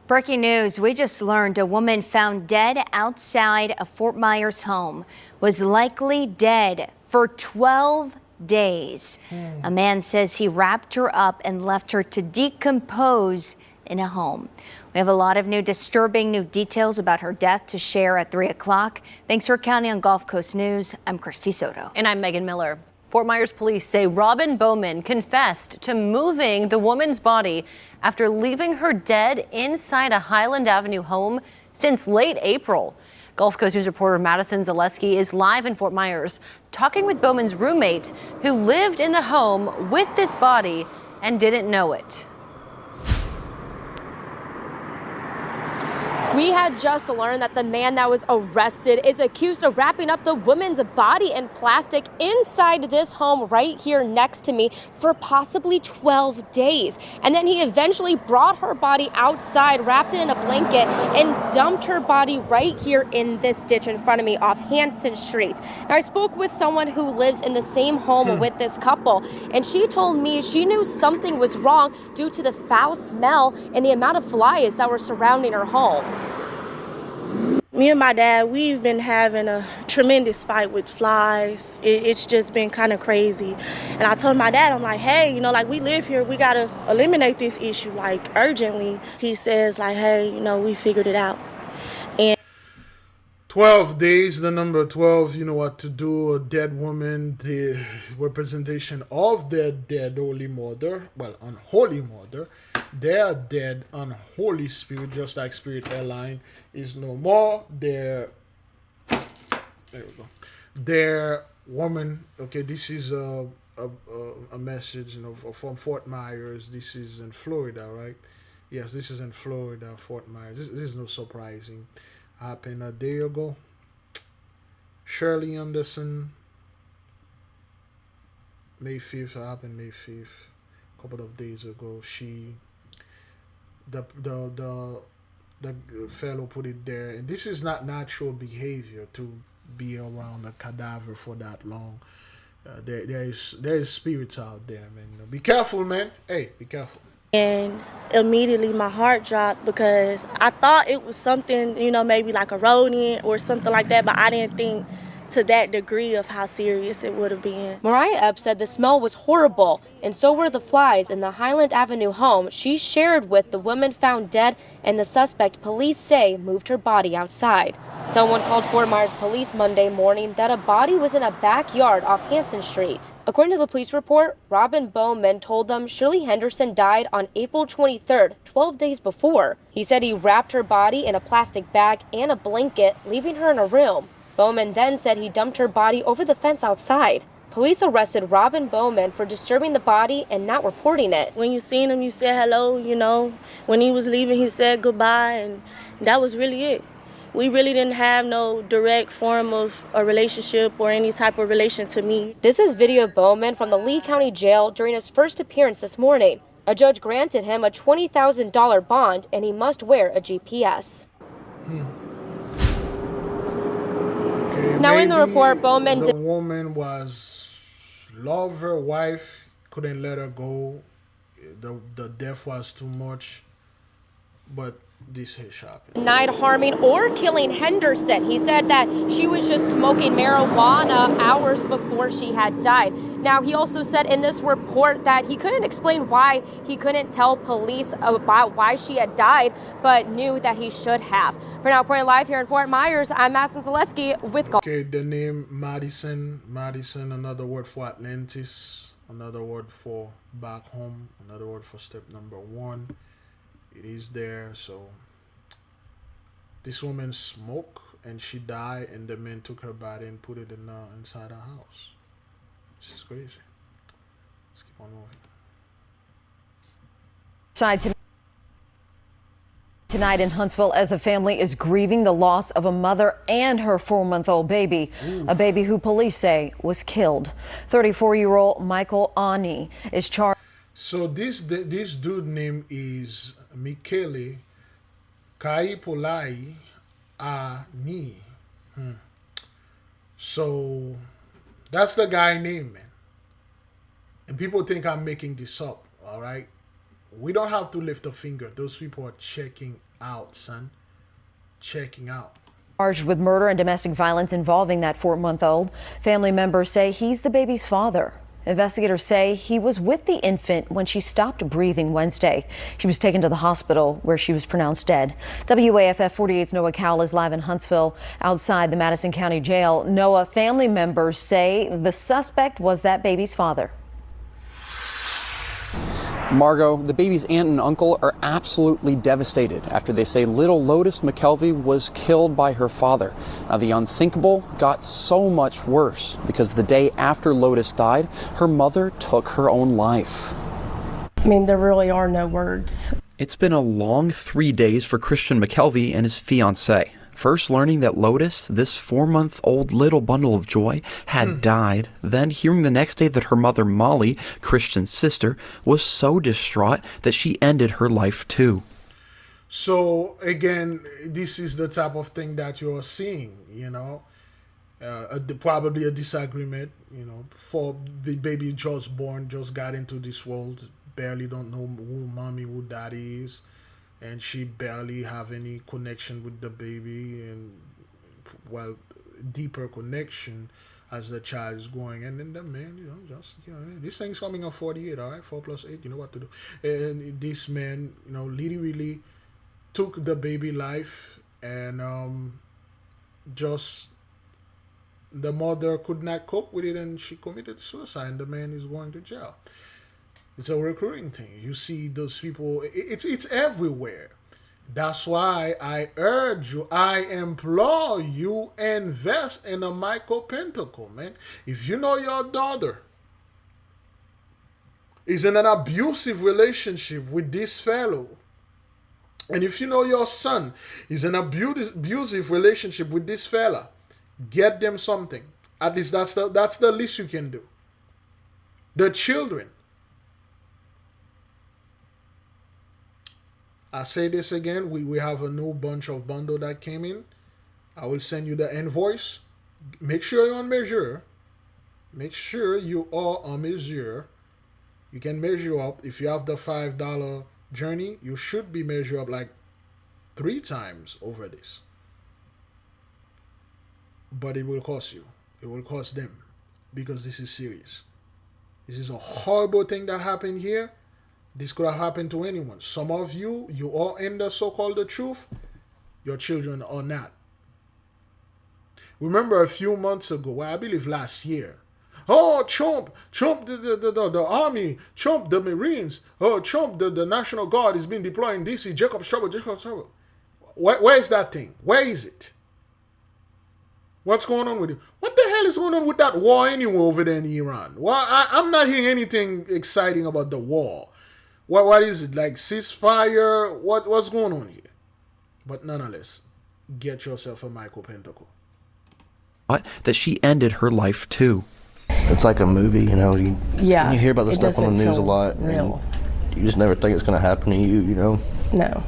S14: Breaking news, we just learned a woman found dead outside a Fort Myers home was likely dead for 12 days. A man says he wrapped her up and left her to decompose in a home. We have a lot of disturbing new details about her death to share at 3 o'clock. Thanks for counting on Gulf Coast News. I'm Christy Soto.
S15: And I'm Megan Miller. Fort Myers police say Robin Bowman confessed to moving the woman's body after leaving her dead inside a Highland Avenue home since late April. Gulf Coast News reporter Madison Zaleski is live in Fort Myers talking with Bowman's roommate who lived in the home with this body and didn't know it.
S17: We had just learned that the man that was arrested is accused of wrapping up the woman's body in plastic inside this home right here next to me for possibly 12 days. And then he eventually brought her body outside, wrapped it in a blanket, and dumped her body right here in this ditch in front of me off Hanson Street. Now, I spoke with someone who lives in the same home with this couple, and she told me she knew something was wrong due to the foul smell and the amount of flies that were surrounding her home.
S13: Me and my dad, we've been having a tremendous fight with flies. It's just been kind of crazy. And I told my dad, I'm like, hey, you know, like, we live here. We got to eliminate this issue, like, urgently. He says, like, hey, you know, we figured it out. And
S19: 12 days, the number 12, you know what to do. A dead woman, the representation of their dead holy mother, well, unholy mother. Their dead unholy spirit, just like Spirit Airline is no more. There we go. Their woman. Okay, this is a message, you know, from Fort Myers. This is in Florida, right? Yes, this is in Florida, Fort Myers. This is no surprising. Happened a day ago. Shirley Anderson, May 5th. Happened May 5th. A couple of days ago. The fellow put it there, and this is not natural behavior to be around a cadaver for that long. There is spirits out there, man. Be careful, man. Hey, be careful.
S13: And immediately my heart dropped because I thought it was something, you know, maybe like a rodent or something like that, but I didn't think to that degree of how serious it would have been.
S17: Mariah Epps said the smell was horrible, and so were the flies in the Highland Avenue home she shared with the woman found dead, and the suspect police say moved her body outside. Someone called Fort Myers police Monday morning that a body was in a backyard off Hanson Street. According to the police report, Robin Bowman told them Shirley Henderson died on April 23rd, 12 days before. He said he wrapped her body in a plastic bag and a blanket, leaving her in a room. Bowman then said he dumped her body over the fence outside. Police arrested Robin Bowman for disturbing the body and not reporting it.
S13: When you seen him, you said hello, you know. When he was leaving, he said goodbye, and that was really it. We really didn't have no direct form of a relationship or any type of relation to me.
S17: This is video of Bowman from the Lee County Jail during his first appearance this morning. A judge granted him a $20,000 bond, and he must wear a GPS.
S19: Okay,
S17: now in the report, Bowman
S19: the woman was love her wife, couldn't let her go. The death was too much, but this hair shop
S17: denied harming or killing Henderson. He said that she was just smoking marijuana hours before she had died. Now, he also said in this report that he couldn't explain why he couldn't tell police about why she had died, but knew that he should have. For now, reporting live here in Fort Myers, I'm Madison Zaleski with Golf.
S19: Okay, the name Madison, another word for Atlantis, another word for back home, another word for step number 1. It is there. So this woman smoked and she died, and the man took her body and put it inside her house. This is crazy. Let's keep on moving.
S4: Tonight in Huntsville, as a family is grieving the loss of a mother and her 4-month-old baby, a baby who police say was killed. 34-year-old Michael Ani is charged.
S19: So this dude name is Michele Kaipolai Ani. So that's the guy name, man. And people think I'm making this up, all right? We don't have to lift a finger. Those people are checking out, son. Checking out.
S4: Charged with murder and domestic violence involving that 4-month-old. Family members say he's the baby's father. Investigators say he was with the infant when she stopped breathing Wednesday. She was taken to the hospital where she was pronounced dead. WAFF 48's Noah Cowell is live in Huntsville outside the Madison County Jail. Noah, family members say the suspect was that baby's father.
S7: Margot, the baby's aunt and uncle are absolutely devastated after they say little Lotus McKelvey was killed by her father. Now, the unthinkable got so much worse because the day after Lotus died, her mother took her own life.
S18: I mean, there really are no words.
S7: It's been a long 3 days for Christian McKelvey and his fiancée. First learning that Lotus, this 4-month-old little bundle of joy, had died. Then hearing the next day that her mother, Molly, Christian's sister, was so distraught that she ended her life too.
S19: So again, this is the type of thing that you're seeing, you know. Probably a disagreement, you know. For the baby just born, just got into this world, barely don't know who mommy, who daddy is. And she barely have any connection with the baby, and well, deeper connection as the child is growing. And then the man, you know, just, you know, this thing's coming on 48, all right, 4 plus 8, you know what to do. And this man, you know, literally took the baby life, and just the mother could not cope with it, and she committed suicide, and the man is going to jail. It's a recurring thing. You see those people, it's everywhere. That's why I urge you, I implore you, invest in a micro pentacle, man. If you know your daughter is in an abusive relationship with this fellow, and if you know your son is in an abusive relationship with this fella, get them something. At least that's the least you can do. The children. I say this again, we have a new bunch of bundle that came in. I will send you the invoice. Make sure you're on measure. Make sure you are on measure. You can measure up. If you have the $5 journey, you should be measured up like 3 times over this. But it will cost you. It will cost them, because this is serious. This is a horrible thing that happened here. This could have happened to anyone. Some of you are in the so-called the truth. Your children are not. Remember a few months ago, well, I believe last year. Oh, Trump the army, Trump the Marines, oh, Trump the National Guard is being deployed in DC. Jacob's trouble. Where is that thing? Where is it? What's going on with it? What the hell is going on with that war anyway over there in Iran? Well, I'm not hearing anything exciting about the war. What is it, like ceasefire? What's going on here? But nonetheless, get yourself a Michael Pentacle.
S7: That she ended her life too.
S1: It's like a movie, you know. You hear about this
S18: it
S1: stuff on the
S18: doesn't
S1: news a
S18: feel
S1: lot.
S18: real.
S1: And you just never think it's going to happen to you, you know.
S18: No.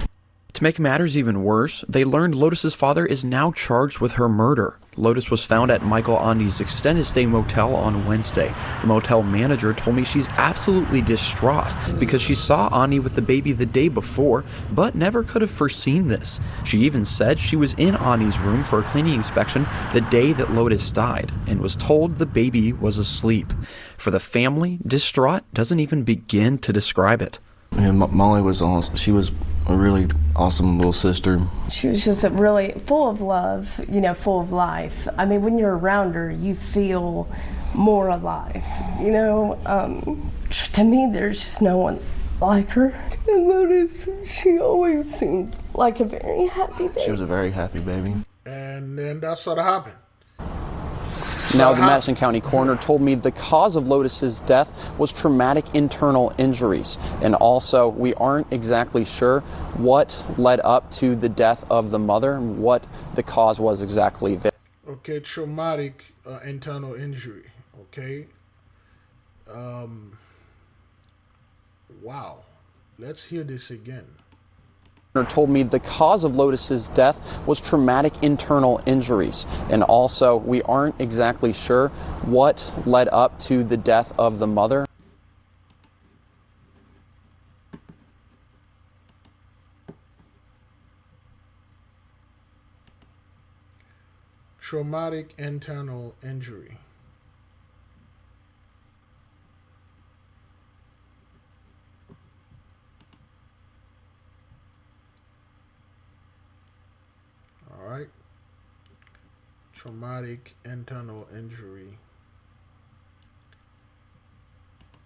S7: To make matters even worse, they learned Lotus's father is now charged with her murder. Lotus was found at Michael Andi's extended stay motel on Wednesday. The motel manager told me she's absolutely distraught because she saw Andi with the baby the day before, but never could have foreseen this. She even said she was in Andi's room for a cleaning inspection the day that Lotus died and was told the baby was asleep. For the family, distraught doesn't even begin to describe it.
S1: Yeah, Molly was awesome. She was a really awesome little sister.
S18: She was just really full of love, you know, full of life. I mean, when you're around her, you feel more alive, you know. To me, there's just no one like her. And Lotus, she always seemed like a very happy baby.
S1: She was a very happy baby.
S19: And then that's what happened.
S7: Now, the Madison County coroner told me the cause of Lotus's death was traumatic internal injuries. And also, we aren't exactly sure what led up to the death of the mother, what the cause was exactly there.
S19: Okay, traumatic internal injury. Okay. Wow. Let's hear this again.
S7: Told me the cause of Lotus's death was traumatic internal injuries. And also, we aren't exactly sure what led up to the death of the mother.
S19: Traumatic internal injury. All right. Traumatic internal injury.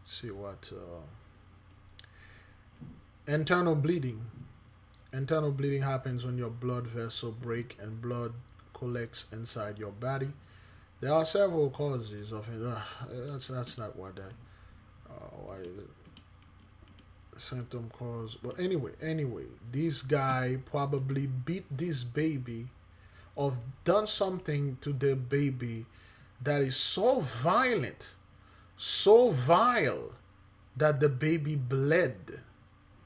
S19: Let's see what internal bleeding. Internal bleeding happens when your blood vessel break and blood collects inside your body. There are several causes of it. That's not what that. Why is it? Symptom cause. But anyway, this guy probably beat this baby or done something to the baby that is so violent, so vile, that the baby bled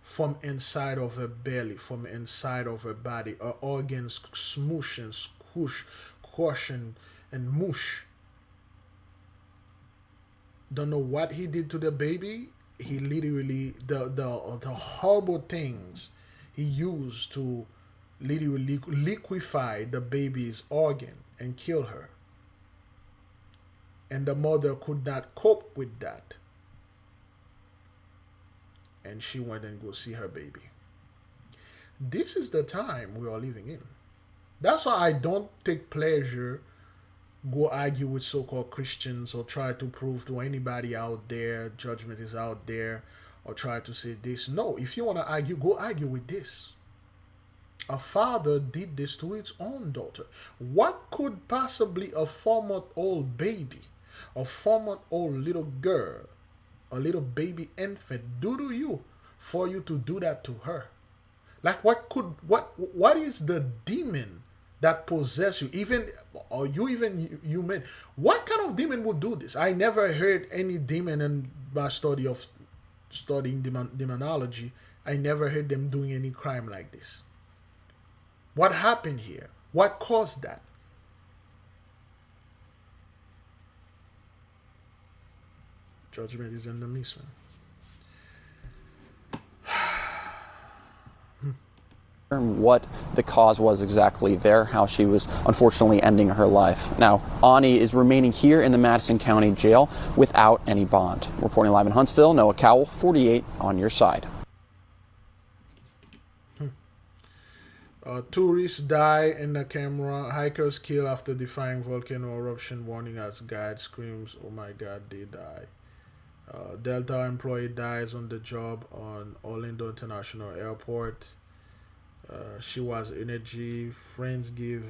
S19: from inside of her belly, from inside of her body. Her organs smoosh and squish, crush and mush. Don't know what he did to the baby. He literally, the horrible things he used to literally liquefy the baby's organ and kill her. And the mother could not cope with that. And she went and go see her baby. This is the time we are living in. That's why I don't take pleasure go argue with so-called Christians or try to prove to anybody out there judgment is out there or try to say this. No, if you want to argue, go argue with this. A father did this to his own daughter. What could possibly a 4-month-old baby, a 4-month-old little girl, a little baby infant do to you for you to do that to her? Like what is the demon that possess you, even or you even human? What kind of demon would do this? I never heard any demon in my studying demonology. I never heard them doing any crime like this. What happened here? What caused that? Judgment is in the midst, man.
S7: What the cause was exactly there, how she was unfortunately ending her life. Now, Ani is remaining here in the Madison County Jail without any bond. Reporting live in Huntsville, Noah Cowell, 48 on your side.
S19: Tourists die in the camera. Hikers kill after defying volcano eruption. Warning as guide screams, "Oh my God, they die." Delta employee dies on the job on Orlando International Airport. She was energy. Friends give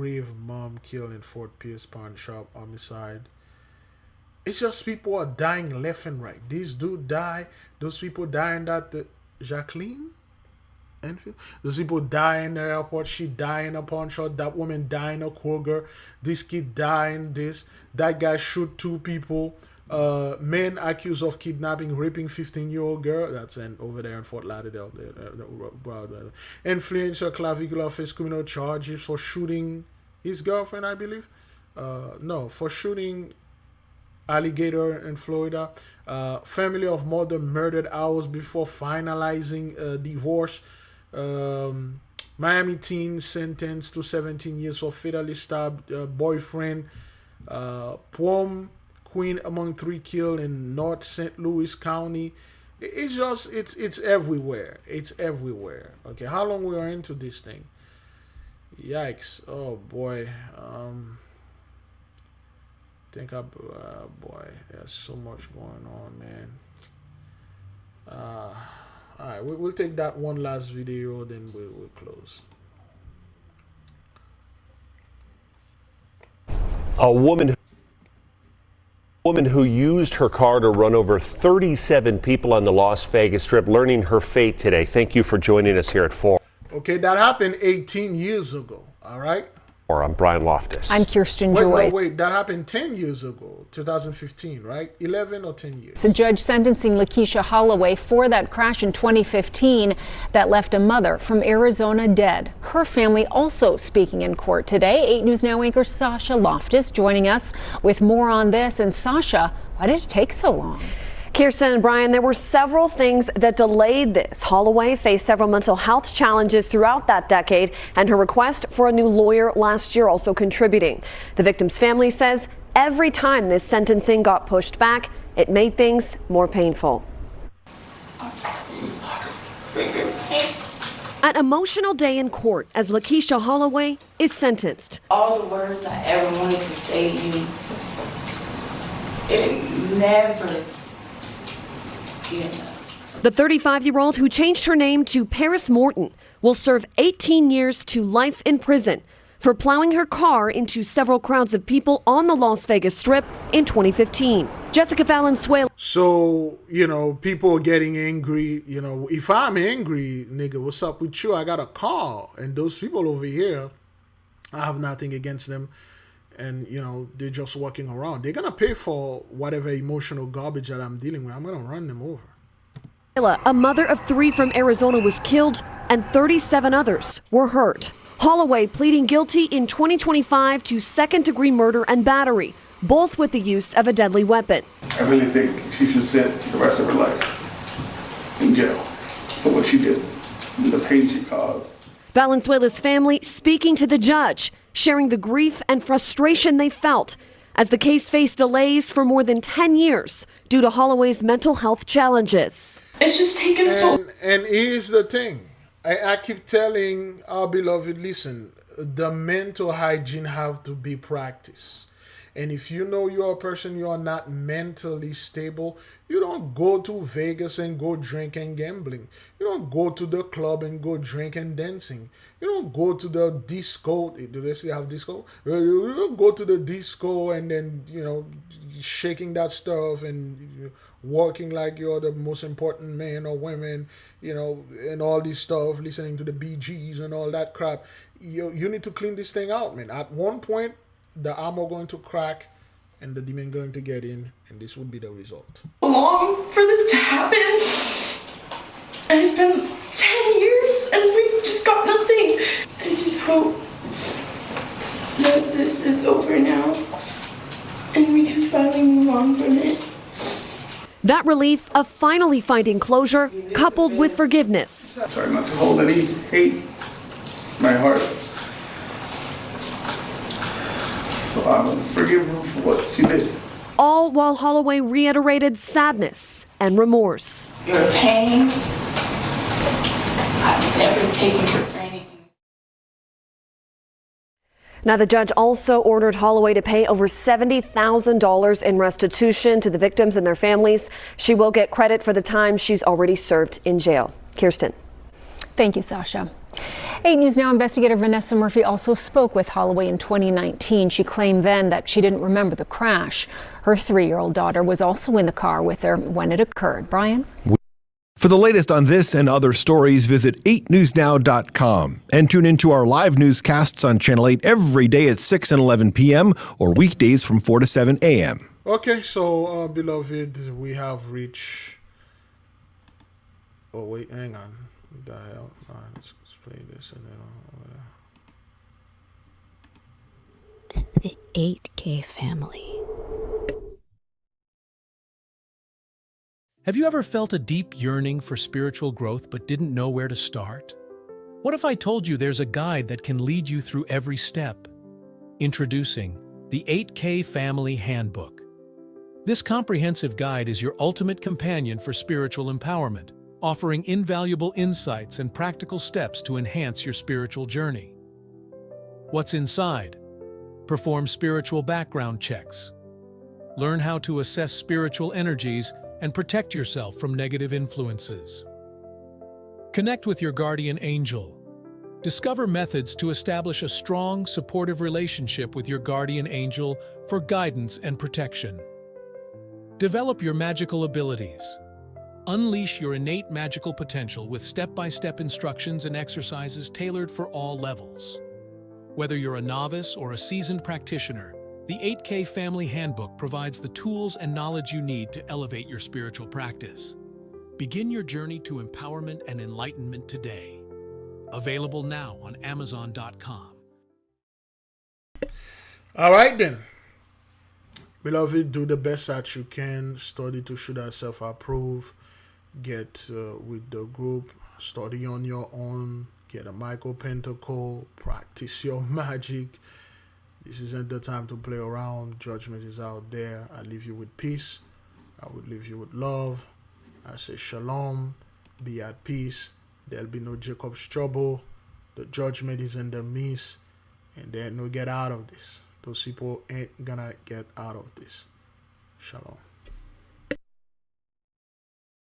S19: grave mom killed in Fort Pierce pawn shop homicide. It's just people are dying left and right. This dude died. Those people dying at the Jacqueline Enfield. Those people die in the airport. She died in a pawn shop. That woman died in a Kroger. This kid died in this. That guy shoot 2 people. Men accused of kidnapping, raping 15-year-old girl. That's over there in Fort Lauderdale. Influencer clavicular face criminal charges for shooting his girlfriend, I believe. No, for shooting alligator in Florida. Family of mother murdered hours before finalizing a divorce. Miami teen sentenced to 17 years for fatally stabbed boyfriend. Prom queen among 3 killed in North St. Louis County. It's just, it's everywhere. It's everywhere. Okay, how long we are into this thing? Yikes. Oh boy. Boy, there's so much going on, man. All right, we'll take that one last video, then we'll close.
S3: A woman who used her car to run over 37 people on the Las Vegas Strip, learning her fate today. Thank you for joining us here at 4.
S19: Okay, that happened 18 years ago, all right?
S3: I'm Brian Loftus.
S5: I'm Kirsten Joy.
S19: Wait, that happened 10 years ago, 2015, right? 11 or 10 years.
S5: It's a judge sentencing Lakeisha Holloway for that crash in 2015 that left a mother from Arizona dead. Her family also speaking in court today. 8 News Now anchor Sasha Loftus joining us with more on this. And Sasha, why did it take so long?
S21: Kirsten and Brian, there were several things that delayed this. Holloway faced several mental health challenges throughout that decade, and her request for a new lawyer last year also contributing. The victim's family says every time this sentencing got pushed back, it made things more painful. An emotional day in court as Lakeisha Holloway is sentenced.
S22: All the words I ever wanted to say to you, it never.
S21: The 35-year-old who changed her name to Paris Morton will serve 18 years to life in prison for plowing her car into several crowds of people on the Las Vegas Strip in 2015. Jessica Valenzuela.
S19: So, people are getting angry. If I'm angry, nigga, what's up with you? I got a car. And those people over here, I have nothing against them. And, they're just walking around. They're going to pay for whatever emotional garbage that I'm dealing with. I'm going to run them over.
S21: A mother of 3 from Arizona was killed and 37 others were hurt. Holloway pleading guilty in 2025 to second-degree murder and battery, both with the use of a deadly weapon.
S23: I really think she should sit the rest of her life in jail for what she did and the pain she caused.
S21: Valenzuela's family speaking to the judge, sharing the grief and frustration they felt as the case faced delays for more than 10 years due to Holloway's mental health challenges.
S22: It's just taken so.
S19: And here's the thing. I keep telling our beloved, listen, the mental hygiene have to be practiced. And if you know you're a person, you are not mentally stable, you don't go to Vegas and go drink and gambling. You don't go to the club and go drink and dancing. You don't go to the disco. Do they still have disco? You don't go to the disco and then, shaking that stuff and working like you're the most important man or women, and all this stuff, listening to the BGs and all that crap. You need to clean this thing out, man. At one point, the armor going to crack and the demon going to get in, and this would be the result.
S22: Long for this to happen, and it's been 10 years and we've just got nothing. I just hope that this is over now and we can finally move on from it.
S21: That relief of finally finding closure, coupled with forgiveness.
S23: Sorry not to hold any hate in my heart. So I will forgive her for what she did.
S21: All while Holloway reiterated sadness and remorse.
S22: Your pain, I've never taken for granted.
S21: Now, the judge also ordered Holloway to pay over $70,000 in restitution to the victims and their families. She will get credit for the time she's already served in jail. Kirsten.
S5: Thank you, Sasha. 8 News Now investigator Vanessa Murphy also spoke with Holloway in 2019. She claimed then that she didn't remember the crash. Her 3-year-old daughter was also in the car with her when it occurred. Brian?
S9: For the latest on this and other stories, visit 8newsnow.com and tune into our live newscasts on Channel 8 every day at 6 and 11 p.m. or weekdays from 4 to 7 a.m.
S19: Okay, so beloved, we have reached. Oh wait, hang on. What the hell? Let's play this and then.
S2: The 8K family.
S10: Have you ever felt a deep yearning for spiritual growth but didn't know where to start? What if I told you there's a guide that can lead you through every step? Introducing the 8K Family Handbook. This comprehensive guide is your ultimate companion for spiritual empowerment, offering invaluable insights and practical steps to enhance your spiritual journey. What's inside? Perform spiritual background checks. Learn how to assess spiritual energies and protect yourself from negative influences. Connect with your guardian angel. Discover methods to establish a strong, supportive relationship with your guardian angel for guidance and protection. Develop your magical abilities. Unleash your innate magical potential with step-by-step instructions and exercises tailored for all levels. Whether you're a novice or a seasoned practitioner, the 8K Family Handbook provides the tools and knowledge you need to elevate your spiritual practice. Begin your journey to empowerment and enlightenment today. Available now on Amazon.com.
S19: All right then. Beloved, do the best that you can. Study to show that self-approve. Get with the group. Study on your own. Get a micro-pentacle. Practice your magic. This isn't the time to play around. Judgment is out there. I leave you with peace. I would leave you with love. I say shalom. Be at peace. There'll be no Jacob's trouble. The judgment is in the midst. And there ain't no get out of this. Those people ain't gonna get out of this. Shalom.